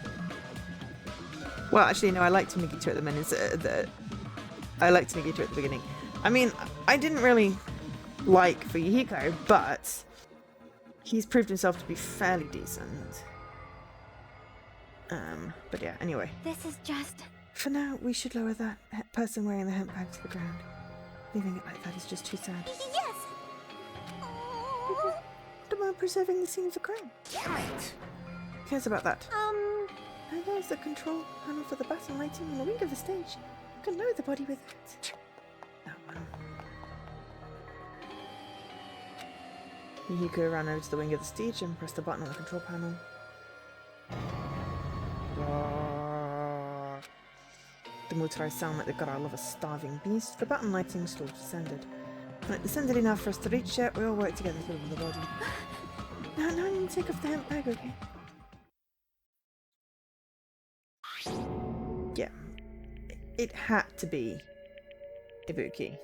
Well, actually, no, I liked Nagito at the minute. I liked Nagito at the beginning. I mean, I didn't really like Fuyuhiko, but he's proved himself to be fairly decent. But yeah, anyway. This is just... For now, we should lower that person wearing the hemp bag to the ground. Leaving it like that is just too sad. Yes! What about preserving the scene of the crime? Damn it! Who cares about that? And there's the control panel for the battle lighting on the wing of the stage. You can lower the body with it. That one. Yuko ran over to the wing of the stage and pressed the button on the control panel. The motorized sound like the growl of a starving beast. The button lighting slowly descended. When it descended enough for us to reach it, we all worked together to lower the body. Now I need to take off the hemp bag, okay? Yeah. It had to be Ibuki.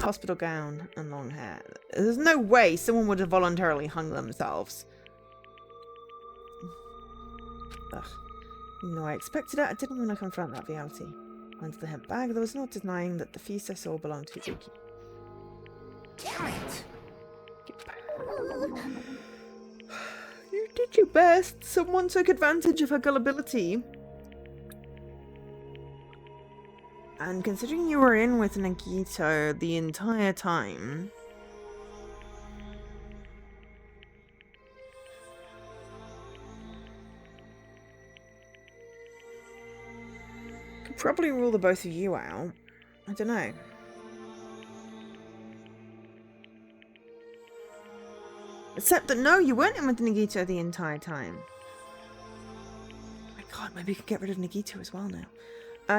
Hospital gown and long hair. There's no way someone would have voluntarily hung themselves. Ugh. Even though I expected it, I didn't want to confront that reality. Onto the hemp bag, there was no denying that the feast I saw belonged to Ibuki. Damn it! You did your best. Someone took advantage of her gullibility. And considering you were in with Nagito the entire time... could probably rule the both of you out. I don't know. Except that no, you weren't in with Nagito the entire time. Oh my god, maybe we could get rid of Nagito as well now.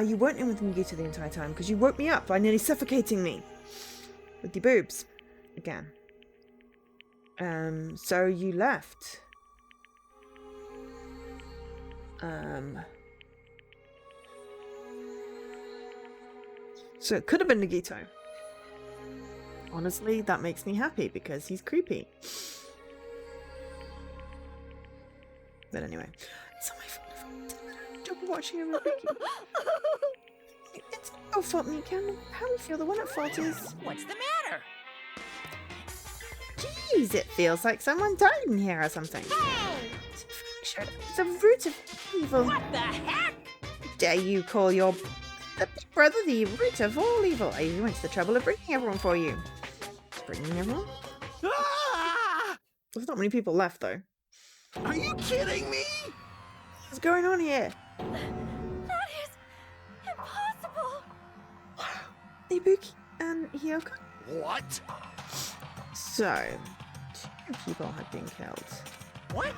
You weren't in with Nagito the entire time because you woke me up by nearly suffocating me with your boobs again. So you left. So it could have been Nagito. Honestly, that makes me happy because he's creepy. But anyway, it's not my fault. Don't be watching a movie. It's not your fault, Mikan. How do you feel? The one at fault is... What's the matter? Jeez, it feels like someone died in here or something. Hey! It's the root of evil. What the heck? Dare you call your the big brother the root of all evil? I went to the trouble of bringing everyone for you. Bringing everyone? Ah! There's not many people left, though. Are you kidding me? What's going on here? That is impossible! Ibuki and Hiyoko? What? So, 2 people have been killed. What?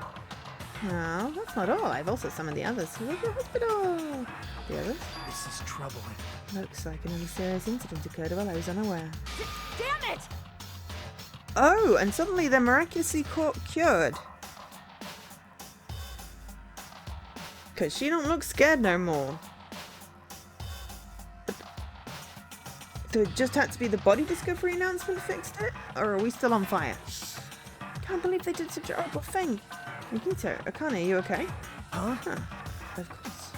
No, that's not all. I've also summoned the others who are at the hospital. The others? This is troubling. Looks like another serious incident occurred while I was unaware. Damn it! Oh, and suddenly they're miraculously cured. Because she don't look scared no more. So it just had to be the body discovery announcement fixed it? Or are we still on fire? Can't believe they did such a horrible thing. Mikito, Akane, you okay? Huh? Huh. Of course.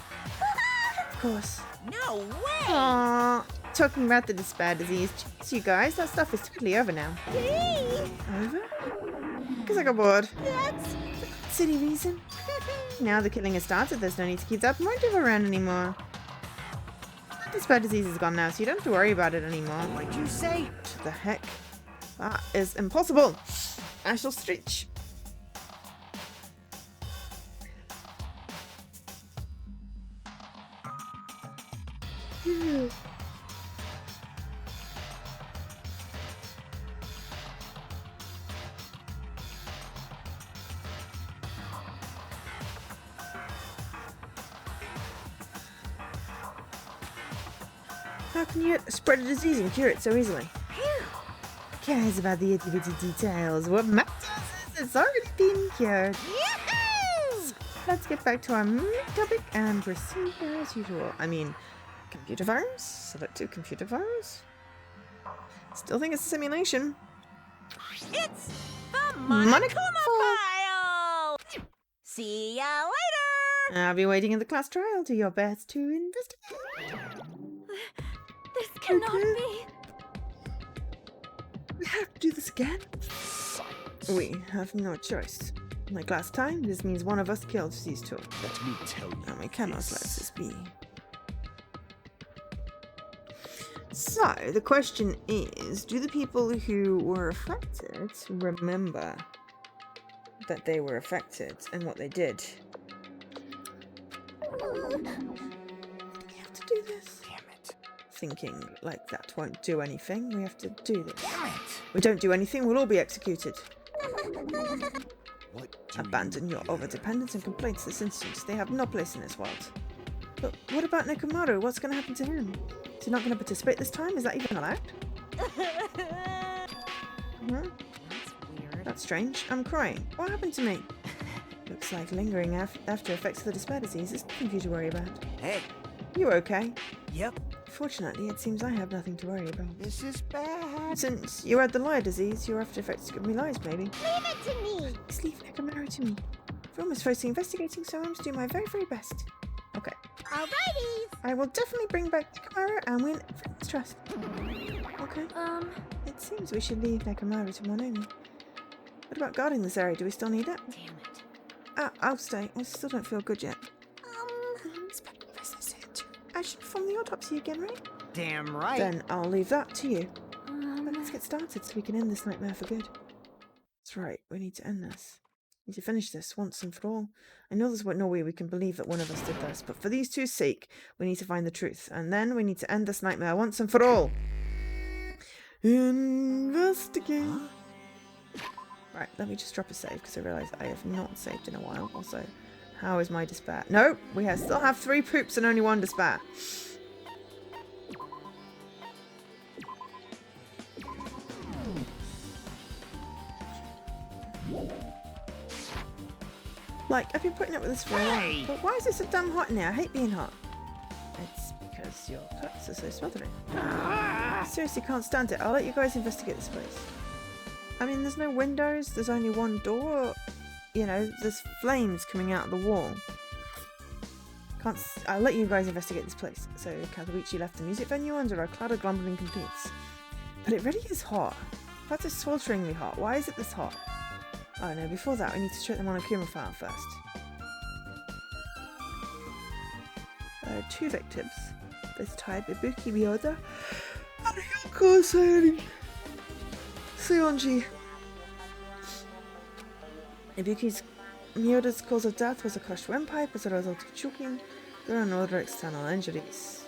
Of course. No way! Aww. Talking about the despair disease. Jeez, you guys, that stuff is totally over now. Gee! Over? Because I got bored. That's... Silly reason. Now the killing has started, there's no need to keep that motive around anymore. The despair disease is gone now, so you don't have to worry about it anymore. What'd you say? What the heck? That is impossible. I shall stretch. How can you spread a disease and cure it so easily? Who cares about the itty-bitty details? What matters is it's already been cured. Yahoo! Let's get back to our main topic and proceed as usual. I mean, computer virus? Selective computer virus? Still think it's a simulation. It's the Monokuma file! See ya later! I'll be waiting in the class trial. Do your best to investigate. This cannot be. We have to do this again? We have no choice. Like last time, this means one of us killed these 2. Let me tell you. And we cannot let this be. So, the question is, do the people who were affected remember that they were affected and what they did? We have to do this. Damn it. Thinking like that won't do anything, we have to do this. Damn it. We don't do anything, we'll all be executed. What do Abandon you your get? overdependence and complaints this instance. They have no place in this world. But what about Nekomaru? What's going to happen to him? Is he not going to participate this time? Is that even allowed? Huh? That's weird. That's strange. I'm crying. What happened to me? Looks like lingering after effects of the despair disease is nothing for you to worry about. Hey. You okay? Yep. Fortunately, it seems I have nothing to worry about. This is bad. Since you had the liar disease, your after effects give me lies, maybe. Leave it to me. Please leave Nekomaru to me. We're almost first investigating, so I must do my very, very best. Okay. Alrighties. I will definitely bring back Nekomaru and win everyone's trust. Okay. It seems we should leave Nekomaru to Monomi. What about guarding this area? Do we still need it? Damn it. I'll stay. I still don't feel good yet. Inspector Professor's here too. I should perform the autopsy again, right? Damn right. Then I'll leave that to you. But let's get started so we can end this nightmare for good. That's right. We need to end this. We need to finish this once and for all. I know there's no way we can believe that one of us did this, but for these two's sake, we need to find the truth. And then we need to end this nightmare once and for all. Investigate. Right, let me just drop a save because I realise I have not saved in a while. Also, how is my despair? Nope, we still have 3 poops and only 1 despair. Like, I've been putting up with this for a while, but why is it so damn hot in here? I hate being hot. It's because your cuts are so smothering. I seriously can't stand it. I'll let you guys investigate this place. I mean, there's no windows, there's only 1 door. You know, there's flames coming out of the wall. I'll let you guys investigate this place. So, Kazuichi left the music venue under a cloud of grumbling complaints. But it really is hot. That's just swelteringly hot. Why is it this hot? Oh no, before that we need to check them on a camera file first. 2 victims. This type, Ibuki Miyoda and Hyoko Seonji. Ibuki's Miyoda's cause of death was a crushed windpipe as a result of choking. There are no other external injuries.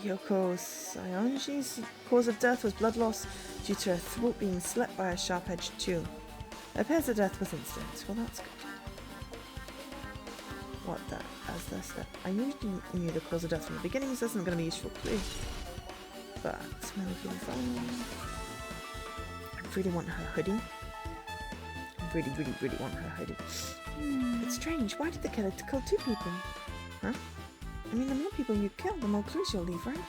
Hyoko Seonji's cause of death was blood loss due to her throat being slit by a sharp-edged tool. It appears the death was instant. Well, that's good. What the? As this? I knew the cause of death from the beginning. This isn't going to be useful clue. But smelly feeling fine. I really want her hoodie. I really want her hoodie. It's strange. Why did the killer kill 2 people? Huh? I mean, the more people you kill, the more clues you'll leave, right?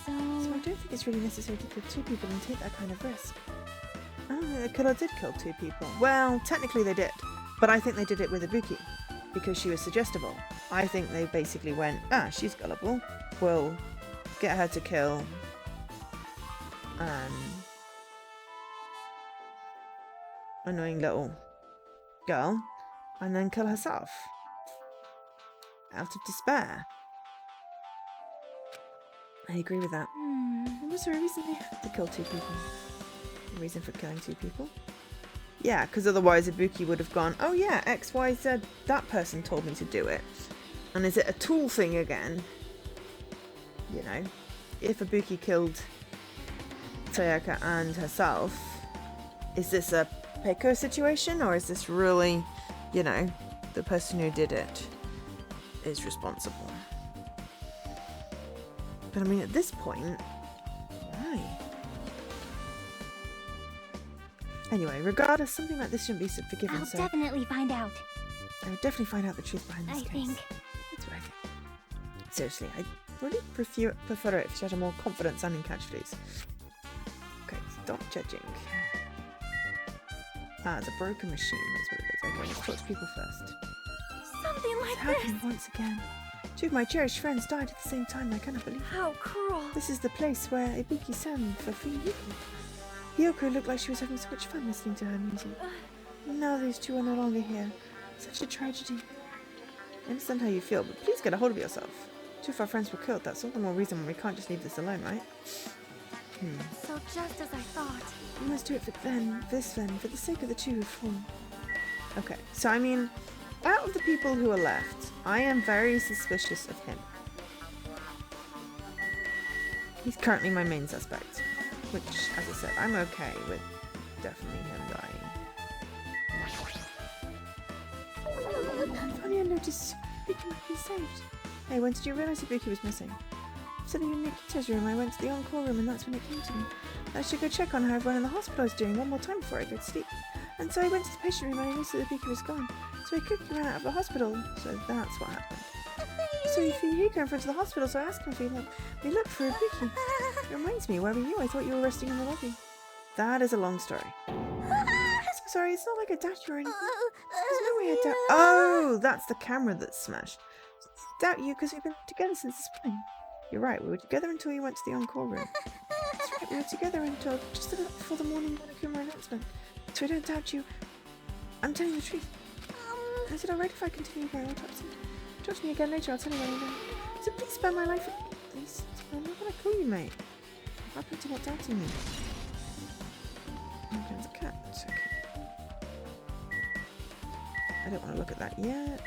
So I don't think it's really necessary to kill 2 people and take that kind of risk. Oh, the killer did kill 2 people. Well, technically they did. But I think they did it with Ibuki. Because she was suggestible. I think they basically went, she's gullible. We'll get her to kill annoying little girl and then kill herself. Out of despair. I agree with that. Was there a reason they had to kill 2 people? A reason for killing 2 people? Yeah, because otherwise Ibuki would have gone, oh yeah, X, Y, Z, that person told me to do it. And is it a tool thing again? You know, if Ibuki killed Sayaka and herself, is this a Peiko situation, or is this really, you know, the person who did it is responsible? But I mean, at this point, why? Anyway, regardless, something like this shouldn't be forgiven. I'll definitely find out. I would definitely find out the truth behind this case. think. That's what I think. Seriously, I really prefer it if she had a more confident-sounding catchphrase. Okay, stop judging. It's a broken machine, that's what it is. Okay, let's talk to people first. Something like It's happened once again. 2 of my cherished friends died at the same time. I cannot believe it. How cruel. This is the place where Ibuki sang for free Yuki. Hyoko looked like she was having so much fun listening to her music. Now these 2 are no longer here. Such a tragedy. I understand how you feel, but please get a hold of yourself. 2 of our friends were killed. That's all the more reason why we can't just leave this alone, right? So just as I thought. We must do it for the sake of the 2 who've fallen. Okay, so I mean, out of the people who are left, I am very suspicious of him. He's currently my main suspect, which, as I said, I'm okay with definitely him dying. Finally, I noticed Ibuki might be saved. Hey, when did you realise Ibuki was missing? Sitting in Nikita's room, I went to the encore room and that's when it came to me. I should go check on how everyone in the hospital is doing one more time before I go to sleep. And so I went to the patient room and I noticed that Ibuki was gone. So I quickly ran out of the hospital. So that's what happened. So you flew Hiko in front of the hospital, so I asked him if we looked for Ibuki. It reminds me, where were you? I thought you were resting in the lobby. That is a long story. So sorry, it's not like I doubted you or anything. There's no way I doubt. Oh, that's the camera that's smashed. I doubt you because we've been together since this morning. You're right, we were together until you went to the encore room. That's right, we were together until just a little before the morning Monokuma announcement. So I don't doubt you. I'm telling the truth. Is it alright if I continue my autopsy? Talk to me again later, I'll tell you what I know. So please spare my life at least. I'm not gonna kill you, mate. What happened to not doubting me? There's a cat. It's okay. I don't want to look at that yet.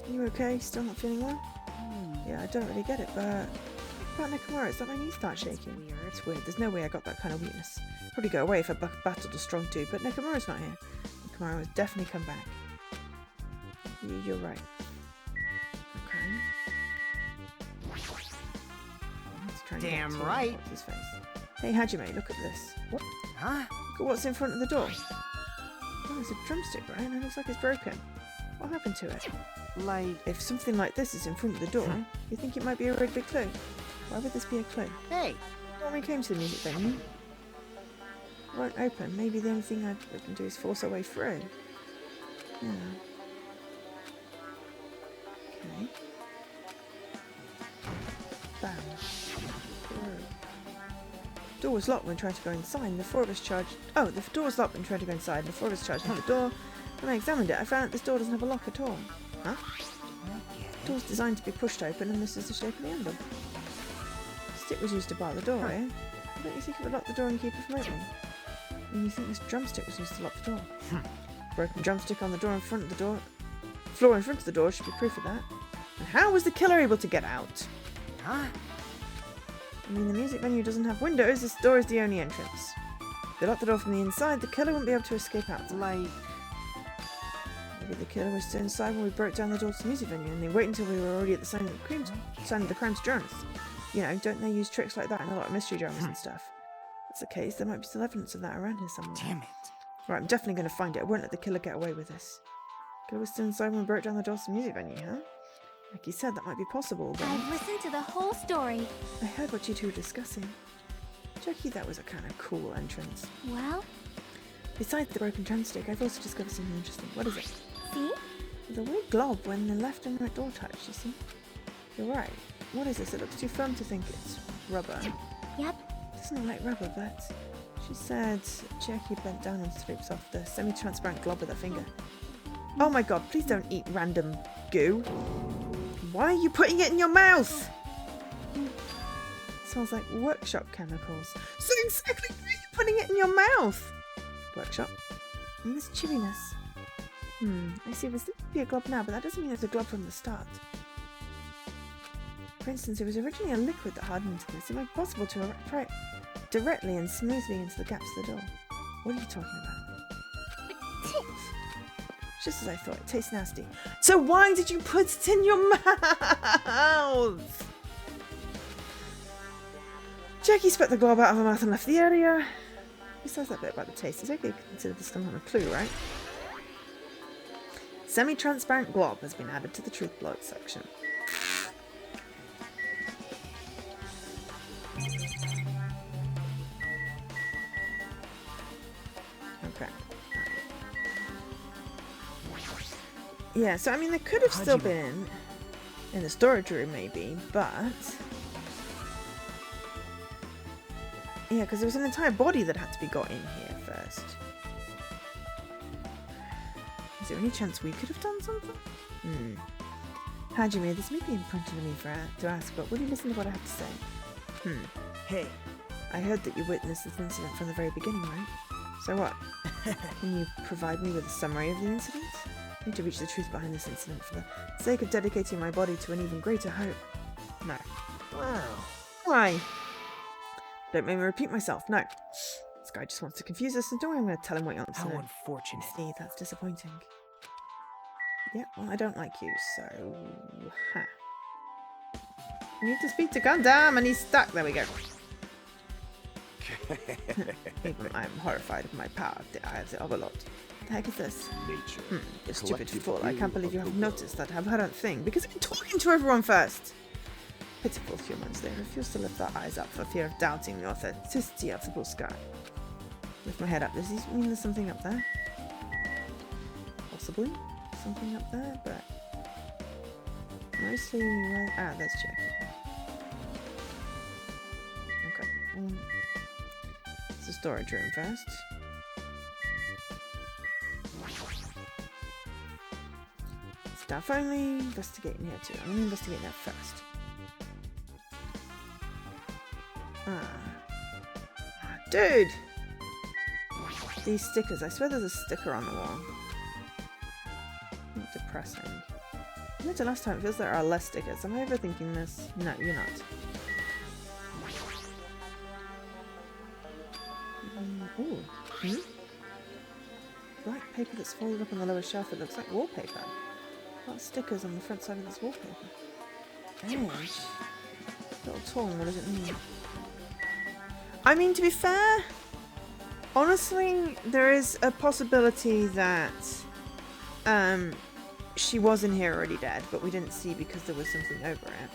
Are you okay? Still not feeling well? Yeah, I don't really get it, but... About Nakamura, it's not my knees start shaking. It's weird. There's no way I got that kind of weakness. Probably go away if I battled a strong dude, but Nakamura's not here. Nakamura has definitely come back. You're right. Okay. Let's try and Damn get to right. what's his face. Hey Hajime, look at this. What? Huh? Look at what's in front of the door. Oh, it's a drumstick, right? And it looks like it's broken. What happened to it? Like... If something like this is in front of the door, you think it might be a really big clue? Why would this be a clue? Hey! When we came to the music venue, it won't open. Maybe the only thing we can do is force our way through. Yeah. Okay. Bam. Door was locked when trying to go inside, and the four of us charged. Oh, the door was locked when trying to go inside, and the four of us charged into the door. When I examined it, I found that this door doesn't have a lock at all. Huh? The door's designed to be pushed open, and this is the shape of the handle. The stick was used to bar the door, eh? Why don't you think it would lock the door and keep it from opening? And you think this drumstick was used to lock the door? Broken drumstick on the door in front of the door. Floor in front of the door should be proof of that. And how was the killer able to get out? Huh? I mean, the music venue doesn't have windows. This door is the only entrance. If they locked the door from the inside, the killer wouldn't be able to escape out. Like, Maybe the killer was still inside when we broke down the door to the music venue, and they waited until we were already at the scene of the crime's journals. You know, don't they use tricks like that in a lot of mystery dramas and stuff? If that's the case, there might be still evidence of that around here somewhere. damn it. Right, I'm definitely going to find it. I won't let the killer get away with this. The killer was still inside when we broke down the door to the music venue, huh? Like you said, that might be possible, but I've listened to the whole story. I heard what you two were discussing. Jackie, that was a kind of cool entrance. Well, Besides the broken drumstick, I've also discovered something interesting. What is it? see? The weird glob when the left and right door touch, you see? You're right. What is this? It looks too firm to think it's rubber. Yep. It doesn't look like rubber, but she said Jackie bent down and scrapes off the semi-transparent glob with her finger. Oh my god, please don't eat random goo. Why are you putting it in your mouth? It smells like workshop chemicals. So exactly why are you putting it in your mouth? Workshop. And this chewiness. I see. This would be a glob now, but that doesn't mean it's a glob from the start. For instance, it was originally a liquid that hardened into this. It might be possible to apply it directly and smoothly into the gaps of the door. What are you talking about? Just as I thought, it tastes nasty. So why did you put it in your mouth? Jackie spat the glob out of her mouth and left the area. Besides that bit about the taste, it's okay to consider this some kind of clue, right? Semi-transparent glob has been added to the truth blot section. Okay. Yeah, so I mean, they could have still been in the storage room, maybe, but yeah, because there was an entire body that had to be got in here first. Is there any chance we could have done something? Hajime, this may be imprinted on me to ask, but will you listen to what I have to say? Hey, I heard that you witnessed this incident from the very beginning, right? So what? Can you provide me with a summary of the incident? I need to reach the truth behind this incident for the sake of dedicating my body to an even greater hope. No. wow. Why? Don't make me repeat myself. No. This guy just wants to confuse us, and don't worry, I'm going to tell him what you want to How know. unfortunate. See, that's disappointing. Yeah, well, I don't like you, so... Ha. I need to speak to Gundam, and he's stuck. There we go. Even I'm horrified of my power of the Eye of the Overlord. What the heck is this? Nature. You stupid Collective fool. I will can't believe you of the haven't noticed that I've heard a thing, because I've been talking to everyone first. Pitiful humans, they refuse to lift their eyes up for fear of doubting the authenticity of the blue sky. Lift my head up. Does this mean there's something up there? Possibly. Something up there, but... Mostly... there's Jackie. Okay. It's a storage room first. Staff only. Investigating here too. I'm going to investigate that first. Dude! These stickers. I swear there's a sticker on the wall. Depressing. Compared to last time, it feels there are less stickers. Am I overthinking this? No, you're not. Ooh. Black paper that's folded up on the lower shelf. It looks like wallpaper. What stickers on the front side of this wallpaper? Edge. Little torn. What does it mean? I mean, to be fair, honestly, there is a possibility that she was in here already dead, but we didn't see because there was something over it.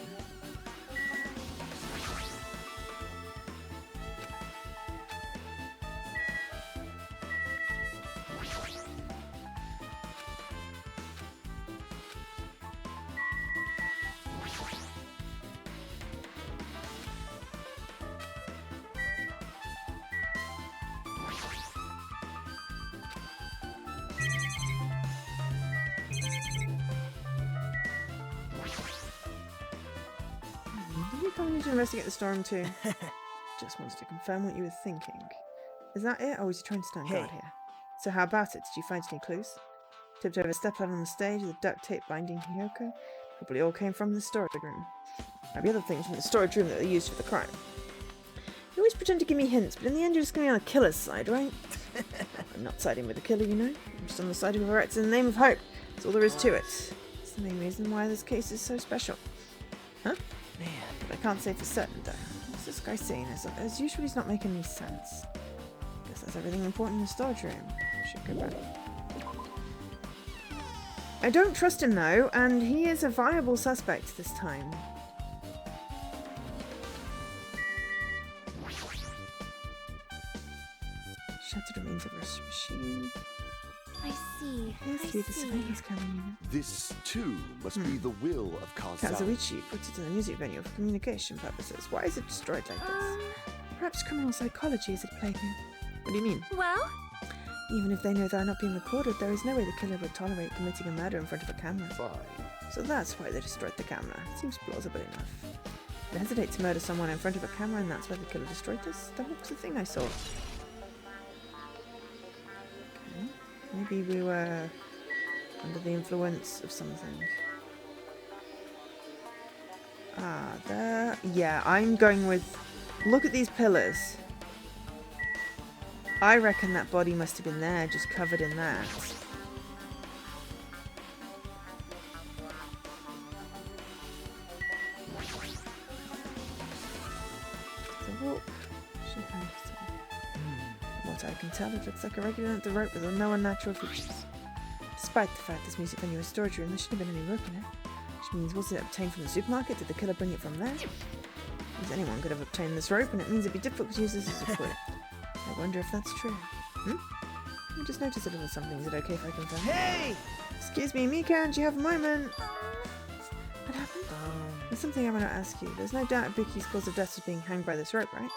you coming to investigate the storm too? Just wanted to confirm what you were thinking. Is that it, or was you trying to stand guard here? So how about it? Did you find any clues? Tipped over a step out on the stage, the duct tape binding Hiyoko. Probably all came from the storage room. Maybe other things from the storage room that they used for the crime. You always pretend to give me hints, but in the end you're just going to be on the killer's side, right? I'm not siding with the killer, you know. I'm just on the side of whoever acts in the name of hope. That's all there is to it. It's the main reason why this case is so special. Huh? Man. But I can't say for certain, though. What's this guy saying? As usual, he's not making any sense. Guess that's everything important in the storage room. I should go back. I don't trust him, though, and he is a viable suspect this time. Shattered remains of a machine. I see. Yes, I through the see. surveillance camera unit. This, too, must be the will of Kazuichi. Kazuichi puts it in a music venue for communication purposes. Why is it destroyed like this? Perhaps criminal psychology is at play here. What do you mean? Well, Even if they know they are not being recorded, there is no way the killer would tolerate committing a murder in front of a camera. Fine. So that's why they destroyed the camera. Seems plausible enough. They hesitate to murder someone in front of a camera, and that's why the killer destroyed this? That was the thing I saw. Okay. Maybe we were under the influence of something. Ah, there. Yeah, I'm going with... Look at these pillars. I reckon that body must have been there, just covered in that. The rope. From what I can tell, it looks like a regular length of rope with no unnatural features. Despite the fact this music venue is a storage room, there shouldn't have been any rope in it. Which means, was it obtained from the supermarket? Did the killer bring it from there? Because anyone could have obtained this rope, and it means it'd be difficult to use this as a quid. I wonder if that's true. I just noticed a little something. Is it okay if I confirm? Hey! Excuse me, Mika, do you have a moment? What happened? There's something I want to ask you. There's no doubt Buki's cause of death was being hanged by this rope, right?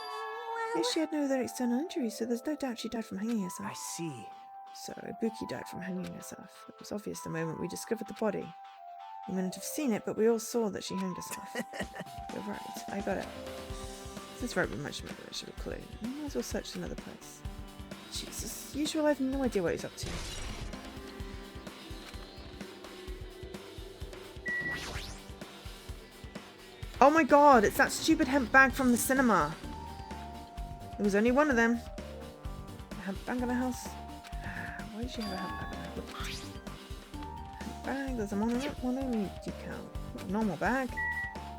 Yes, she had no other external injuries, so there's no doubt she died from hanging herself. I see. So, Ibuki died from hanging herself. It was obvious the moment we discovered the body. You may not have seen it, but we all saw that she hanged herself. You're right, I got it. This rope would much more of a clue. We might as well search another place. Jesus, usual, I have no idea what he's up to. Oh my god, it's that stupid hemp bag from the cinema. There was only one of them. A hemp bag in a house? Why did she have a hemp bag in her house? Hemp bag, there's a mono decal. Normal bag?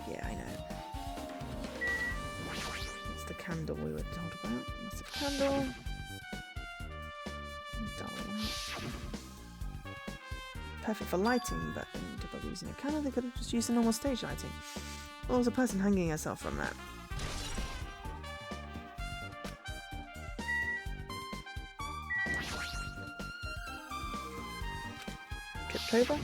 Yeah, I know. That's the candle we were told about. That's a candle. Dull light. Perfect for lighting, but instead of using a candle, they could have just used a normal stage lighting. Well, there was a person hanging herself from that. Tripped over?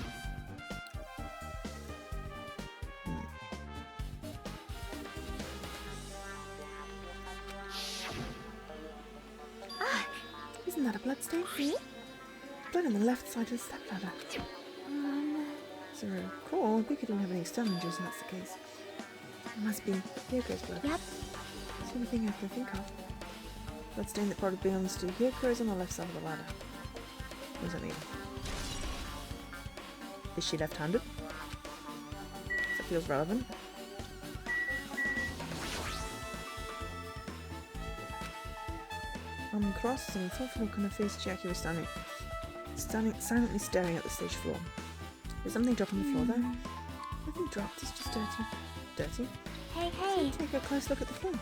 Isn't that a bloodstain? see? Blood on the left side of the stepladder. So cool. We couldn't have any external injuries if that's the case. It must be Hyoko's blood. Yep. It's the only thing I can think of. Bloodstain that probably belongs to Hyoko is on the left side of the ladder. What does that mean? Is she left-handed? That feels relevant. Arm crossed and a thoughtful look on her face, Jackie was standing silently staring at the stage floor. There's something dropped on the floor there. Nothing dropped, it's just dirty. Dirty? Hey, hey. Take a close look at the floor.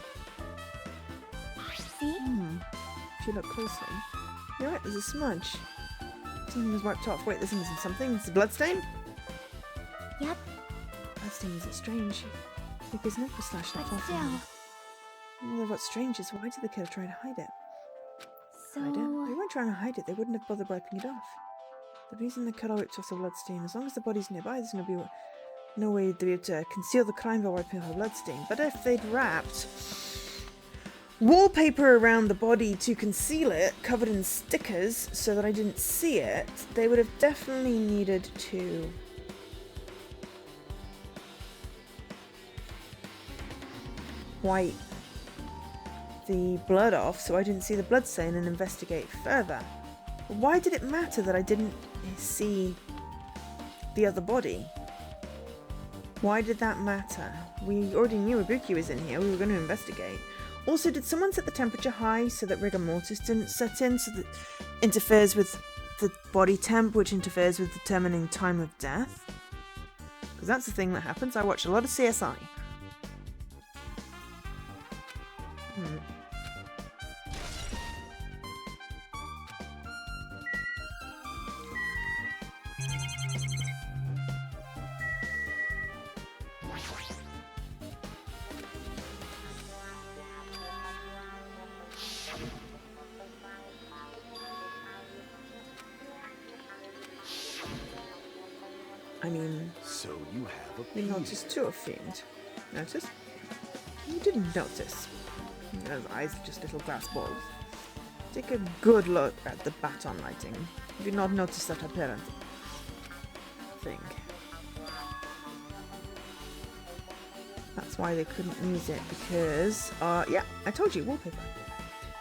See? If you look closely, you're right, there's a smudge. Something was wiped off. Wait, this isn't something. It's a bloodstain? Yep. Bloodstain isn't strange. Because neck was slashed But off. still. Well, what's strange is why did the killer try to hide it? So... Hide it? They weren't trying to hide it. They wouldn't have bothered wiping it off. The reason the killer wiped off the bloodstain, as long as the body's nearby, there's no way they'd be able to conceal the crime by wiping off a bloodstain. But if they'd wrapped wallpaper around the body to conceal it, covered in stickers, so that I didn't see it, they would have definitely needed to wipe the blood off so I didn't see the blood stain and investigate further. But why did it matter that I didn't see the other body? Why did that matter? We already knew Ibuki was in here. We were going to investigate. Also, did someone set the temperature high so that rigor mortis didn't set in, so that interferes with the body temp, which interferes with determining time of death? Because that's the thing that happens. I watch a lot of CSI. I mean, So you have a we noticed too, a fiend. Notice? You didn't notice. Those eyes are just little glass balls. Take a good look at the baton lighting. You did not notice that apparent thing. That's why they couldn't use it, because, yeah, I told you, wallpaper.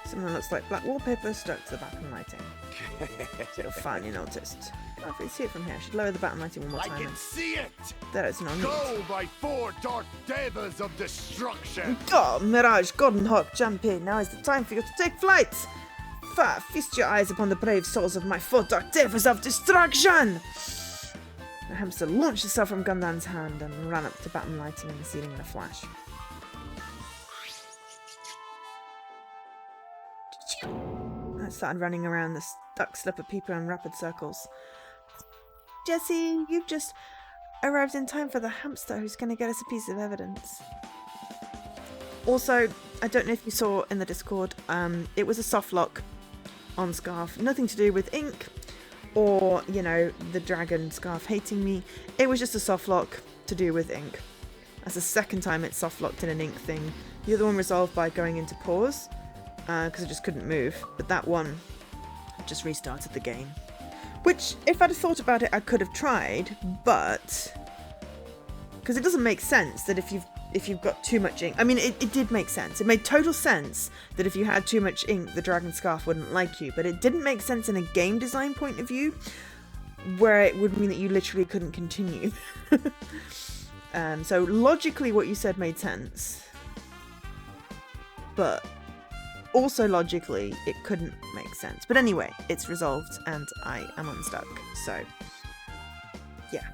Something that looks like black wallpaper stuck to the baton lighting. So finally noticed. Oh, if you see it from here, I should lower the baton lighting one more I time. can see it! There is no need. Go, my 4 dark devils of destruction! Go, Mirage, Golden Hawk, jump in. Now is the time for you to take flight. Feast your eyes upon the brave souls of my 4 dark devils of destruction. The hamster launched itself from Gundam's hand and ran up to baton lighting in the ceiling in a flash. I started running around the stuck slip of people in rapid circles. Jesse, you've just arrived in time for the hamster who's going to get us a piece of evidence. Also, I don't know if you saw in the Discord, it was a soft lock on Scarf. Nothing to do with ink or, you know, the dragon Scarf hating me. It was just a soft lock to do with ink. That's the second time it's soft locked in an ink thing. The other one resolved by going into pause, because I just couldn't move. But that one just restarted the game. Which, if I'd have thought about it, I could have tried, but because it doesn't make sense that if you've got too much ink. I mean, it did make sense. It made total sense that if you had too much ink, the dragon scarf wouldn't like you. But it didn't make sense in a game design point of view, where it would mean that you literally couldn't continue. So logically, what you said made sense, but also logically, it couldn't make sense. But anyway, it's resolved and I am unstuck. So, yeah.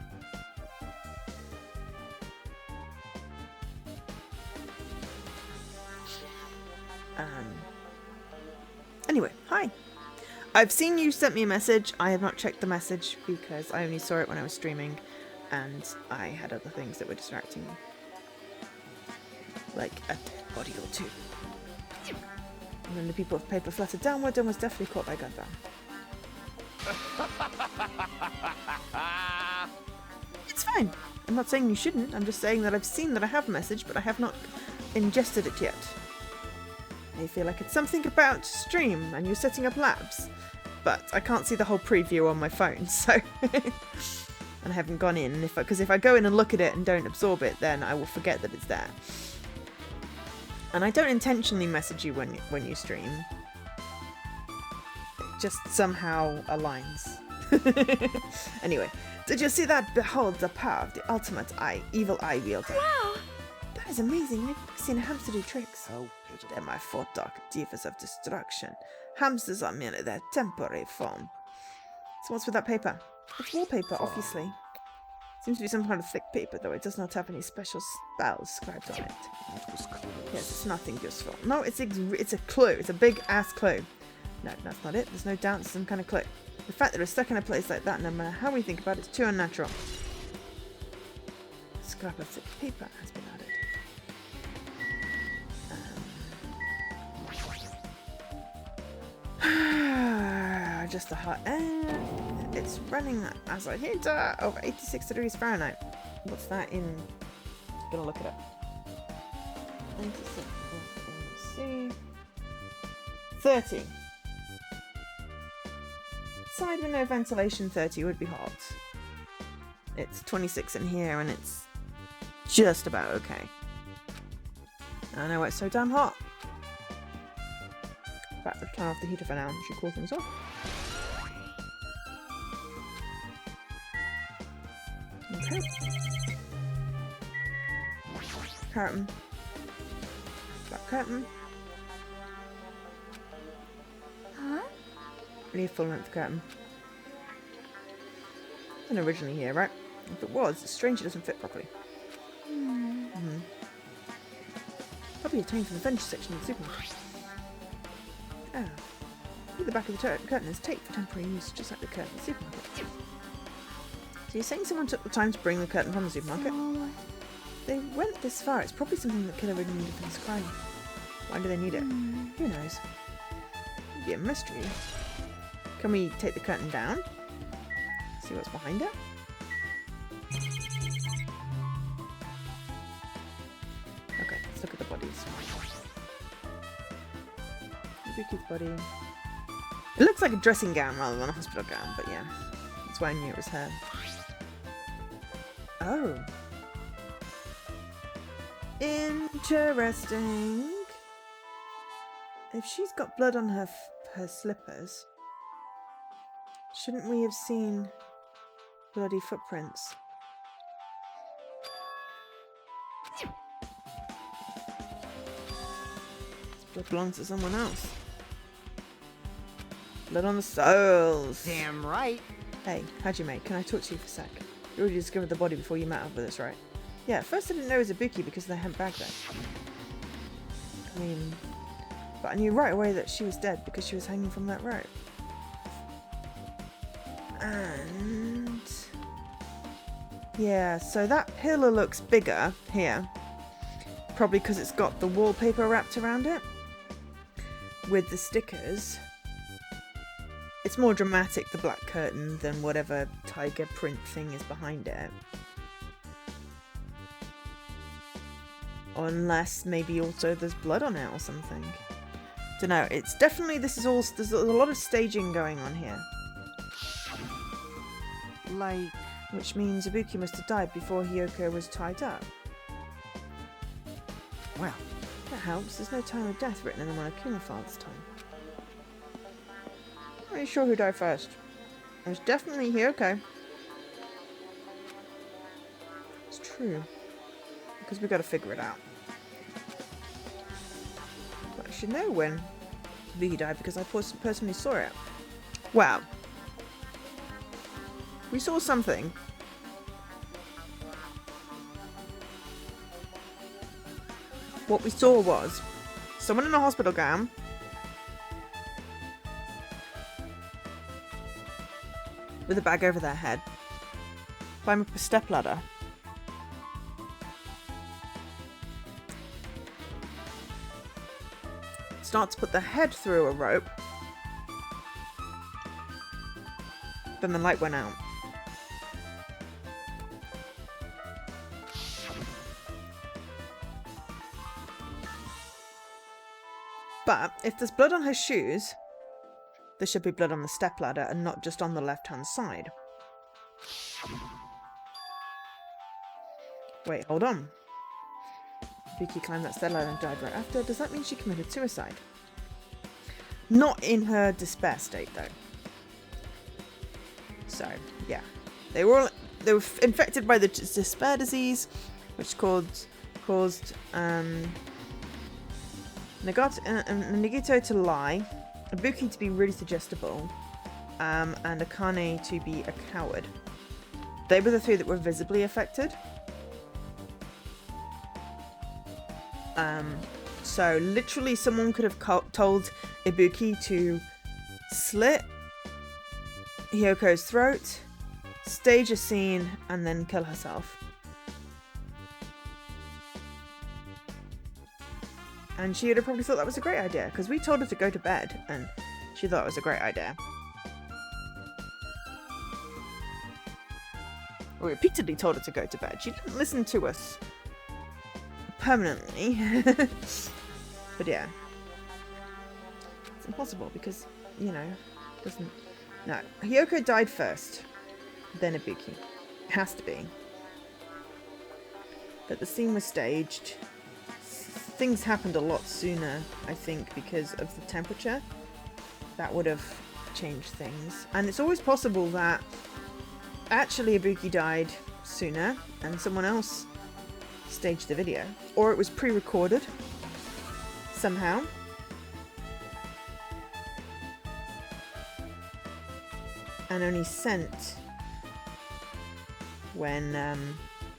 Anyway, hi. I've seen you sent me a message. I have not checked the message because I only saw it when I was streaming and I had other things that were distracting me. Like a dead body or two. And then the people of paper fluttered downward and was definitely caught by Gundam. It's fine. I'm not saying you shouldn't. I'm just saying that I've seen that I have a message, but I have not ingested it yet. I feel like it's something about stream and you're setting up labs, but I can't see the whole preview on my phone, so and I haven't gone in. Because if I go in and look at it and don't absorb it, then I will forget that it's there. And I don't intentionally message you when you stream. It just somehow aligns. Anyway, did you see that? Behold the power of the ultimate evil eye wielder. Wow! That is amazing. I've never seen a hamster do tricks. How pitiful. They're my 4 dark divas of destruction. Hamsters are merely their temporary form. So what's with that paper? It's wallpaper, obviously. Seems to be some kind of thick paper, though it does not have any special spells scribed on it. That was close. Yes, it's nothing useful. No, it's a clue. It's a big-ass clue. No, that's not it. There's no doubt it's some kind of clue. The fact that it's stuck in a place like that, no matter how we think about it, it's too unnatural. A scrap of thick paper has been added. Just a hot air. It's running as a heater over 86 degrees Fahrenheit. What's that in? Gonna look it up. 96. Let's see. 30. Side with no ventilation, 30 would be hot. It's 26 in here and it's just about okay. I know it's so damn hot. Right, we'll turn off the heater for now. Should cool things off. Okay. Curtain. Black curtain. Huh? We need a full length curtain. And originally here, right? If it was, it's strange it doesn't fit properly. Probably obtained from the furniture section of the supermarket. Oh. At the back of the curtain is tape for temporary use, just like the curtain in the supermarket. So you're saying someone took the time to bring the curtain from the supermarket? They went this far. It's probably something that killer really needed for this crime. Why do they need it? Who knows? It'd be a mystery. Can we take the curtain down? See what's behind it? Okay, let's look at the bodies. Yuki's body. It looks like a dressing gown rather than a hospital gown, but yeah. That's why I knew it was her. Oh. Interesting. If she's got blood on her slippers, shouldn't we have seen bloody footprints? This blood belongs to someone else. Blood on the soles. Damn right. Hey, Hajime, can I talk to you for a sec? You already discovered the body before you met up with us, right? Yeah, at first I didn't know it was Ibuki because of the hemp bag there. I mean, but I knew right away that she was dead because she was hanging from that rope. And yeah, so that pillar looks bigger here. Probably because it's got the wallpaper wrapped around it with the stickers. It's more dramatic, the black curtain, than whatever tiger print thing is behind it. Unless maybe also there's blood on it or something. Dunno, it's definitely, there's a lot of staging going on here. Like... Which means Ibuki must have died before Hiyoko was tied up. Well, That helps, there's no time of death written in the Monokuma file this time. I'm not really sure who died first. It was definitely Hiyoko. It's true. Because we gotta figure it out. But I should know when Ibuki died because I personally saw it. Wow. We saw something. What we saw was someone in a hospital gown with a bag over their head climb up a stepladder. Start to put the head through a rope. Then the light went out. But if there's blood on her shoes, there should be blood on the stepladder and not just on the left-hand side. Wait, hold on. Vicky climbed that stepladder and died right after. Does that mean she committed suicide? Not in her despair state, though. So, yeah. They were infected by the despair disease, which caused Nagito to lie, Ibuki to be really suggestible, and Akane to be a coward. They were the three that were visibly affected. So literally someone could have told Ibuki to slit Hyoko's throat, stage a scene, and then kill herself. And she would have probably thought that was a great idea, because we told her to go to bed, and she thought it was a great idea. We repeatedly told her to go to bed. She didn't listen to us permanently. But yeah. It's impossible, because, you know, doesn't... No. Hyoko died first, then Ibuki. It has to be. But the scene was staged. things happened a lot sooner, I think, because of the temperature. That would have changed things. And it's always possible that actually Ibuki died sooner and someone else staged the video. Or it was pre-recorded somehow. And only sent when,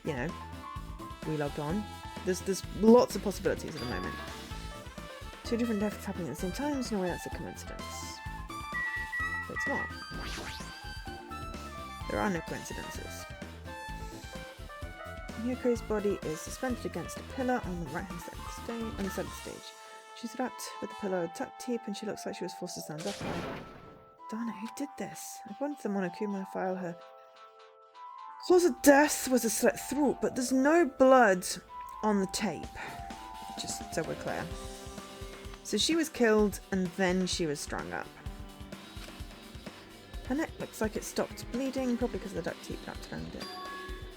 you know, we logged on. There's lots of possibilities at the moment. 2 different deaths happening at the same time, there's no way that's a coincidence. But it's not. There are no coincidences. Yuko's body is suspended against a pillar on the right-hand side of the stage. On the side of the stage. She's wrapped with the pillow tucked deep, and she looks like she was forced to stand upright. Darn it, who did this? I wanted the Monokuma file her. Cause of death was a slit throat, but there's no blood on the tape. Just so we're clear. So she was killed and then she was strung up. Her neck looks like it stopped bleeding, probably because of the duct tape wrapped around it.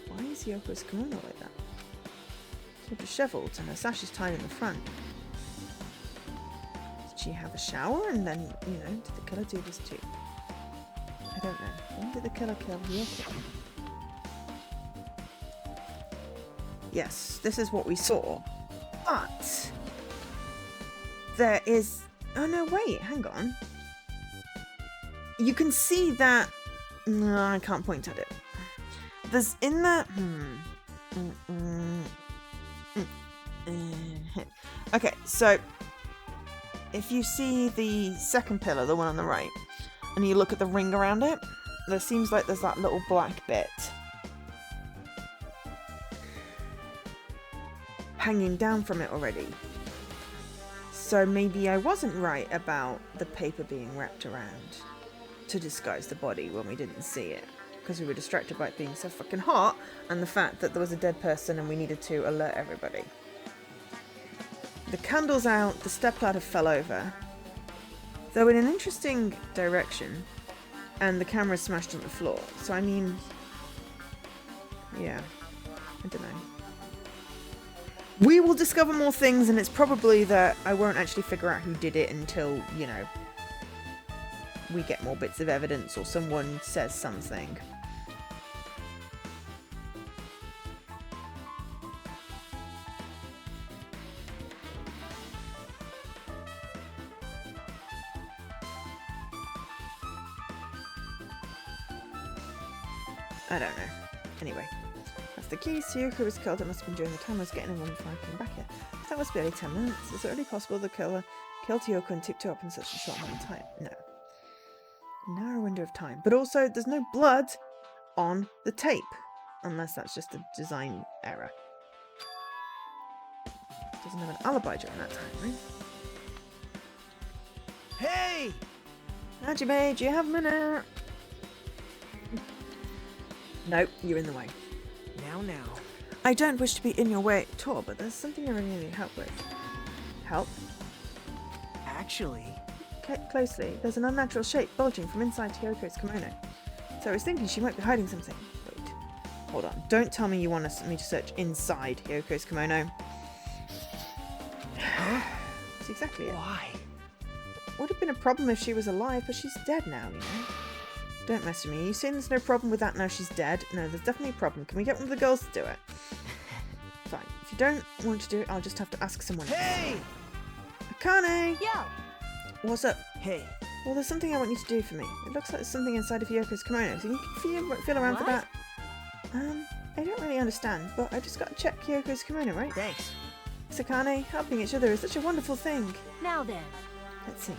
Why is Yoko's kimono like that? It's all disheveled and her sash is tied in the front. Did she have a shower and then, you know, did the killer do this too? I don't know. When did the killer kill Yoko? Yes, this is what we saw. But there is... Oh no, wait, hang on. You can see that... No, I can't point at it. There's in the... Okay, so... If you see the second pillar, the one on the right, and you look at the ring around it, there seems like there's that little black bit hanging down from it already. So maybe I wasn't right about the paper being wrapped around to disguise the body when we didn't see it, because we were distracted by it being so fucking hot and the fact that there was a dead person and we needed to alert everybody. The candle's out, the stepladder fell over, though in an interesting direction, and the camera smashed on the floor. So I mean, yeah, I don't know. We will discover more things, and it's probably that I won't actually figure out who did it until, you know, we get more bits of evidence or someone says something. I don't know. Anyway. That's the key. Syuko was killed. It must have been during the time I was getting in one before I came back here. So that must be only 10 minutes. Is it really possible the killer killed Yoko and tipped her up in such a short amount of time? No. Narrow window of time. But also, there's no blood on the tape. Unless that's just a design error. Doesn't have an alibi during that time, right? Hey! Hajime, do you have a minute? Nope, you're in the way. Now. I don't wish to be in your way at all, but there's something I really need help with. Help? Actually... Closely, there's an unnatural shape bulging from inside Hyoko's kimono. So I was thinking she might be hiding something. Wait, hold on. Don't tell me you want me to search inside Hyoko's kimono. Huh? That's exactly it. Why? Would have been a problem if she was alive, but she's dead now, you know? Don't mess with me. You saying there's no problem with that now she's dead? No, there's definitely a problem. Can we get one of the girls to do it? Fine. If you don't want to do it, I'll just have to ask someone else. Hey! Akane! Yo, What's up? Hey. Well, there's something I want you to do for me. It looks like there's something inside of Yoko's kimono, so you can feel around for What? that. I don't really understand, but I just got to check Yoko's kimono, right? Thanks. Akane, helping each other is such a wonderful thing. now then. Let's see.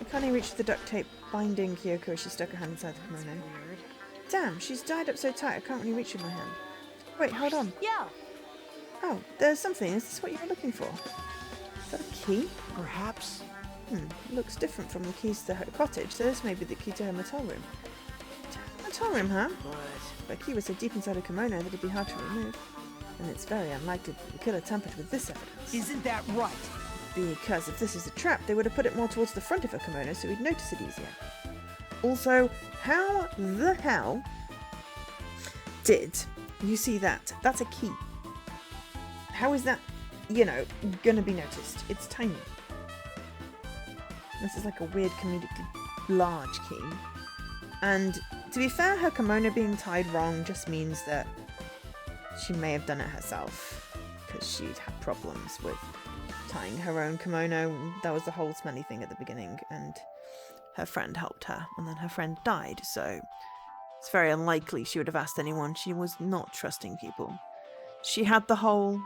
Akane reached the duct tape binding Kyoko as she stuck her hand inside the kimono. Weird. Damn, she's tied up so tight I can't really reach with my hand. Wait, hold on. Yo, Oh, there's something. Is this what you were looking for? Is that a key? Perhaps... Looks different from the keys to her cottage, so this may be the key to her motel room. Motel room, huh? But... The key was so deep inside her kimono that it'd be hard to remove. And it's very unlikely that the killer tampered with this evidence. Isn't that right? Because if this is a trap, they would have put it more towards the front of her kimono so we'd notice it easier. Also, how the hell did you see that? That's a key. How is that you know, gonna be noticed. It's tiny. This is like a weird comedically large key. And to be fair, her kimono being tied wrong just means that she may have done it herself, because she'd had problems with tying her own kimono. That was the whole smelly thing at the beginning, and her friend helped her, and then her friend died, so it's very unlikely she would have asked anyone. She was not trusting people. She had the whole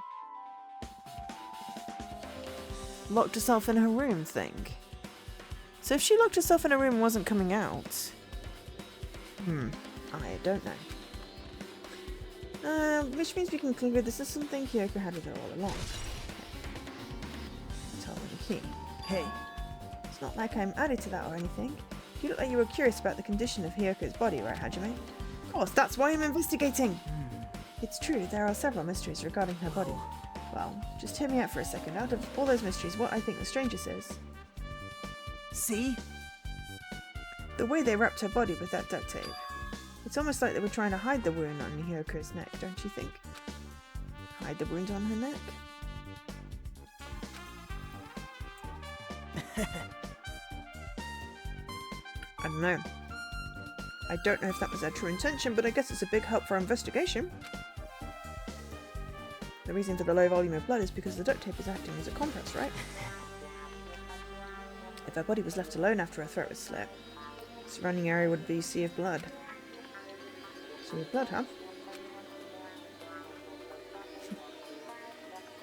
locked herself in her room thing. So if she locked herself in her room and wasn't coming out, I don't know. Which means we can conclude this is something Kyoko had with her all along. Tell her the key. Hey, It's not like I'm added to that or anything. You look like you were curious about the condition of Hyoko's body, right, Hajime? Of course, that's why I'm investigating! It's true, there are several mysteries regarding her body. Well, just hear me out for a second. Out of all those mysteries, what I think the strangest is see? the way they wrapped her body with that duct tape. It's almost like they were trying to hide the wound on Hyoko's neck, don't you think? Hide the wound on her neck? I don't know. I don't know if that was their true intention, but I guess it's a big help for our investigation. The reason for the low volume of blood is because the duct tape is acting as a compress, right? If her body was left alone after her throat was slit, the surrounding area would be a sea of blood. Sea of blood, huh?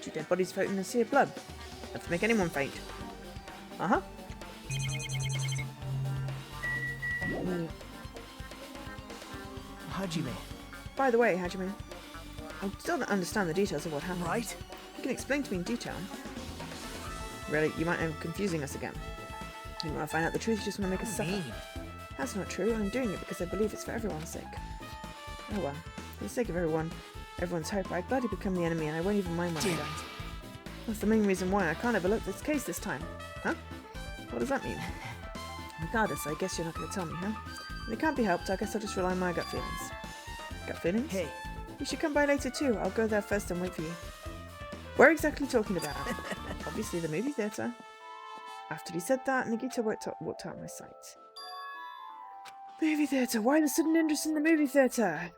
Two dead bodies floating in a sea of blood. Enough to make anyone faint. Uh-huh. Hajime, By the way, Hajime, I still don't understand the details of what happened. right? You can explain to me in detail. Really, you might end up confusing us again. You want to find out the truth, you just want to make us suffer. Mean. That's not true. I'm doing it because I believe it's for everyone's sake. Oh well, for the sake of everyone's hope, I'd gladly become the enemy and I won't even mind when I Damn die. it. That's the main reason why I can't overlook this case this time. Huh? What does that mean? Regardless, I guess you're not going to tell me, huh? If it can't be helped, I guess I'll just rely on my gut feelings. Gut feelings? Hey, You should come by later too. I'll go there first and wait for you. Where exactly talking about? Obviously the movie theatre. After he said that, Nagito walked out of my sight. Movie theatre! Why the sudden interest in the movie theatre?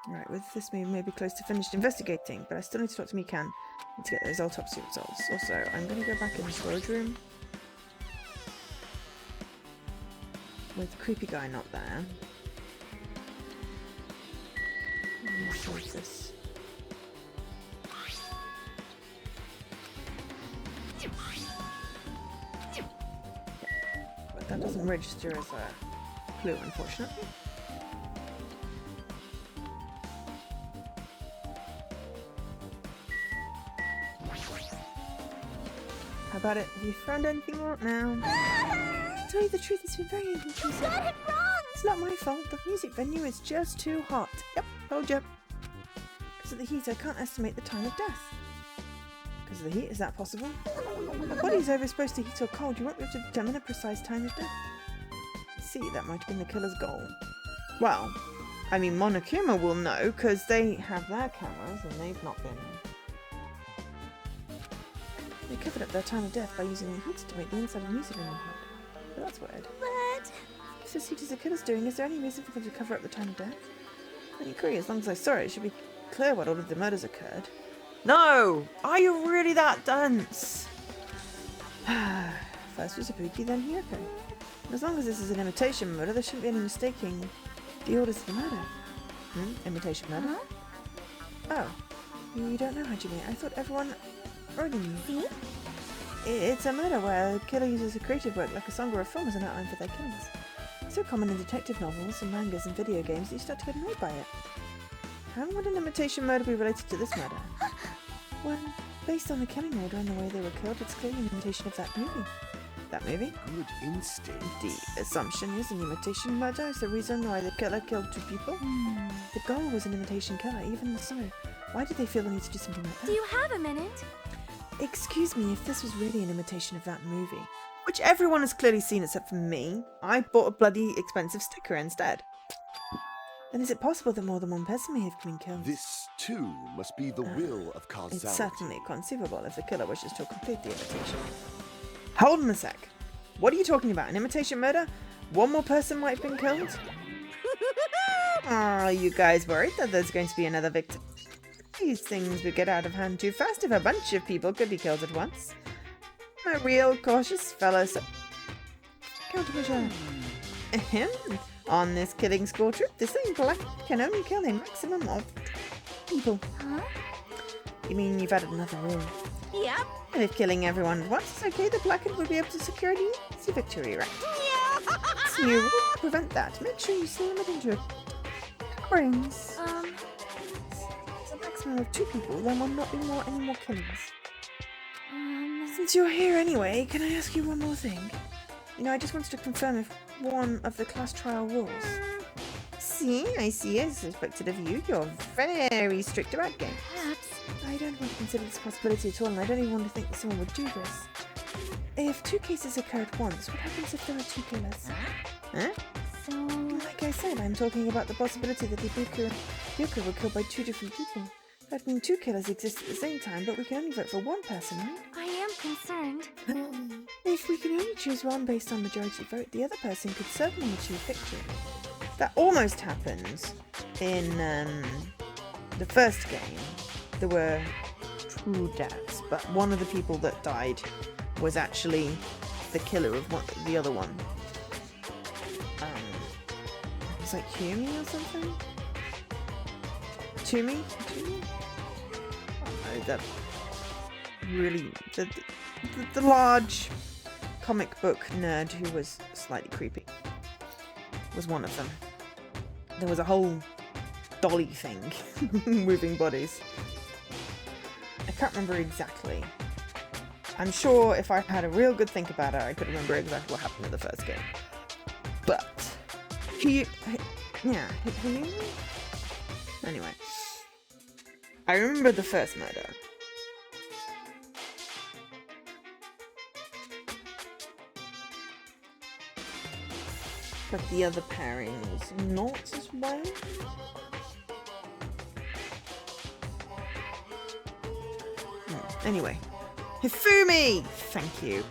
Right, with this we may be close to finished investigating, but I still need to talk to Mikan and to get those autopsy results. Also, I'm going to go back in the storage room with the creepy guy not there. What is this? But that doesn't register as a clue, unfortunately. How about it? Have you found anything out now? To tell you the truth, it's been very confusing. Got it wrong! It's not my fault. The music venue is just too hot. Yep, told you. Because of the heat, I can't estimate the time of death. Because of the heat, is that possible? My body's either supposed to heat or cold. You won't be able to determine a precise time of death. See, that might have been the killer's goal. Well, I mean, Monokuma will know, because they have their cameras, and they've not been. They covered up their time of death by using the heat to make the inside of the music venue hot. But that's weird. But If this heat is the killer's doing, is there any reason for them to cover up the time of death? I agree, as long as I saw it, it should be clear what order the murders occurred. No! Are you really that dense? First was Ibuki, then Hiyoko. And as long as this is an imitation murder, there shouldn't be any mistaking the orders of the murder. Imitation murder? Oh. You don't know, Hajime. I thought everyone already knew. see? It's a murder where the killer uses a creative work like a song or a film as an outline for their killings. It's so common in detective novels and mangas and video games that you start to get annoyed by it. How would an imitation murder be related to this murder? Well, based on the killing order and the way they were killed, it's clearly an imitation of that movie. That movie? Good instinct. The assumption is an imitation murder is the reason why the killer killed 2 people. The goal was an imitation killer, even so. Why did they feel the need to do something like that? Do you have a minute? Excuse me, if this was really an imitation of that movie, which everyone has clearly seen except for me, I bought a bloody expensive sticker instead. Then is it possible that more than one person may have been killed? This, too, must be the will of causality. It's certainly conceivable if the killer wishes to complete the imitation. Hold on a sec. What are you talking about? An imitation murder? One more person might have been killed? Are you guys worried that there's going to be another victim? These things would get out of hand too fast if a bunch of people could be killed at once. I'm a real cautious fellow, so... Countermeasure. Ahem. On this killing school trip, the same black can only kill a maximum of people. Huh? You mean you've added another rule? Yep. And if killing everyone at once is okay, the blackened will be able to secure an easy victory, right? Yeah. This new rule will prevent that. Make sure you slam it into brains. It's a maximum of 2 people, there will not be any more killings. Since you're here anyway, can I ask you one more thing? You know, I just wanted to confirm if one of the class trial rules. See, I see. I suspected of you. You're very strict about games. Perhaps. I don't want to consider this possibility at all, and I don't even want to think that someone would do this. If 2 cases occur at once, what happens if there are 2 killers? Huh? So... Like I said, I'm talking about the possibility that Ibuka were killed by 2 different people. That means 2 killers exist at the same time, but we can only vote for 1 person, right? I am concerned. If we can only choose one based on majority vote, the other person could certainly achieve victory. That almost happened in the first game. There were 2 deaths, but one of the people that died was actually the killer of the other one. It was like Humi or something? Tumi? Oh, that really the large comic book nerd who was slightly creepy was one of them. There was a whole dolly thing moving bodies. I can't remember exactly. I'm sure if I had a real good think about it, I could remember exactly what happened in the first game. But anyway, I remember the first murder. But the other pairing was not as well. Anyway. Hifumi! Thank you.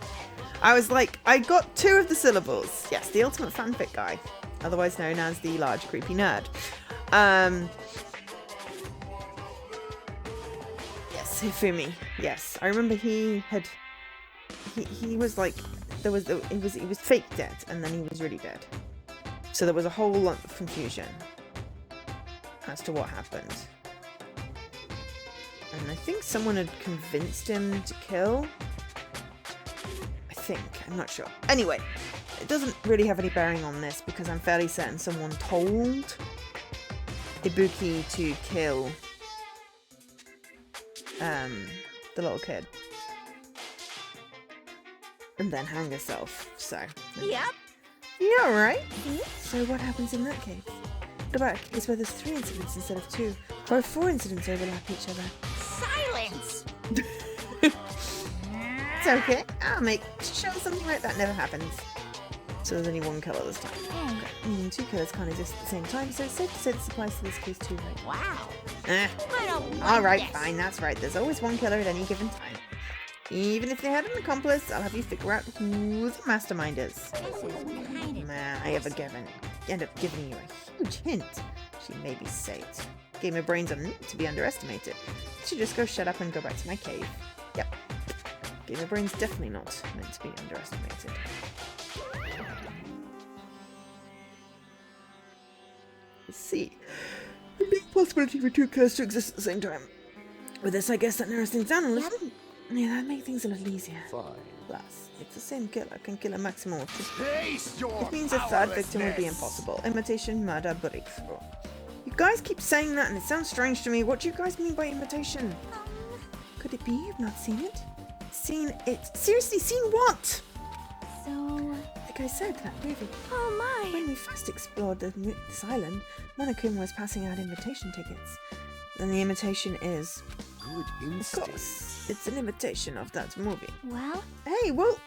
I was like, I got 2 of the syllables. Yes, the ultimate fanfic guy. Otherwise known as the large creepy nerd. Yes, Hifumi. Yes. I remember he was like, he was fake dead and then he was really dead. So there was a whole lot of confusion as to what happened. And I think someone had convinced him to kill. I think. I'm not sure. Anyway, it doesn't really have any bearing on this because I'm fairly certain someone told Ibuki to kill the little kid. And then hang herself. So. Yep. Yeah, right? So what happens in that case? What about a case where there's 3 incidents instead of 2? Or if 4 incidents overlap each other? Silence! It's okay. I'll make sure something like that never happens. So there's only 1 killer this time. Okay. Meaning 2 killers can't exist at the same time, so it's safe to say this applies to this case too, right? Wow. Eh. I don't like Alright, this. fine, that's right. There's always 1 killer at any given time. Even if they had an accomplice, I'll have you figure out who the mastermind is. This is kind of... I end up giving you a huge hint. She may be saved. Game of brains are not to be underestimated. I should just go shut up and go back to my cave. Yep. Game of brains definitely not meant to be underestimated. Let's see. A big possibility for 2 killers to exist at the same time. With this, I guess that narrows things down a little. Yeah, that makes things a little easier. Fine. Plus, if the same killer can kill a maximum of 2, Taste your it means a 3rd victim would be powerlessness. impossible. Imitation, murder, breakthrough. You guys keep saying that and it sounds strange to me. What do you guys mean by imitation? Could it be you've not seen it? Seen it? Seriously, seen what? So... Like I said, that movie. Oh my. When we first explored this island, Monokuma was passing out invitation tickets. Then the imitation is... Good Of instinct. course, it's an imitation of that movie. Well, Hey, well,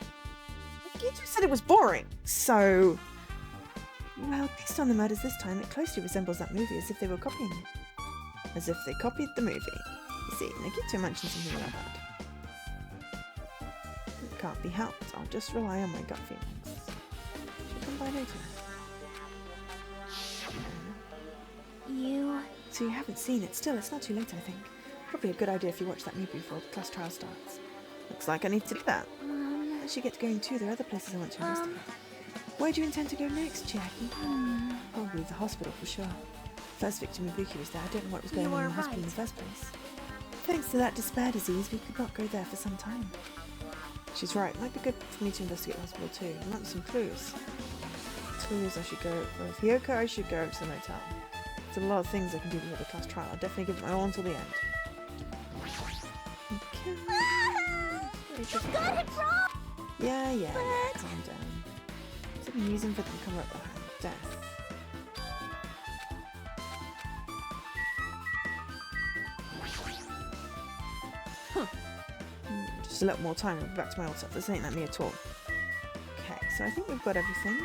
you just said it was boring, so Well, based on the murders this time, it closely resembles that movie, as if they were copying it. As if they copied the movie. You see, Nagito mentioned something about that. It can't be helped. I'll just rely on my gut feelings. She'll come by later. You... So you haven't seen it. Still, it's not too late, I think. Probably a good idea if you watch that movie before the class trial starts. Looks like I need to do that. I should get going too. There are other places I want to investigate. Where do you intend to go next, Chiaki? Probably the hospital for sure. First victim Ibuki was there. I don't know what was going on in the hospital in the first place. Thanks to that despair disease, we could not go there for some time. She's right. Might be good for me to investigate the hospital too. I want some clues. Clues I should go for Hyoko, I should go to the motel. There's a lot of things I can do before the class trial. I'll definitely give it my all until the end. Okay. Got it wrong! Yeah, calm down. It's an reason for them to come up behind death. Just a little more time, we'll be back to my old self. This ain't like me at all. Okay, so I think we've got everything.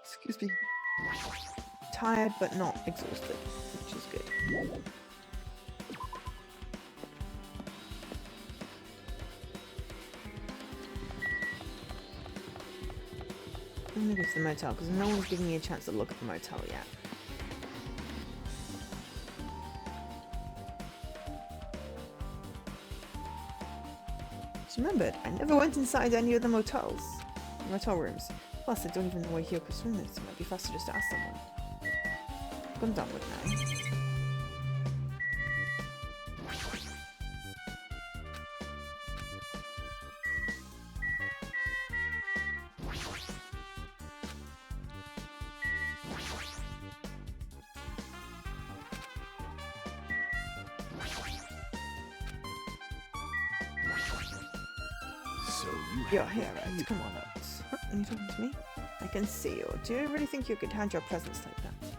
Excuse me. Tired but not exhausted, which is good. I'm gonna go to the motel because no one's giving me a chance to look at the motel yet. Just remembered, I never went inside any of the motel rooms. Plus, I don't even know where Hyoko's room is. It might be faster just to ask someone. I'm done with now. So you You're here, right? Come on up. Are you talking to me? I can see you. Do you really think you could hide your presence like that?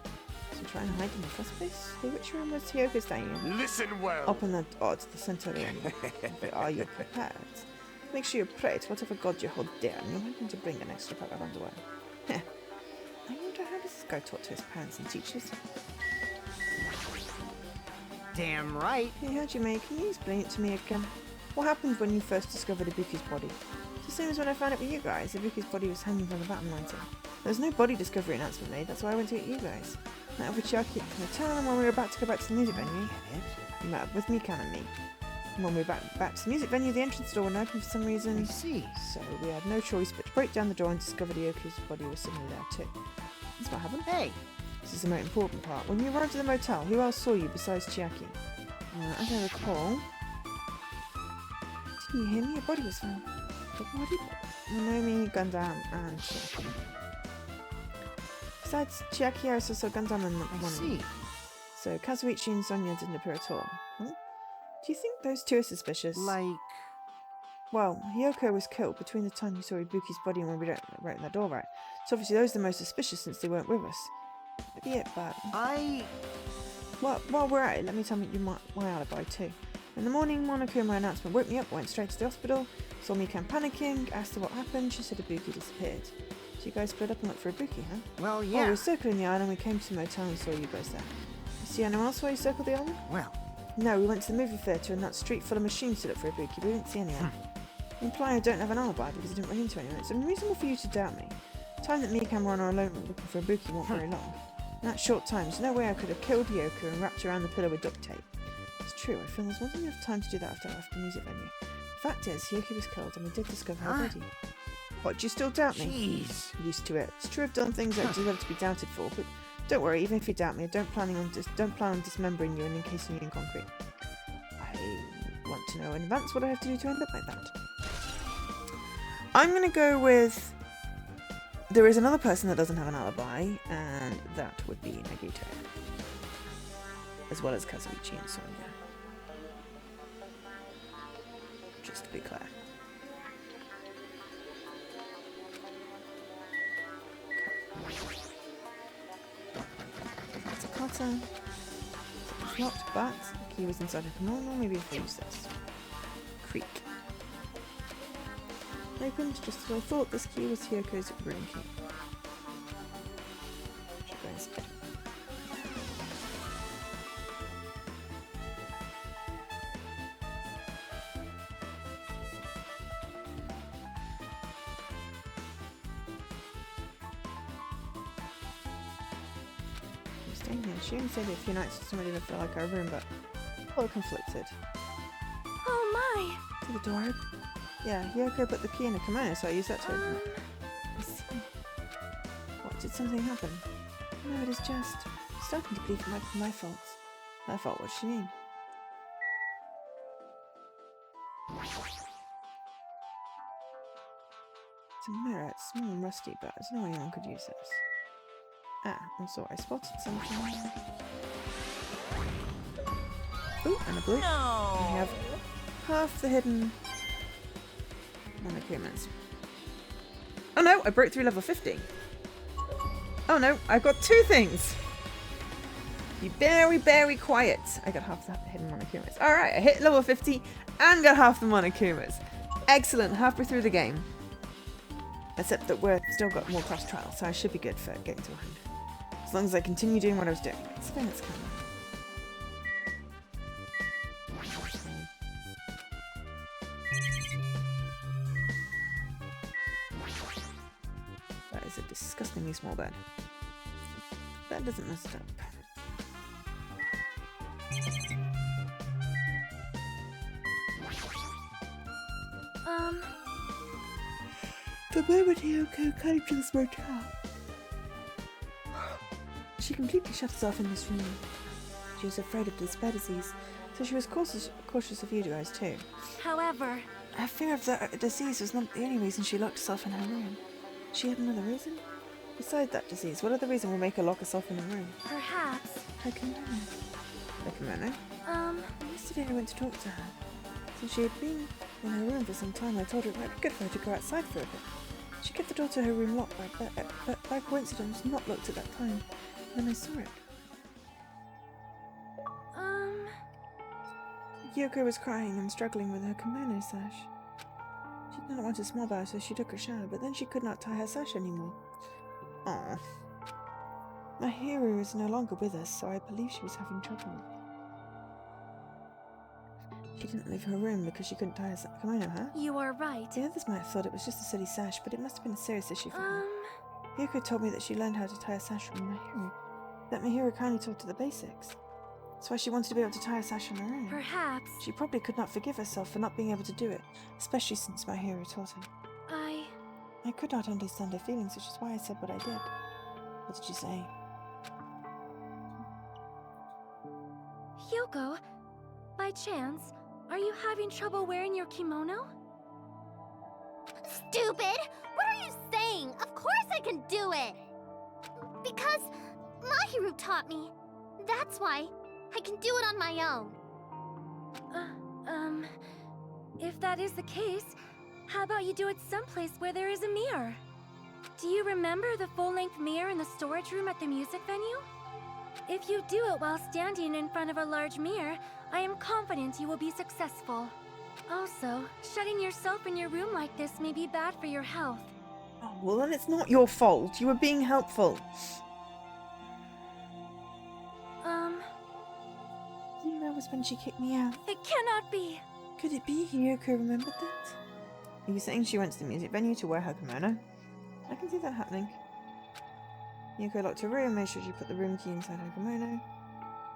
So trying to hide in the first place? Hey, which room was Hyoko's staying in? listen well. Up in the to the center room. Are you prepared? Make sure you pray to whatever god you hold dear, and you're welcome to bring an extra pair of underwear. I wonder how does this guy talk to his parents and teachers? Damn right. Hey, how'd you make? Can you explain it to me again? What happened when you first discovered Ibuki's body? It's the same as when I found it with you guys. Ibuki's body was hanging from the baton lighter. There was no body discovery announcement made, that's why I went to get you guys. Met up with Chiaki at the hotel, and when we were about to go back to the music venue, you met up with Mikan and me. And when we were back to the music venue, the entrance door wouldn't open for some reason. I see. So we had no choice but to break down the door and discover Yoko's body was suddenly there too. That's what happened. Hey. This is the most important part. When you arrived at the motel, who else saw you besides Chiaki? As I recall... Didn't you hear me? Your body was found. The body? Monomi, Gundam, and Chiaki. Besides Chiaki, I also saw Gundam and I Monomi. see. So Kazuichi and Sonya didn't appear at all. Huh? Do you think those two are suspicious? Like... Well, Hyoko was killed between the time you saw Ibuki's body and when we right in the door, right? So obviously those are the most suspicious since they weren't with us. Maybe it, but... Well, while we're at it, let me tell you my alibi too. In the morning, Monaco in my announcement woke me up, went straight to the hospital, saw Mikan panicking, asked her what happened, she said Ibuki disappeared. So you guys split up and looked for Ibuki, huh? Well, Oh, yeah. we were circling the island, we came to the motel and saw you guys there. You see anyone else while you circled the island? Well, No, we went to the movie theatre and that street full of machines to look for Ibuki, but we didn't see anyone. Implying I don't have an alibi because I didn't run into anyone. It's unreasonable for you to doubt me. The time that Mikan were on our alone looking for Ibuki wasn't very long. In that short time, there's no way I could have killed Yoko and wrapped her around the pillow with duct tape. It's true, I feel there's wasn't enough time to do that after I left the music venue. The fact is, Yoko was killed and we did discover her body. What, do you still doubt me? jeez. Used to it. It's true I've done things that deserve to be doubted for, but don't worry, even if you doubt me, I don't plan on dismembering you and encasing you in concrete. I want to know in advance what I have to do to end up like that. I'm gonna go with... There is another person that doesn't have an alibi, and that would be Nagito. As well as Kazuichi and Sonya. Just to be clear. Okay. That's a cutter. It's locked, but the key was inside a kimono. Maybe if we use this. Creak. Opened just as I thought. This key was Hyoko's room key. Should go inside. Staying here. She only stayed here a few nights, doesn't really feel like our room, but a little conflicted. Oh my! To the door open. Yeah, Hyoko put the key in a kimono, so I used that to open it. I see. What, did something happen? No, it is just starting to believe it might be my fault. My fault, what does she mean? It's a mirror, it's small and rusty, but there's no way anyone could use this. Ah, also I spotted something. Ooh, and a blue. No. We have half the hidden monokumens. Oh no, I broke through level 50. Oh no, I've got two things. Be very, very quiet. I got half the hidden monokumens. Alright, I hit level 50 and got half the monokumas. Excellent, halfway through the game. Except that we're still got more class trials, so I should be good for getting to 100. As long as I continue doing what I was doing. It's a it's coming. That is a disgustingly small bed. That doesn't mess it up. The moment Hyoko came to this motel, she completely shut herself in this room. She was afraid of the spare disease, so she was cautious of you guys too. However, Her fear of the disease was not the only reason she locked herself in her room. She had another reason. Besides that disease, what other reason will make her lock herself in a room? perhaps. Her kimono. Her kimono? Yesterday I went to talk to her. Since she had been in her room for some time, I told her it might be good for her to go outside for a bit. She kept the door to her room locked, but by coincidence not locked at that time. Then I saw it. Hyoko was crying and struggling with her kimono sash. She did not want to smell about her, so she took a shower, but then she could not tie her sash anymore. Aww. My hero is no longer with us, so I believe she was having trouble. She didn't leave her room because she couldn't tie her kimono, huh? You are right. The others might have thought it was just a silly sash, but it must have been a serious issue for her. Hyoko told me that she learned how to tie a sash from my hero. That my hero kindly taught her the basics. That's why she wanted to be able to tie a sash on her own. Perhaps. She probably could not forgive herself for not being able to do it, especially since my hero taught her. I could not understand her feelings, which is why I said what I did. What did you say? Hyoko, by chance, are you having trouble wearing your kimono? Stupid! What are you saying? Of course I can do it! Because Mahiru taught me. That's why I can do it on my own. If that is the case, how about you do it someplace where there is a mirror? Do you remember the full-length mirror in the storage room at the music venue? If you do it while standing in front of a large mirror, I am confident you will be successful. Also, shutting yourself in your room like this may be bad for your health. Oh, well then it's not your fault. You were being helpful. That was when she kicked me out. It cannot be! Could it be Hyoko remembered that? Are you saying she went to the music venue to wear her kimono? I can see that happening. Hyoko locked her room, made sure she put the room key inside her kimono.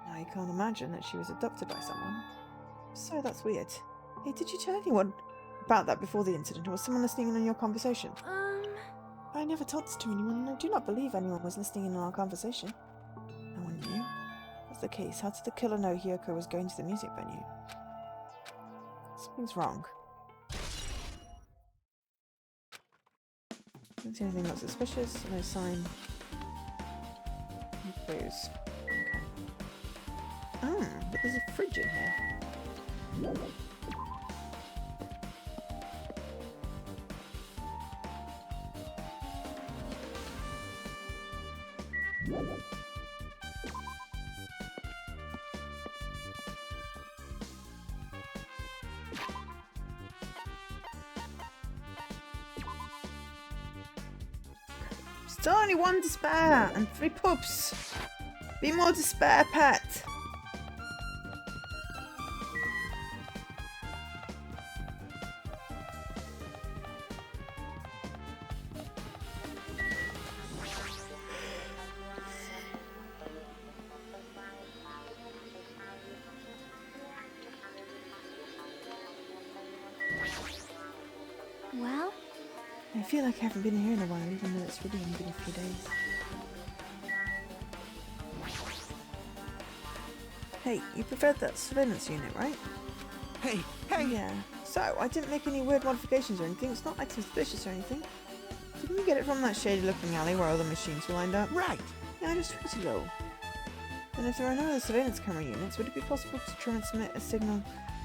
I can't imagine that she was adopted by someone. So that's weird. Hey, did you tell anyone about that before the incident, or was someone listening in on your conversation? I never told this to anyone, and I do not believe anyone was listening in on our conversation. No one knew. If that's the case, how did the killer know Hyoko was going to the music venue? Something's wrong. Don't see anything not suspicious, no sign. No clues. Okay. Oh, but there's a fridge in here. Still only 1 to spare and 3 pups. Be more to spare, pet. Well, I feel like I haven't been here in a while, even though it's really only been a few days. Hey, you preferred that surveillance unit, right? Hey! Yeah. So, I didn't make any weird modifications or anything. It's not like suspicious or anything. Didn't you get it from that shady-looking alley where all the machines were lined up? Right! Yeah, I just tried to go. And if there are no other surveillance camera units, would it be possible to transmit a signal to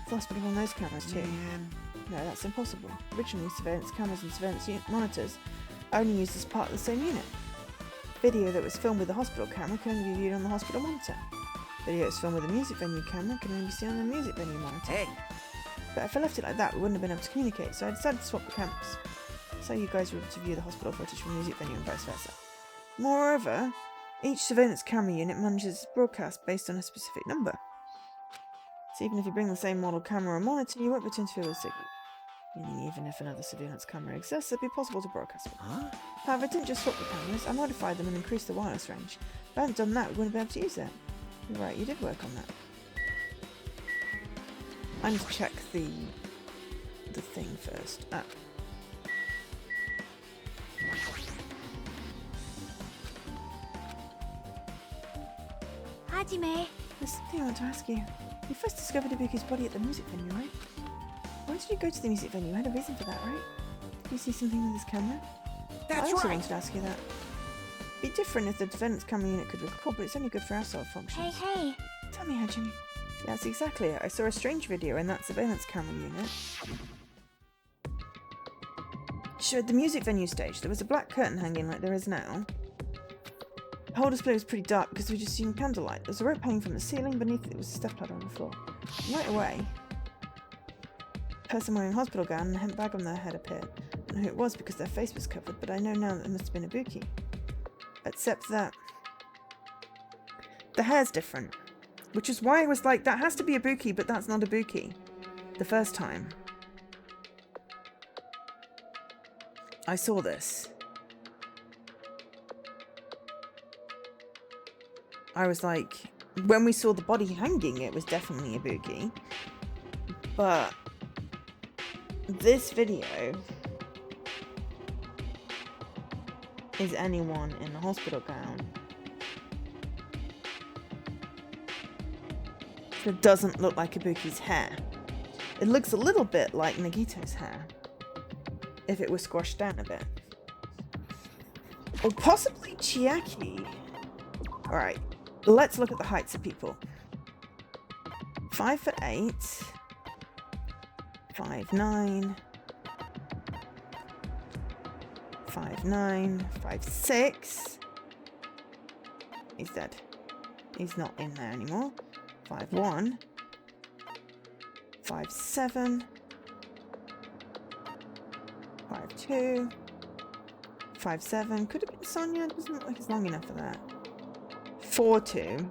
the hospital on those cameras too? No, that's impossible. Originally, surveillance cameras and surveillance monitors only used as part of the same unit. Video that was filmed with the hospital camera can only be viewed on the hospital monitor. Video that was filmed with a music venue camera can only be seen on the music venue monitor. Hey! But if I left it like that, we wouldn't have been able to communicate, so I decided to swap the cameras. So you guys were able to view the hospital footage from the music venue and vice versa. Moreover, each surveillance camera unit manages broadcast based on a specific number. So even if you bring the same model camera or monitor, you won't be able to interfere with the signal. Meaning even if another surveillance camera exists, it'd be possible to broadcast with. Huh? However, I didn't just swap the cameras, I modified them and increased the wireless range. If I hadn't done that, we wouldn't be able to use it. You're right, you did work on that. I need to check the thing first. Hajime. There's something I want to ask you. You first discovered Ibuki's body at the music venue, right? Why did you go to the music venue? You had a reason for that, right? Did you see something with his camera? That's I also right! wanted to ask you that. It'd be different if the surveillance camera unit could record, but it's only good for household functions. Hey. Tell me, Hajime. Yeah, that's exactly it. I saw a strange video in that surveillance camera unit. It showed the music venue stage. There was a black curtain hanging like there is now. The whole display was pretty dark because we just seen candlelight. There was a rope hanging from the ceiling. Beneath it was a stepladder on the floor. Right away, a person wearing a hospital gown and a hemp bag on their head appeared. I don't know who it was because their face was covered, but I know now that it must have been Ibuki. Except that the hair's different. Which is why I was like, that has to be Ibuki, but that's not Ibuki. The first time I saw this, I was like, when we saw the body hanging, it was definitely Ibuki. But this video is anyone in a hospital gown. It doesn't look like Ibuki's hair. It looks a little bit like Nagito's hair, if it was squashed down a bit. Or possibly Chiaki. Alright, let's look at the heights of people. 5'8", 5'9", 5'9", 5'6". He's dead. He's not in there anymore. 5'1", 5'7", 5'2", 5'7". Could have been Sonya. It doesn't look like it's long enough for that. 4'2",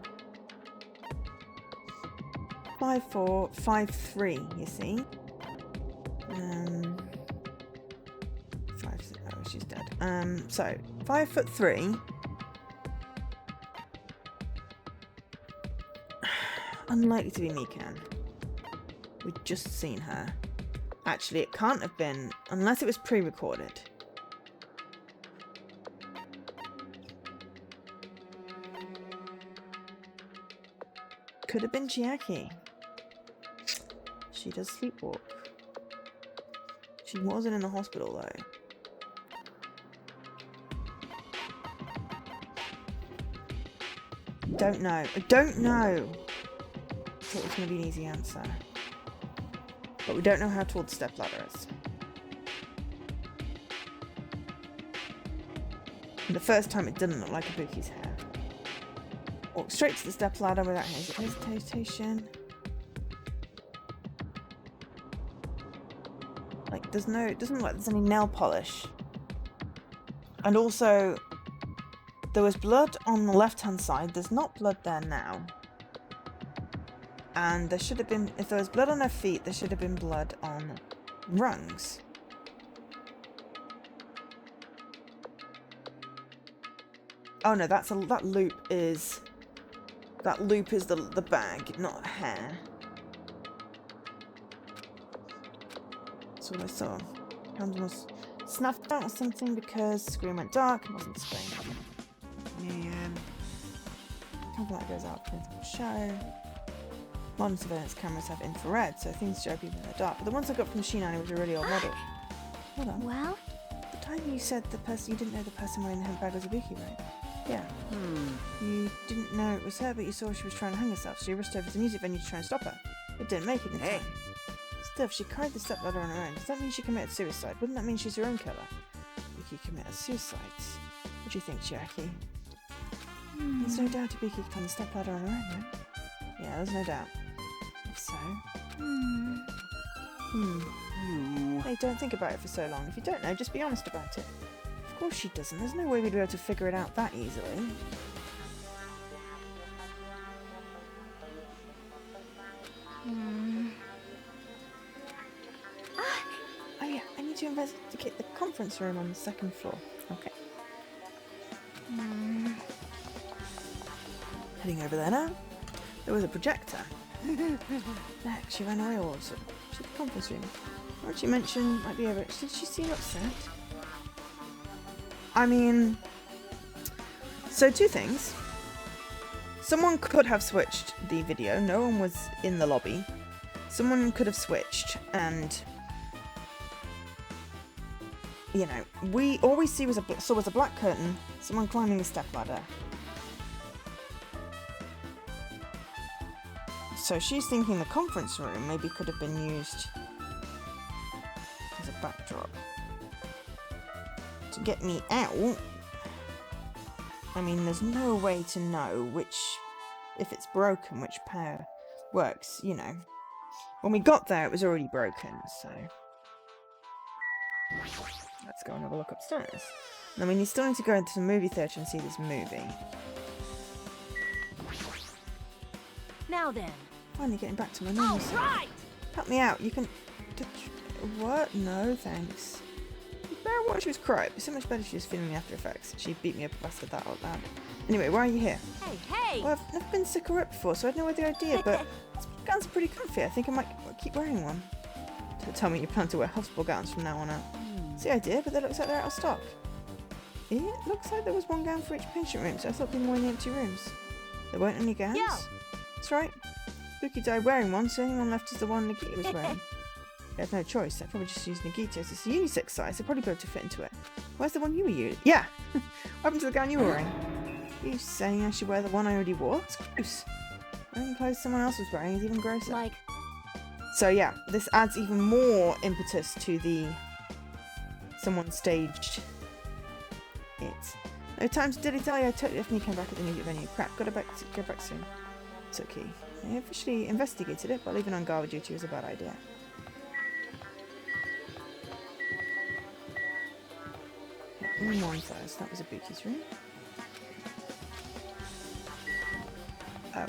5'4", 5'3". You see. 5'6". Oh, she's dead. So 5'3". Unlikely to be Mikan. We'd just seen her. Actually, it can't have been, unless it was pre-recorded. Could have been Chiaki. She does sleepwalk. She wasn't in the hospital though. Don't know. I don't know. I thought it was going to be an easy answer. But we don't know how tall the stepladder is. And the first time it didn't look like Ibuki's hair. Walk straight to the stepladder without hesitation. Like, it doesn't look like there's any nail polish. And also, there was blood on the left-hand side. There's not blood there now. And there should have been, if there was blood on her feet, there should have been blood on rungs. Oh no, that loop is the bag, not hair. That's what I saw. Candle was snuffed out or something because the screen went dark and wasn't displaying. Man. Candlelight goes out for the show. Modern surveillance cameras have infrared, so things show up even in the dark. But the ones I got from Machine Annie was a really old model. Hold on. Well? The time you said you didn't know the person wearing the hemp bag was Ibuki, right? Yeah. You didn't know it was her, but you saw she was trying to hang herself, so you rushed over to the music venue to try and stop her. It didn't make it in time. Still, if she carried the stepladder on her own, does that mean she committed suicide? Wouldn't that mean she's her own killer? Ibuki committed suicide. What do you think, Jackie? There's no doubt Ibuki climbed the stepladder on her own, right? Yeah, there's no doubt. If so... Hey, don't think about it for so long. If you don't know, just be honest about it. Of course she doesn't. There's no way we'd be able to figure it out that easily. Oh yeah, I need to investigate the conference room on the second floor. Okay. Heading over there now. There was a projector. Heck, she ran away all of a sudden. She's at the conference room. What did she mention? Might be over. Did she seem upset? I mean, so two things. Someone could have switched the video. No one was in the lobby. Someone could have switched, and you know, all we see was a black curtain. Someone climbing a stepladder. So she's thinking the conference room maybe could have been used as a backdrop. To get me out, I mean, there's no way to know if it's broken, which pair works, you know. When we got there, it was already broken, so... Let's go and have a look upstairs. I mean, you still need to go into the movie theatre and see this movie. Now then. Finally getting back to my normal self. Right. Help me out, you can... What? No, thanks. Better watch she was crying. It'd be so much better if she was feeling the after effects. She beat me up and busted that out loud. Anyway, why are you here? Hey! Well, I've never been sick or wet before, so I had no idea, but this gown's pretty comfy. I think I might keep wearing one. Don't tell me you plan to wear hospital gowns from now on out. It's the idea, but it looks like they're out of stock. It looks like there was one gown for each patient room, so I thought people were in the empty rooms. There weren't any gowns? Yo. That's right. Spooky died wearing one, so the only one left is the one Nagita was wearing. They had no choice. I probably just used Nagita's. It's a unisex size. They'd probably be able to fit into it. Where's the one you were using? Yeah! What happened to the gown you were wearing? Are you saying I should wear the one I already wore? It's gross. Wearing clothes someone else was wearing is even grosser. Like... So yeah, this adds even more impetus to the... Someone staged it. No time to dilly-dally. I totally definitely came back at the music venue. Crap, gotta go back soon. It's okay. I officially investigated it, but leaving on guard duty was a bad idea. Room 1 first. That was Ibuki's room.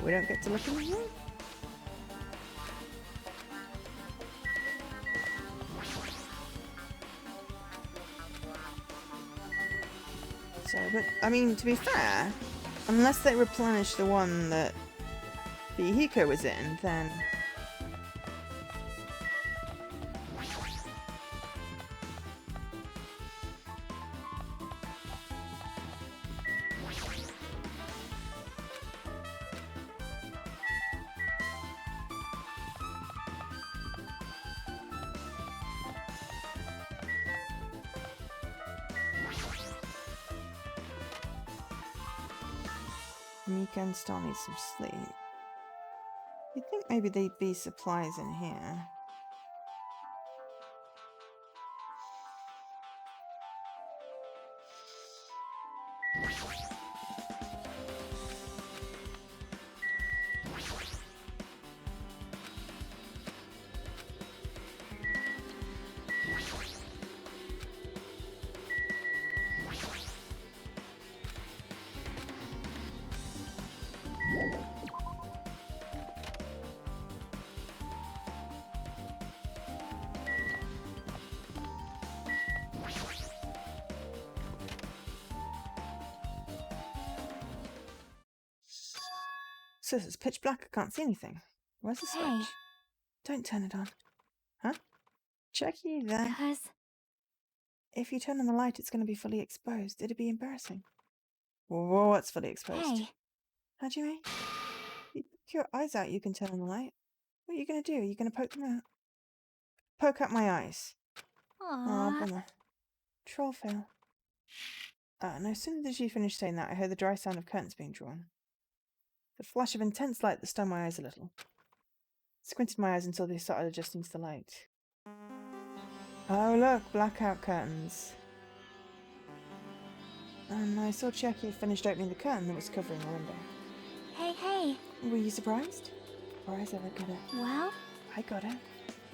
We don't get to look in the room? So, but, I mean, to be fair, unless they replenish the one that Hiko was in, then... Mika still needs some sleep. You'd think maybe there'd be supplies in here. Sis, it's pitch black. I can't see anything. Where's the switch? Hey. Don't turn it on. Huh? Checky then. Cause... If you turn on the light, it's going to be fully exposed. It'd be embarrassing. Whoa, what's fully exposed? Hey. Hajime? You poke your eyes out, you can turn on the light. What are you going to do? Are you going to poke them out? Poke out my eyes. Oh, Aww. bummer. Troll fail. No sooner did she finish saying that, I heard the dry sound of curtains being drawn. The flash of intense light that stung my eyes a little. Squinted my eyes until they started adjusting to the light. Oh look, blackout curtains. And I saw Chiaki had finished opening the curtain that was covering the window. Hey. Were you surprised? Or I ever got it? Well, I got it.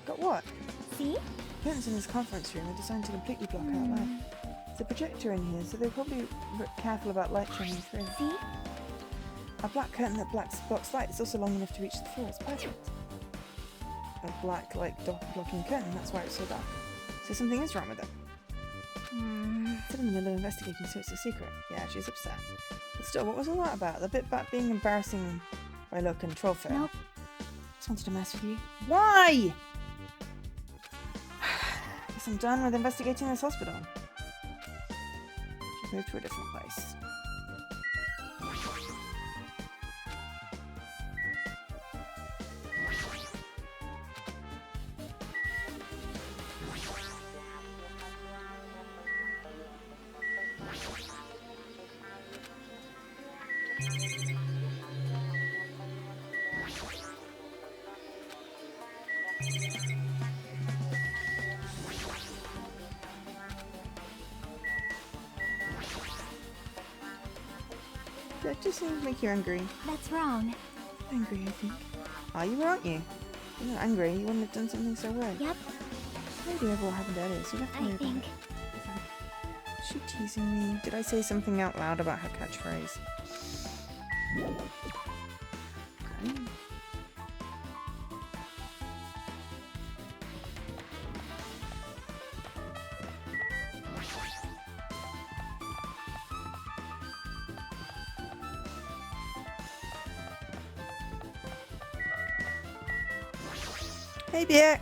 Got what? see? Curtains in this conference room are designed to completely block out light. There's a projector in here, so they're probably careful about light shining through. See? A black curtain that blocks light is also long enough to reach the floor. It's perfect. A black, blocking curtain, that's why it's so dark. So something is wrong with it. Still in the middle of investigating, so it's a secret. Yeah, she's upset. But still, what was all that about? The bit about being embarrassing by look and troll fail. Nope. Just wanted to mess with you. Why? Guess I'm done with investigating this hospital. Should move to a different place. That just seems to make you angry. That's wrong. Angry, I think. Are you, aren't you? If you're not angry, you wouldn't have done something so weird. Yep, Maybe over what happened earlier, so you have to I know about think. it. Is she teasing me? Did I say something out loud about her catchphrase? Okay. Hey, BX!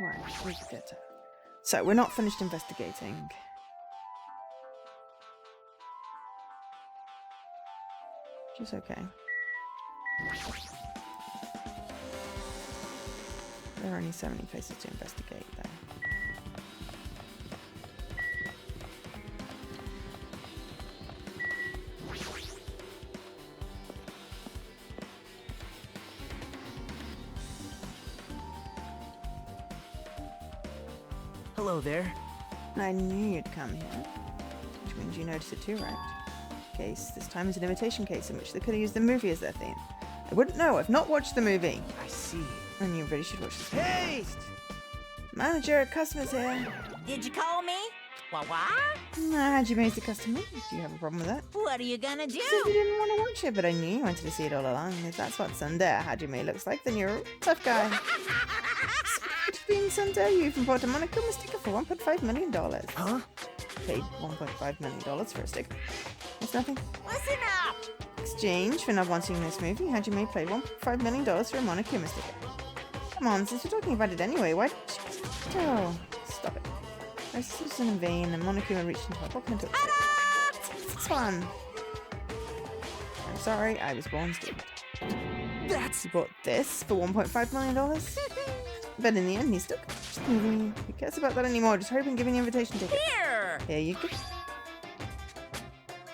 Right, we get it. So, we're not finished investigating. Which is okay. There are only so many places to investigate, though. Hello there. I knew you'd come here. Which means you noticed it too, right? Case. This time is an imitation case in which they could have used the movie as their theme. I wouldn't know. I've not watched the movie. I see. And you really should watch this movie. Hey! Manager, customers here. Did you call me? What? Hajime's the customer. Do you have a problem with that? What are you gonna do? Said you didn't want to watch it, but I knew you wanted to see it all along. If that's what Sunday Hajime looks like, then you're a tough guy. Being Sunday, you even bought a Monokuma sticker for $1.5 million. Huh? Paid $1.5 million for a sticker. It's nothing. Listen up! Exchange for not wanting this movie, Hajime paid $1.5 million for a Monokuma sticker. Come on, since we're talking about it anyway, why don't you just... Oh, stop it. My sister's in vain, and Monokuma reached into her pocket and took it. This one. I'm sorry, I was born stupid. That's... He bought this for $1.5 million? But in the end, he stuck. Who cares about that anymore? Just hurry up and give me the invitation ticket. Here! Here you go.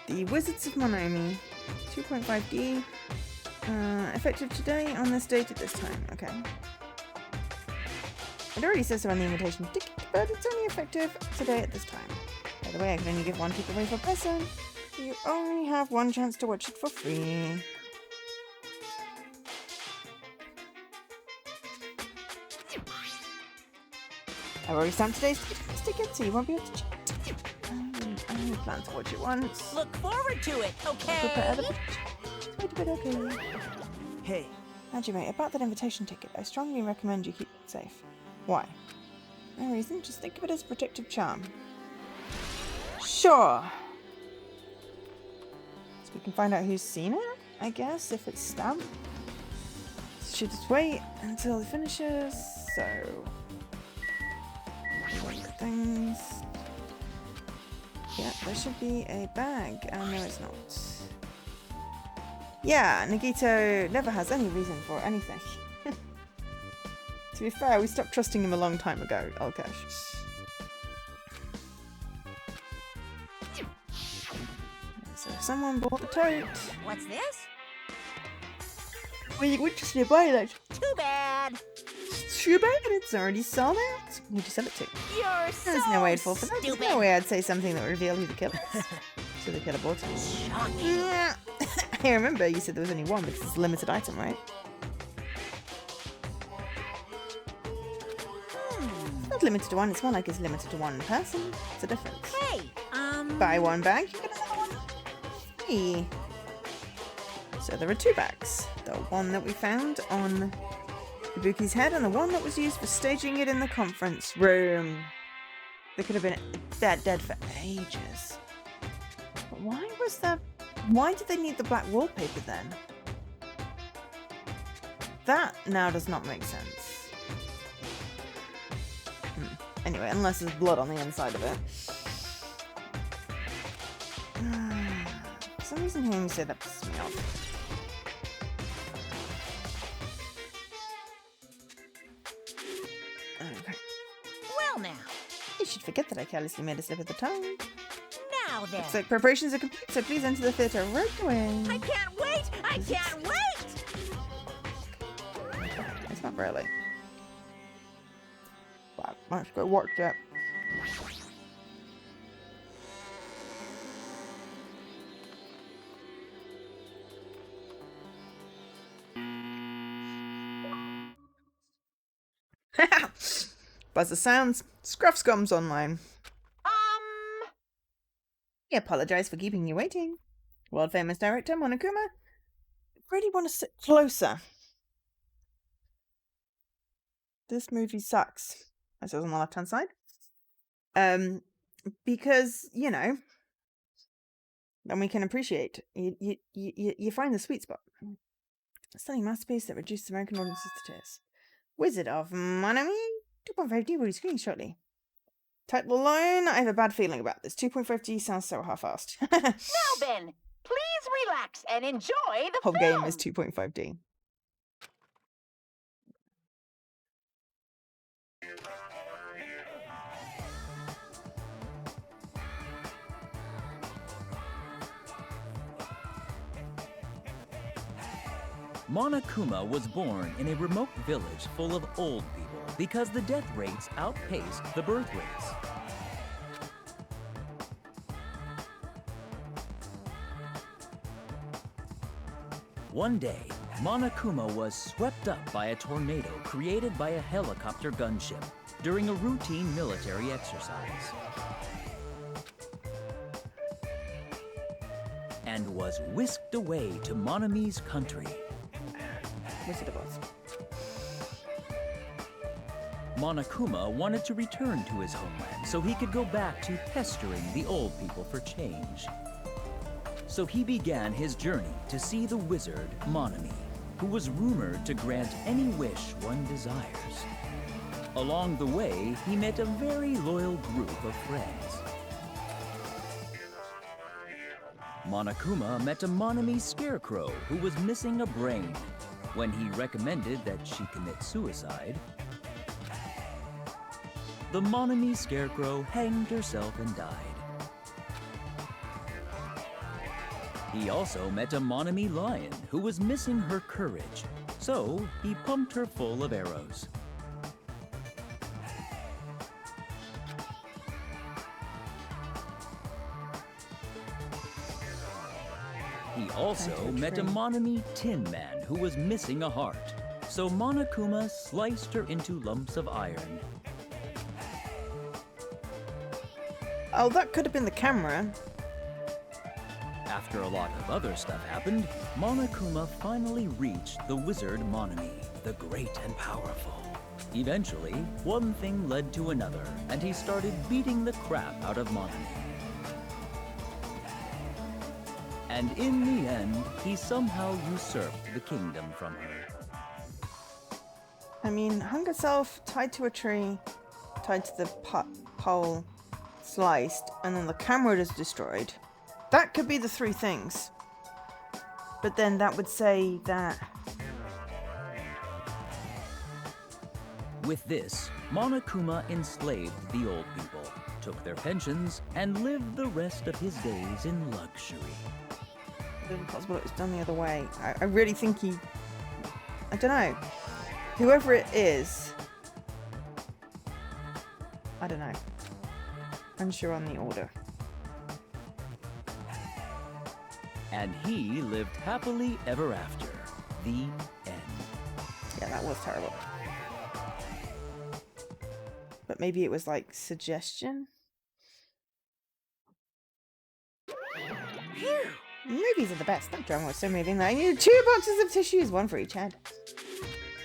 The Wizards of Monomi. 2.5D. Effective today on this date at this time. Okay. It already says so on the invitation ticket, but it's only effective today at this time. By the way, I can only give one ticket away per person. So you only have one chance to watch it for free. I've already stamped today's ticket, so you won't be able to check it. I only plan to watch it once. Look forward to it, okay? Prepare the wait a bit, okay. Hey. Hajime, about that invitation ticket, I strongly recommend you keep it safe. Why? No reason, just think of it as a protective charm. Sure. So we can find out who's seen it, I guess, if it's stamped. Should just wait until it finishes, so... things... Yeah, there should be a bag. Oh, no, it's not. Yeah, Nagito never has any reason for anything. To be fair, we stopped trusting him a long time ago, Alkesh. So someone bought the tote. What's this? Well, you would just buy that. Too bad. Too bad it's already sold out. Who'd you sell it to? You're There's no way to fall for that. There's no way I'd say something that would reveal who the killer is. So the killer bought it. Shocking. I remember you said there was only one because it's a limited item, right? It's not limited to one, it's more like it's limited to one person. It's a difference. Hey, Buy one bag, you get another one free. So there are two bags. The one that we found on Ibuki's head and the one that was used for staging it in the conference room. They could have been dead for ages. But why was that? Why did they need the black wallpaper then? That now does not make sense. Anyway, unless there's blood on the inside of it. For some reason hearing you say that pisses me off. Okay. well now. You should forget that I carelessly made a slip of the tongue. Now then. Looks like preparations are complete, so please enter the theatre right away. I can't wait! I can't wait! It's not really. Wow, let's go work it. Buzzer sounds. Scruffscum's online. I apologize for keeping you waiting. World famous director Monokuma. Really want to sit closer. This movie sucks. It says on the left hand side. Because, you know, then we can appreciate. You find the sweet spot. A stunning masterpiece that reduced American audiences to tears. Wizard of Monami. 2.5D will be screening shortly. Title alone, I have a bad feeling about this. 2.5D sounds so half-assed. Now then, please relax and enjoy the Whole film. game is 2.5D. Monokuma was born in a remote village full of old people because the death rates outpaced the birth rates. One day, Monokuma was swept up by a tornado created by a helicopter gunship during a routine military exercise, and was whisked away to Monami's country. Wizard of Oz. Monokuma wanted to return to his homeland so he could go back to pestering the old people for change. So he began his journey to see the wizard Monami, who was rumored to grant any wish one desires. Along the way, he met a very loyal group of friends. Monokuma met a Monami scarecrow who was missing a brain. When he recommended that she commit suicide, the Monami scarecrow hanged herself and died. He also met a Monami lion who was missing her courage, so he pumped her full of arrows. He also met a Monami tin man who was missing a heart, so Monokuma sliced her into lumps of iron. Oh, that could have been the camera. After a lot of other stuff happened, Monokuma finally reached the wizard Monami, the great and powerful. Eventually, one thing led to another, and he started beating the crap out of Monami. And in the end, he somehow usurped the kingdom from her. I mean, hung herself, tied to a tree, tied to the pole, sliced, and then the camera is destroyed. That could be the three things. But then that would say that... With this, Monokuma enslaved the old people, took their pensions, and lived the rest of his days in luxury. It's impossible it was done the other way. I really think he... I don't know. Whoever it is... I don't know. Unsure on the order. And he lived happily ever after. The end. Yeah, that was terrible. But maybe it was like suggestion? Movies are the best. That drama was so moving that I needed 2 boxes of tissues, 1 for each head.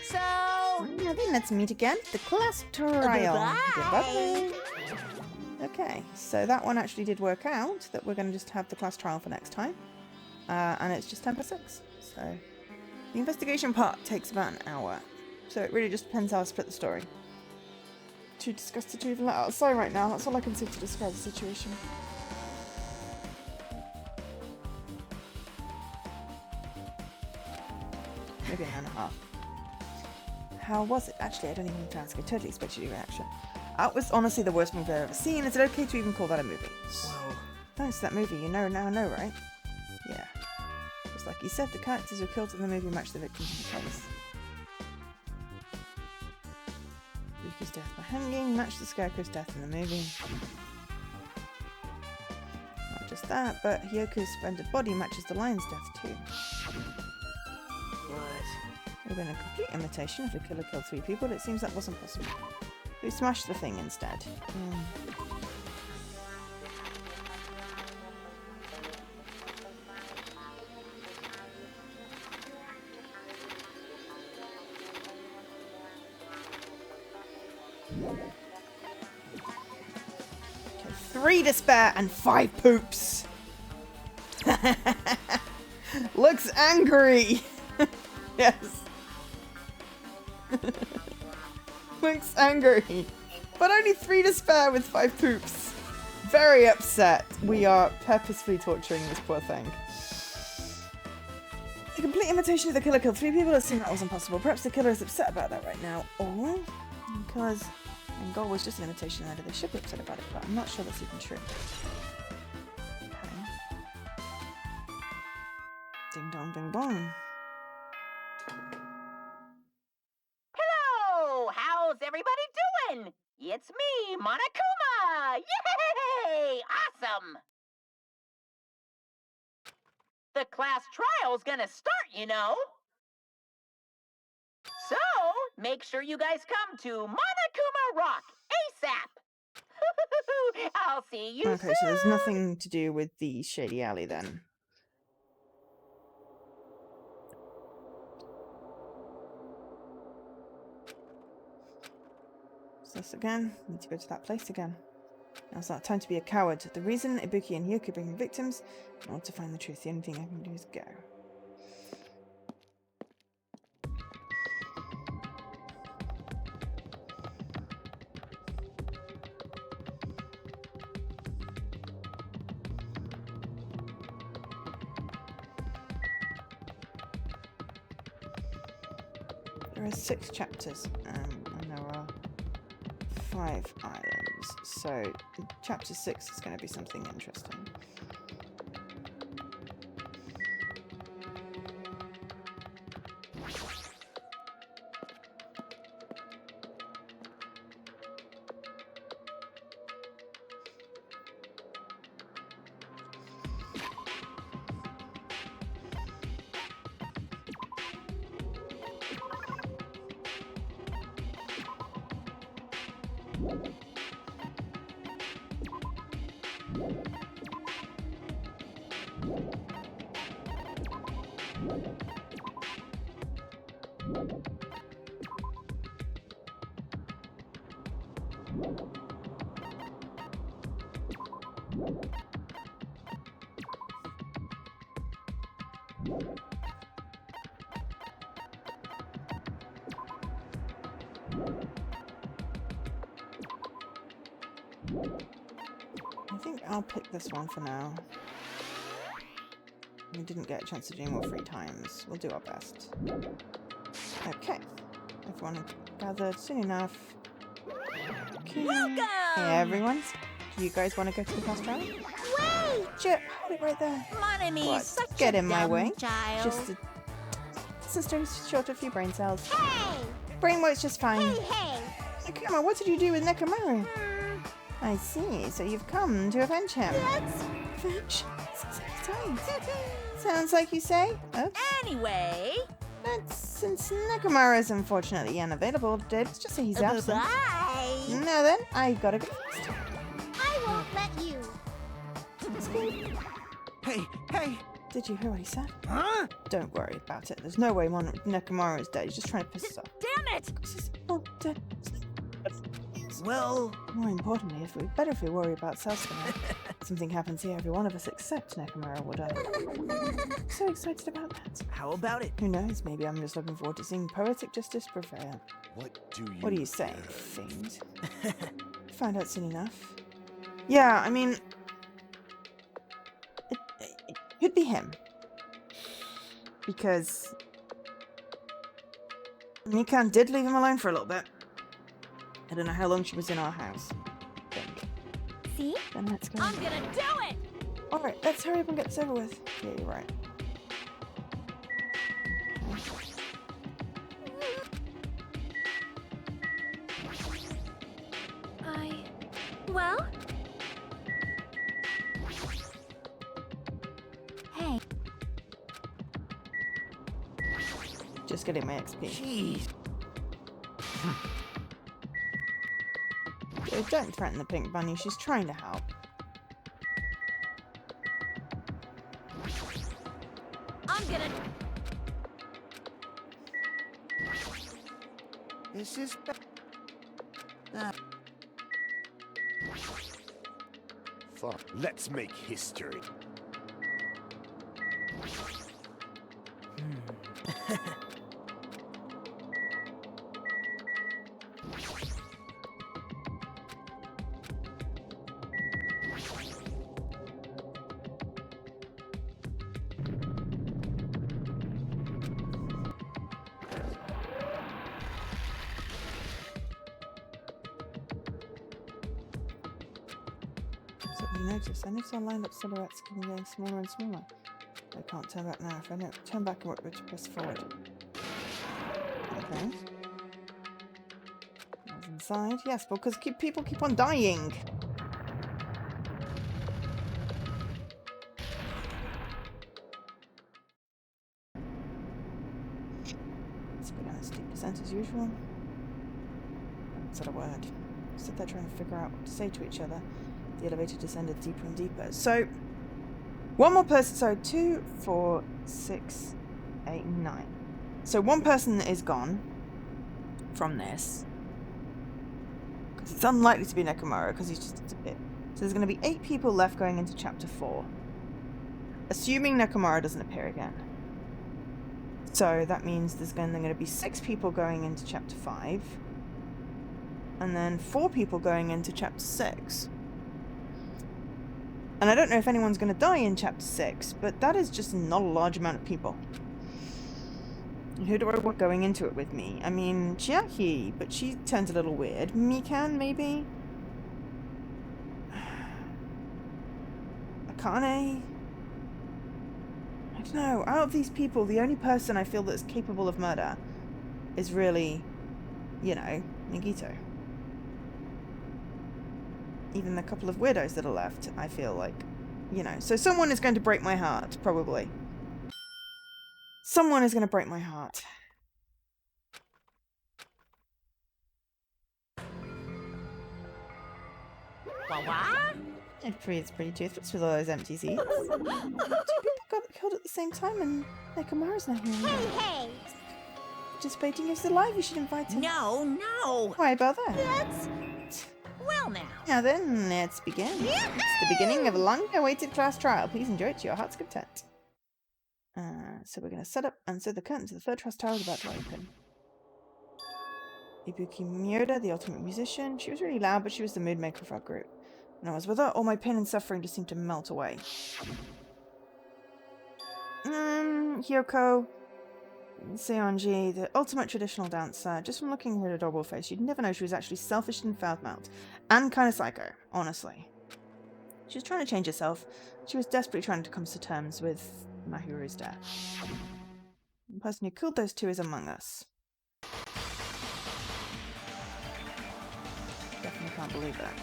So, Now then, let's meet again. The class trial. Goodbye. Okay, so that one actually did work out, that we're going to just have the class trial for next time. And it's just 10 for 6. So the investigation part takes about an hour. So it really just depends how I split the story. To discuss the truth and let outside right now. That's all I can say to describe the situation. Maybe an hour and a half. How was it? Actually, I don't even have to ask. I totally expected your reaction. That was honestly the worst movie I've ever seen. Is it okay to even call that a movie? Whoa. Thanks to that movie, you know, right? Yeah. Just like you said, the characters who were killed in the movie match the victims in the case. Riku's death by hanging matched the Scarecrow's death in the movie. Not just that, but Hyoko's splendid body matches the lion's death too. What? It would have been a complete imitation if the killer killed 3 people, but it seems that wasn't possible. Who smashed the thing instead? Okay, 3 to spare and 5 poops. Looks angry. Yes. Looks angry. But only 3 to spare with 5 poops. Very upset. We are purposefully torturing this poor thing. A complete imitation of the killer killed 3 people. It seemed that wasn't possible. Perhaps the killer is upset about that right now. Or because Goal was just an imitation of they should be upset about it, but I'm not sure that's even true. Okay. Ding dong ding dong. hello! How's everybody doing? It's me, Monokuma! Yay! Awesome! The class trial's gonna start, you know. So, make sure you guys come to Monokuma Rock ASAP! I'll see you soon! Okay, so there's nothing to do with the Shady Alley then. So this again, need to go to that place again. Now's not time to be a coward. The reason Ibuki and Hyuko bring victims, in order to find the truth, the only thing I can do is go. There are 6 chapters, and there are 5 islands, so chapter 6 is going to be something interesting. I think I'll pick this one for now. We didn't get a chance to do more 3 times. We'll do our best. Okay. Everyone gathered soon enough. Okay. Welcome! Hey everyone. Do you guys want to go to the fast travel? Wait! Chip, hold it right there. Monome's What? such Get a in my dumb way. child. Just a sister who's short of a few brain cells. Hey! Brain works just fine. Hey! Nakama, what did you do with Nekomaru? I see. So you've come to avenge him. Avenge? Sounds like you say. Oops. Anyway... But since Nekomaru is unfortunately unavailable, let's just say he's absent. Bye! Now then, I gotta go first. I won't let you. Hey! Did you hear what he said? Huh? Don't worry about it. There's no way Nekomaru is dead. He's just trying to piss us off. Damn it! He's not dead. Well, More importantly, better if we worry about Sasuke. Something happens here, every one of us except Nekomaru will die. So excited about that. how about it? Who knows? Maybe I'm just looking forward to seeing poetic justice prevail. What do you say, fiend? Find out soon enough. Yeah, I mean, it could be him. Because Mikan did leave him alone for a little bit. I don't know how long she was in our house. See? Then let's go. I'm gonna do it! Alright, let's hurry up and get this over with. Yeah, you're right. Well? Hey. Just getting my XP. Jeez. Don't threaten the pink bunny, she's trying to help. I'm gonna... This is Fuck. Let's make history. So you notice, I notice I lined up silhouettes getting smaller and smaller. I can't turn back now. If I don't turn back, I won't press forward. Okay. What's inside? Yes, because people keep on dying. Let's go down this deep descent as usual. I haven't said a word. Stood there trying to figure out what to say to each other. The elevator descended deeper and deeper. So, one more person. So, 2, 4, 6, 8, 9. So, one person is gone from this. Because it's unlikely to be Nekomaru, because he's just a bit. So, there's going to be 8 people left going into chapter 4. Assuming Nekomaru doesn't appear again. So, that means there's going to be 6 people going into chapter 5. And then 4 people going into chapter 6. And I don't know if anyone's going to die in chapter 6, but that is just not a large amount of people. And who do I want going into it with me? I mean, Chiaki, but she turns a little weird. Mikan, maybe? Akane? I don't know. Out of these people, the only person I feel that's capable of murder is really, you know, Nagito. Even the couple of weirdos that are left, I feel like, you know. So someone is going to break my heart, probably. Someone is going to break my heart. It's pretty toothless with all those empty seats. 2 people got killed at the same time and Nekomaru's not here. Hey! Participating is alive, you should invite him. No! Why bother? That's... Well now. Now then, let's begin. It's the beginning of a long-awaited class trial. Please enjoy it to your heart's content. So we're going to set up and sew the curtains of the third truss tower is about to open. Ibuki Miyoda, the ultimate musician. She was really loud, but she was the mood maker of our group. When I was with her, all my pain and suffering just seemed to melt away. Hyoko Seonji, the ultimate traditional dancer. Just from looking at her adorable face, you'd never know she was actually selfish and foul-mouthed. And kind of psycho, honestly. She was trying to change herself. She was desperately trying to come to terms with Mahiru's death. The person who killed those two is among us. Definitely can't believe that.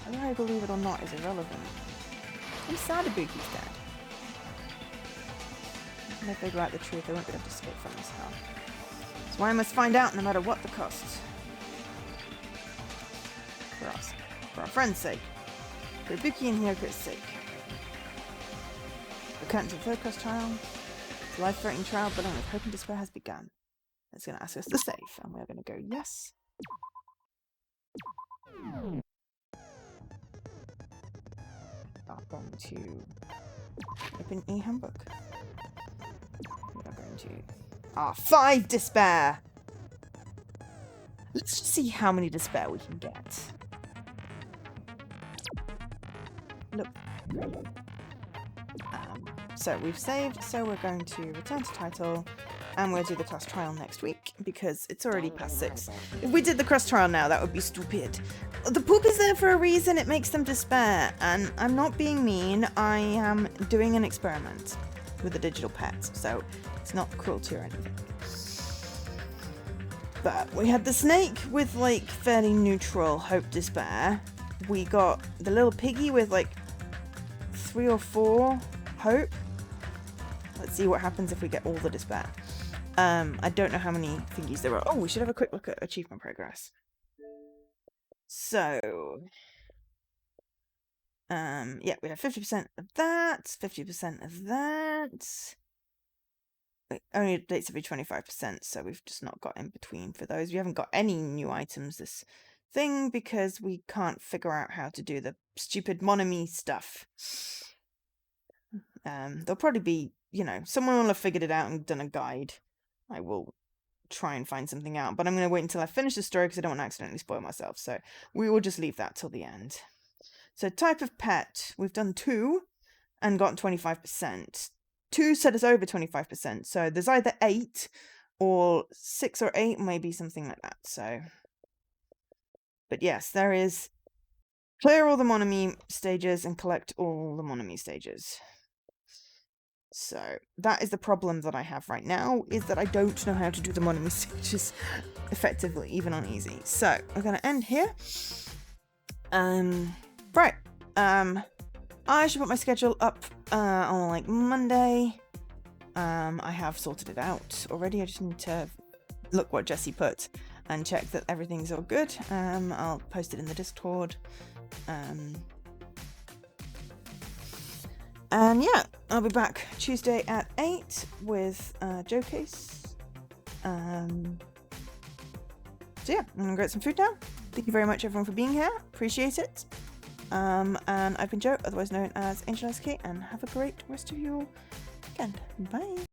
Whether I believe it or not is irrelevant. I'm sad Ibuki's dead. When they figure out the truth, they won't be able to escape from this hell. That's why I must find out, no matter what the cost. For us. For our friend's sake. For Ibuki and Hyoko's sake. The curtains of the third cross trial. It's a life-threatening trial, but only with hope and despair has begun. It's going to ask us to save, and we're going to go yes. I'm going to open e-handbook. We are going to 5 despair. Let's just see how many despair we can get. Look. So we've saved, so we're going to return to title, and we'll do the class trial next week, because it's already past 6. If we did the cross trial now, that would be stupid. The poop is there for a reason, it makes them despair, and I'm not being mean, I am doing an experiment with a digital pet, so it's not cruelty or anything. But we had the snake with, like, fairly neutral hope despair. We got the little piggy with, like, 3 or 4 hope. Let's see what happens if we get all the despair. I don't know how many thingies there are. Oh, we should have a quick look at achievement progress. So, yeah, we have 50% of that, 50% of that. It only updates every 25%, so we've just not got in between for those. We haven't got any new items this thing because we can't figure out how to do the stupid Monami stuff. There'll probably be, you know, someone will have figured it out and done a guide. I will try and find something out, but I'm going to wait until I finish the story because I don't want to accidentally spoil myself, so we will just leave that till the end. So type of pet, we've done 2 and gotten 25%. 2 set us over 25%, so there's either 8 or 6 or 8, maybe something like that, so. But yes, there is clear all the Monami stages and collect all the Monami stages. So that is the problem that I have right now, is that I don't know how to do the Monami stages effectively, even on easy. So I'm going to end here. Right. I should put my schedule up on like Monday. I have sorted it out already. I just need to look what Jessie put and check that everything's all good. I'll post it in the Discord. And yeah, I'll be back Tuesday at 8 with Jocase. So yeah, I'm gonna get some food now. Thank you very much everyone for being here. Appreciate it. And I've been Jo, otherwise known as Angel SK, and have a great rest of your weekend. Bye.